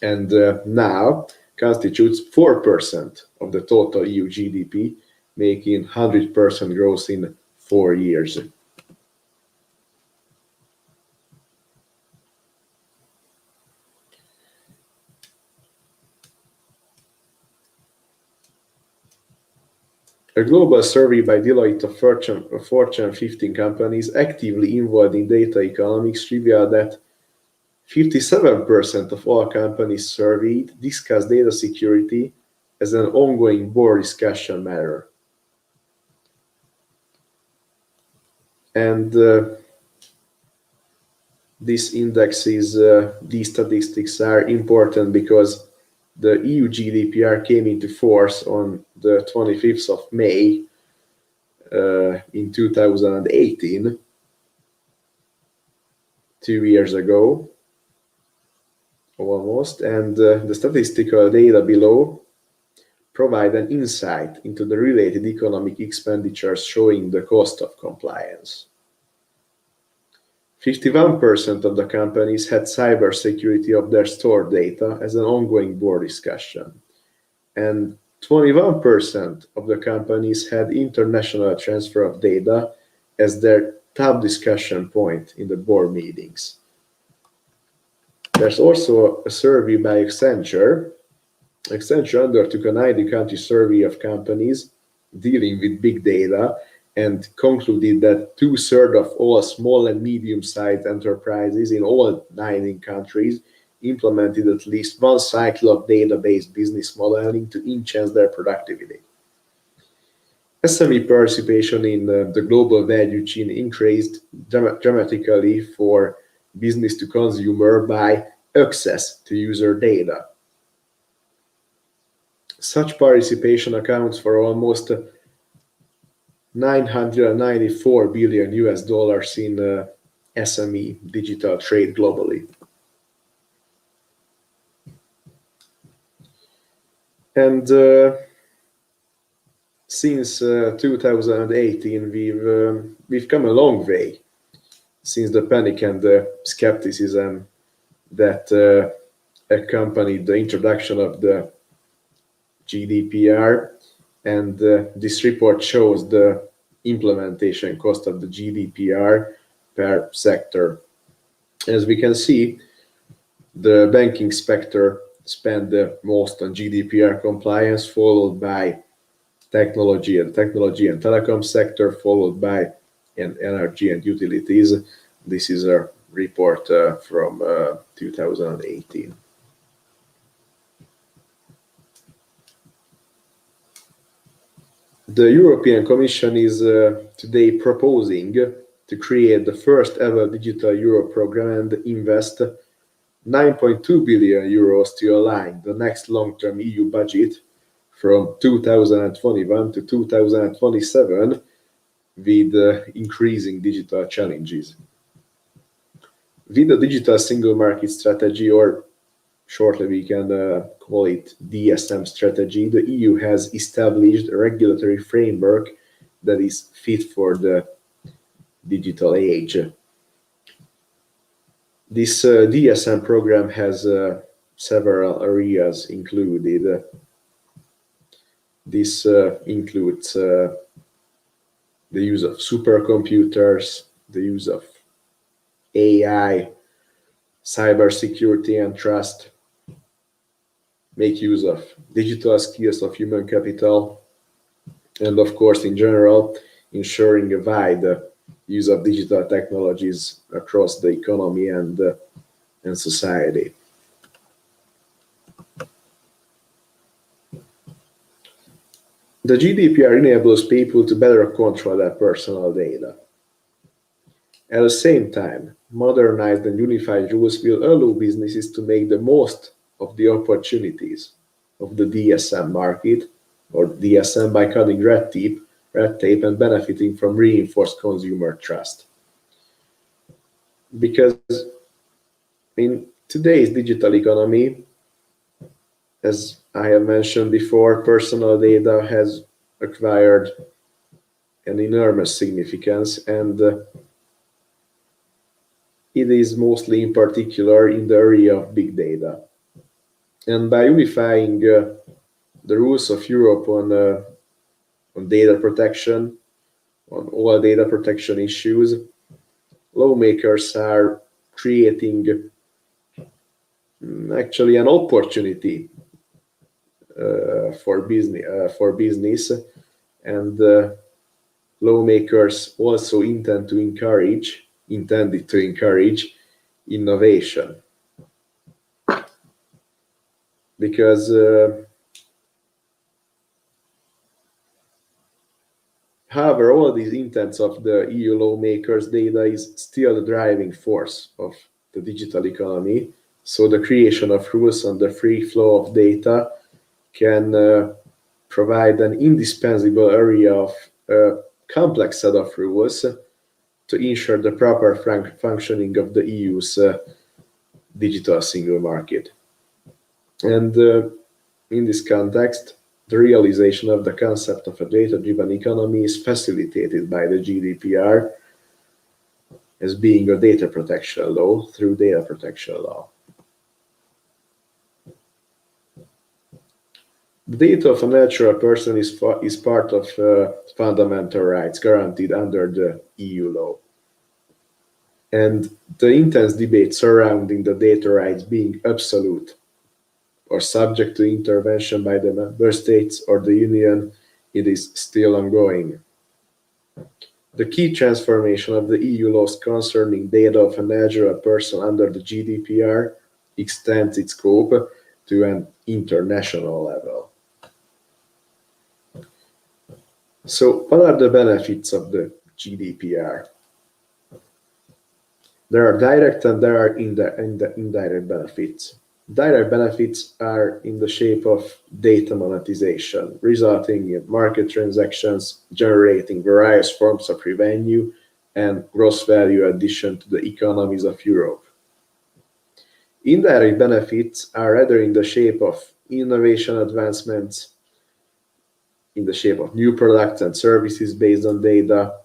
and now constitutes 4% of the total EU GDP making 100% growth in 4 years. A global survey by Deloitte of Fortune 15 companies actively involved in data economics revealed that 57% of all companies surveyed discuss data security as an ongoing board discussion matter. And this index is, these statistics are important because the EU GDPR came into force on the 25th of May in 2018, 2 years ago, almost, and the statistical data below provide an insight into the related economic expenditures showing the cost of compliance. 51% of the companies had cybersecurity of their stored data as an ongoing board discussion, and 21% of the companies had international transfer of data as their top discussion point in the board meetings. There's also a survey by Accenture. Accenture undertook a 90-country survey of companies dealing with big data and concluded that 2/3 of all small and medium-sized enterprises in all 19 countries implemented at least one cycle of database business modeling to enhance their productivity. SME participation in the global value chain increased dramatically for business to consumer by access to user data. Such participation accounts for almost $994 billion in SME digital trade globally. And since 2018, we've come a long way since the panic and the skepticism that accompanied the introduction of the GDPR, and this report shows the implementation cost of the GDPR per sector. As we can see, the banking sector spent the most on GDPR compliance, followed by technology and telecom sector, followed by energy and utilities. This is a report from 2018. The European Commission is today proposing to create the first ever Digital Euro program and invest 9.2 billion euros to align the next long-term EU budget from 2021 to 2027 with increasing digital challenges. With the Digital Single Market Strategy, or shortly we can call it DSM strategy, the EU has established a regulatory framework that is fit for the digital age. This DSM program has several areas included. This includes the use of supercomputers, the use of AI, cybersecurity and trust, make use of digital skills of human capital, and of course, in general, ensuring a wide use of digital technologies across the economy and society. The GDPR enables people to better control their personal data. At the same time, modernized and unified rules will allow businesses to make the most of the opportunities of the DSM market, or DSM, by cutting red tape and benefiting from reinforced consumer trust. Because in today's digital economy, as I have mentioned before, personal data has acquired an enormous significance, and it is mostly in particular in the area of big data. And by unifying the rules of Europe on data protection, on all data protection issues, lawmakers are creating actually an opportunity for business, and lawmakers also intended to encourage innovation, because however, all these intents of the EU lawmakers, data is still the driving force of the digital economy. So the creation of rules on the free flow of data can provide an indispensable area of complex set of rules to ensure the proper functioning of the EU's digital single market. And in this context, the realization of the concept of a data-driven economy is facilitated by the GDPR as being a data protection law through data protection law. The data of a natural person is part of fundamental rights guaranteed under the EU law. And the intense debate surrounding the data rights being absolute or subject to intervention by the member states or the Union, it is still ongoing. The key transformation of the EU laws concerning data of a natural person under the GDPR extends its scope to an international level. So, what are the benefits of the GDPR? There are direct and there are indirect benefits. Direct benefits are in the shape of data monetization, resulting in market transactions, generating various forms of revenue and gross value addition to the economies of Europe. Indirect benefits are rather in the shape of innovation advancements, in the shape of new products and services based on data,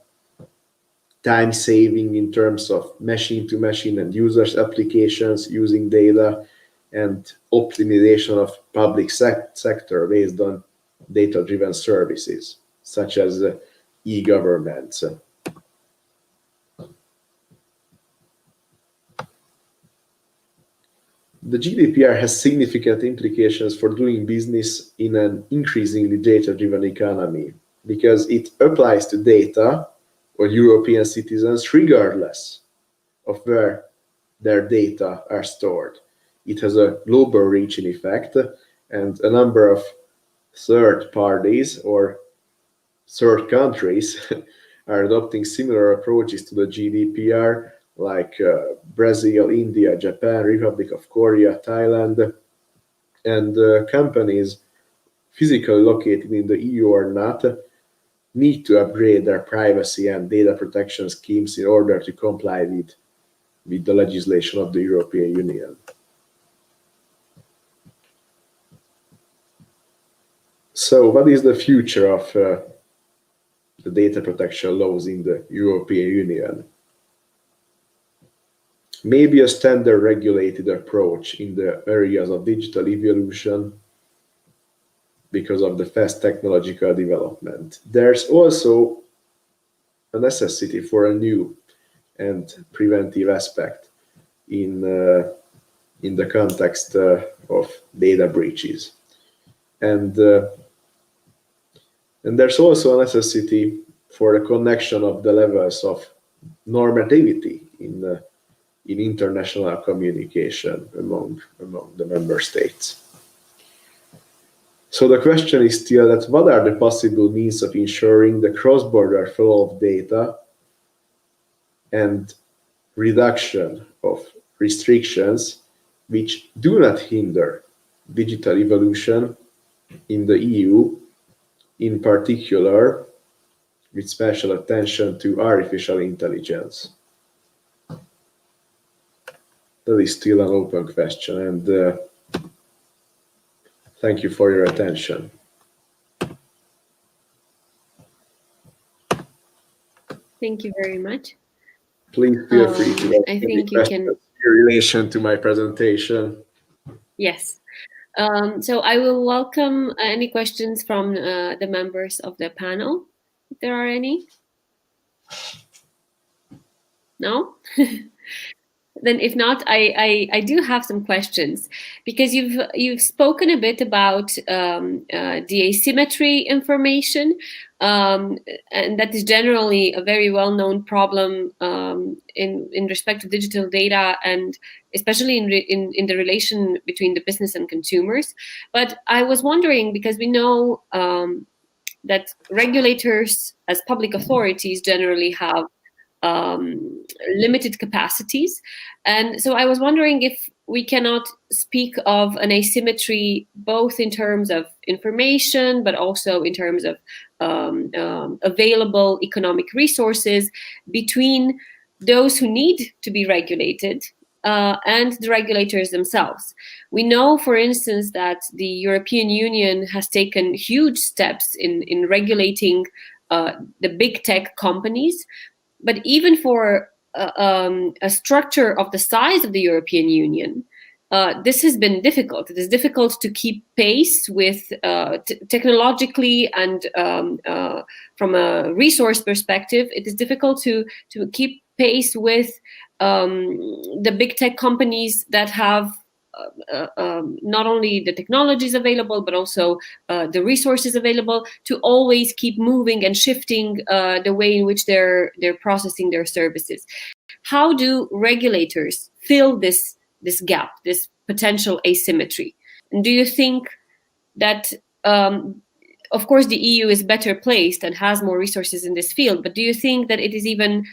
time saving in terms of machine-to-machine and users applications using data, and optimization of public sector based on data-driven services, such as e-governments. The GDPR has significant implications for doing business in an increasingly data-driven economy, because it applies to data or European citizens regardless of where their data are stored. It has a global reaching effect, and a number of third parties or third countries are adopting similar approaches to the GDPR, like Brazil, India, Japan, Republic of Korea, Thailand, and companies physically located in the EU or not need to upgrade their privacy and data protection schemes in order to comply with the legislation of the European Union. So what is the future of the data protection laws in the European Union? Maybe a standard regulated approach in the areas of digital evolution because of the fast technological development. There's also a necessity for a new and preventive aspect in the context of data breaches. And there's also a necessity for a connection of the levels of normativity in international communication among the member states. So the question is still that what are the possible means of ensuring the cross-border flow of data and reduction of restrictions which do not hinder digital evolution in the EU, in particular with special attention to artificial intelligence? That is still an open question, and thank you for your attention. Thank you very much. Please feel free to I think you can. in relation to my presentation. Yes. So I will welcome any questions from the members of the panel, if there are any. No? Then if not, I do have some questions, because you've spoken a bit about the asymmetry information, and that is generally a very well-known problem in respect to digital data, and especially in the relation between the business and consumers. But I was wondering, because we know that regulators as public authorities generally have limited capacities. And so I was wondering if we cannot speak of an asymmetry both in terms of information, but also in terms of available economic resources between those who need to be regulated and the regulators themselves. We know, for instance, that the European Union has taken huge steps in regulating the big tech companies. But even for a structure of the size of the European Union, this has been difficult. It is difficult to keep pace with technologically and from a resource perspective. It is difficult to keep pace with the big tech companies that have not only the technologies available, but also the resources available to always keep moving and shifting the way in which they're processing their services. How do regulators fill this gap, this potential asymmetry? And do you think that, of course, the EU is better placed and has more resources in this field, but do you think that it is even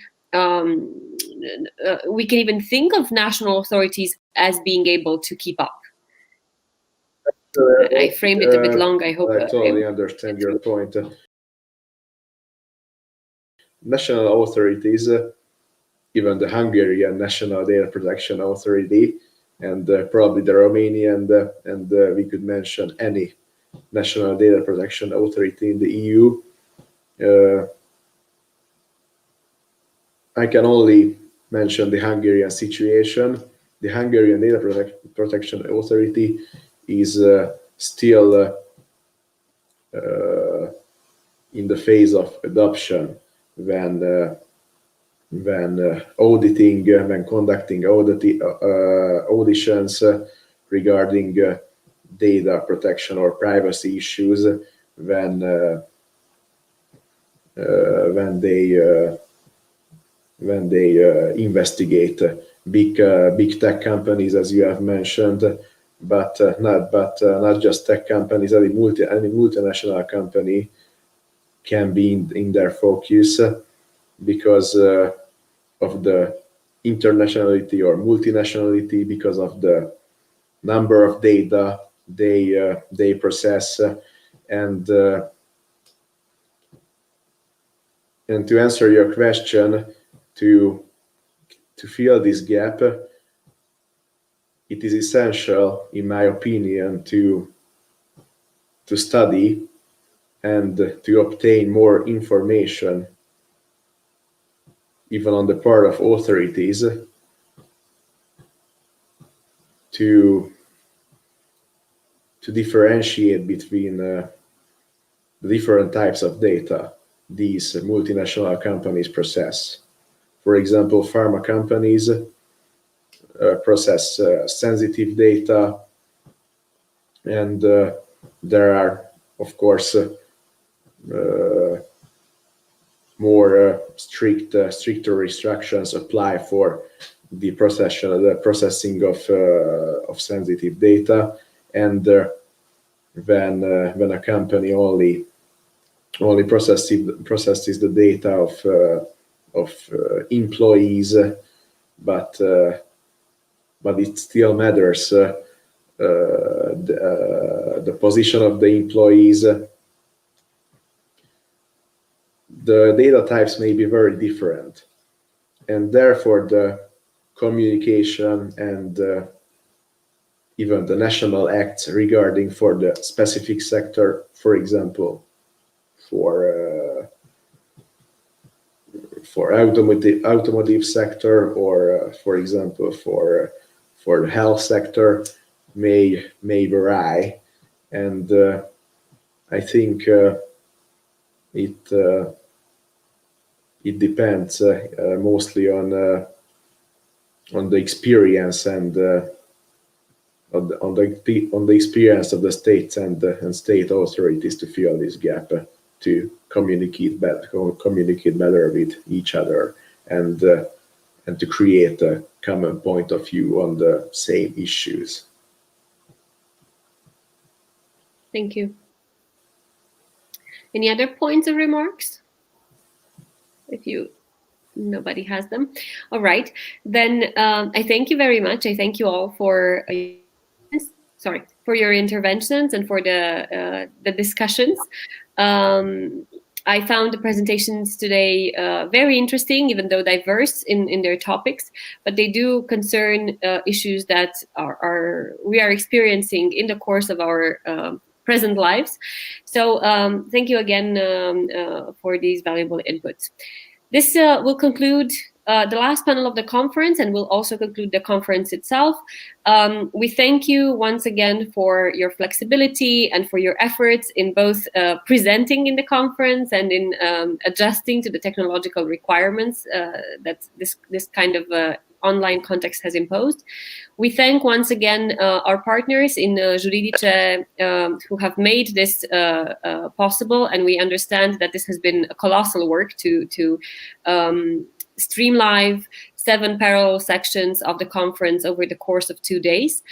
we can even think of national authorities as being able to keep up? I framed it a bit long. I hope I totally understand your point. National authorities, even the Hungarian National Data Protection Authority, and probably the Romanian, and we could mention any national data protection authority in the EU. I can only mention the Hungarian situation. The Hungarian Data Protection Authority is still in the phase of adoption when auditing, when conducting auditions regarding data protection or privacy issues, when they investigate big tech companies, as you have mentioned, but not just tech companies. Any multinational company can be in their focus because of the internationality or multinationality, because of the number of data they process, and to answer your question, to fill this gap, it is essential, in my opinion, to study and to obtain more information, even on the part of authorities, to differentiate between the different types of data these multinational companies process. For example, pharma companies process sensitive data, and there are, of course, more stricter restrictions apply for the processing of sensitive data, and when a company only processes the data of employees, but it still matters the position of the employees. The data types may be very different, and therefore the communication and even the national acts regarding for the specific sector, for example, for automotive sector, or for example for the health sector, may vary, and I think it depends mostly on the experience and on the experience of the states and state authorities to fill this gap, to communicate better with each other, and to create a common point of view on the same issues. Thank you. Any other points or remarks? Nobody has them. All right, then I thank you very much. I thank you all for your interventions and for the discussions. I found the presentations today very interesting, even though diverse in their topics, but they do concern issues that we are experiencing in the course of our present lives. So thank you again for these valuable inputs. This will conclude the last panel of the conference, and will also conclude the conference itself. We thank you once again for your flexibility and for your efforts in both presenting in the conference and in adjusting to the technological requirements that this kind of online context has imposed. We thank once again our partners in Juridice who have made this possible, and we understand that this has been a colossal work to streamline 7 parallel sections of the conference over the course of 2 days.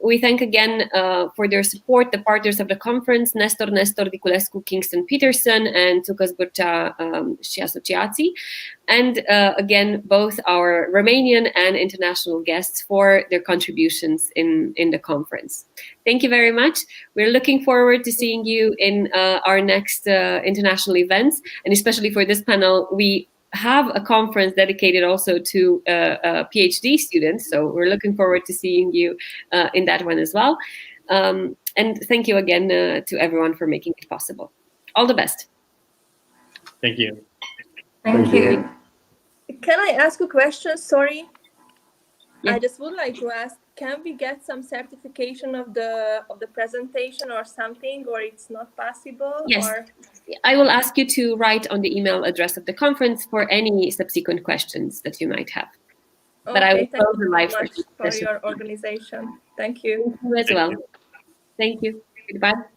We thank again for their support the partners of the conference, Nestor Diculescu, Kingston Peterson, and Tukas Burcea și Asociații, and again both our Romanian and international guests for their contributions in the conference. Thank you very much. We're looking forward to seeing you in our next international events, and especially for this panel, we have a conference dedicated also to PhD students, so we're looking forward to seeing you in that one as well. And thank you again to everyone for making it possible. All the best. Thank you. Thank you. Can I ask a question? Sorry. Yeah. I just would like to ask, can we get some certification of the presentation or something, or it's not possible? Yes. Or... I will ask you to write on the email address of the conference for any subsequent questions that you might have. Okay, but I will thank close the you live so much for session. your organization. Thank you. Thank you as well. Thank you. Goodbye.